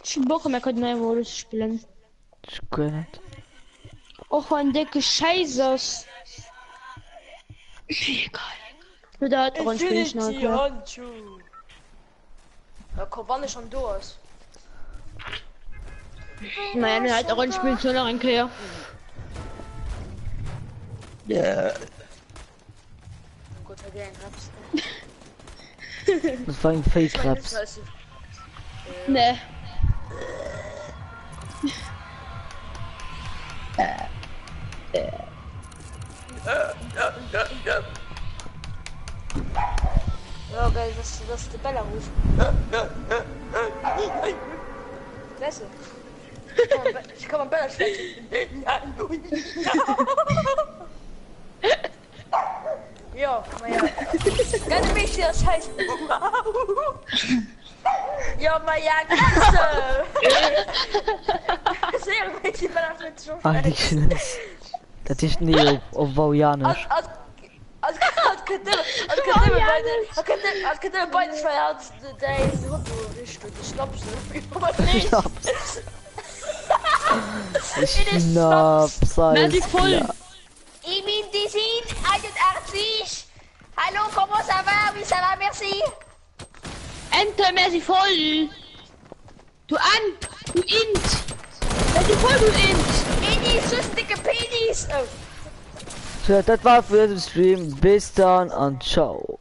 Ich hab Bock mehr neue Modus spielen. Ich kann nicht. Auch ein dicke Scheißes. Egal. Nur da hat Orange bin ich noch. Handschuh. Ja, komm, wann ist schon durch? Meine halt Orange spielt so noch ein Kehr. Ja. Gut, okay, hab's. Das war ein Fake-Raps. Ne. Ja, geil, das ist der Belarus. Weißt du? Ich kann mal besser schlechten. Ja, maar ja. Kijk een beetje als hij. Ja, maar ja, kijk. Zeer een beetje vanaf met zo'n. Ah, die Schnitt. Dat is niet op Woljanisch. Als ik het bij de vijand, de hond doorrustig, de snapste. Merci voll. Emin Dizin, 81. Hallo, comment ça va? Oui, ça va, merci. Enter, merci voll. Du du Int. Merci voll, du Int. Penis, so dicke Penis. Oh. So, das war für den Stream. Bis dann und ciao.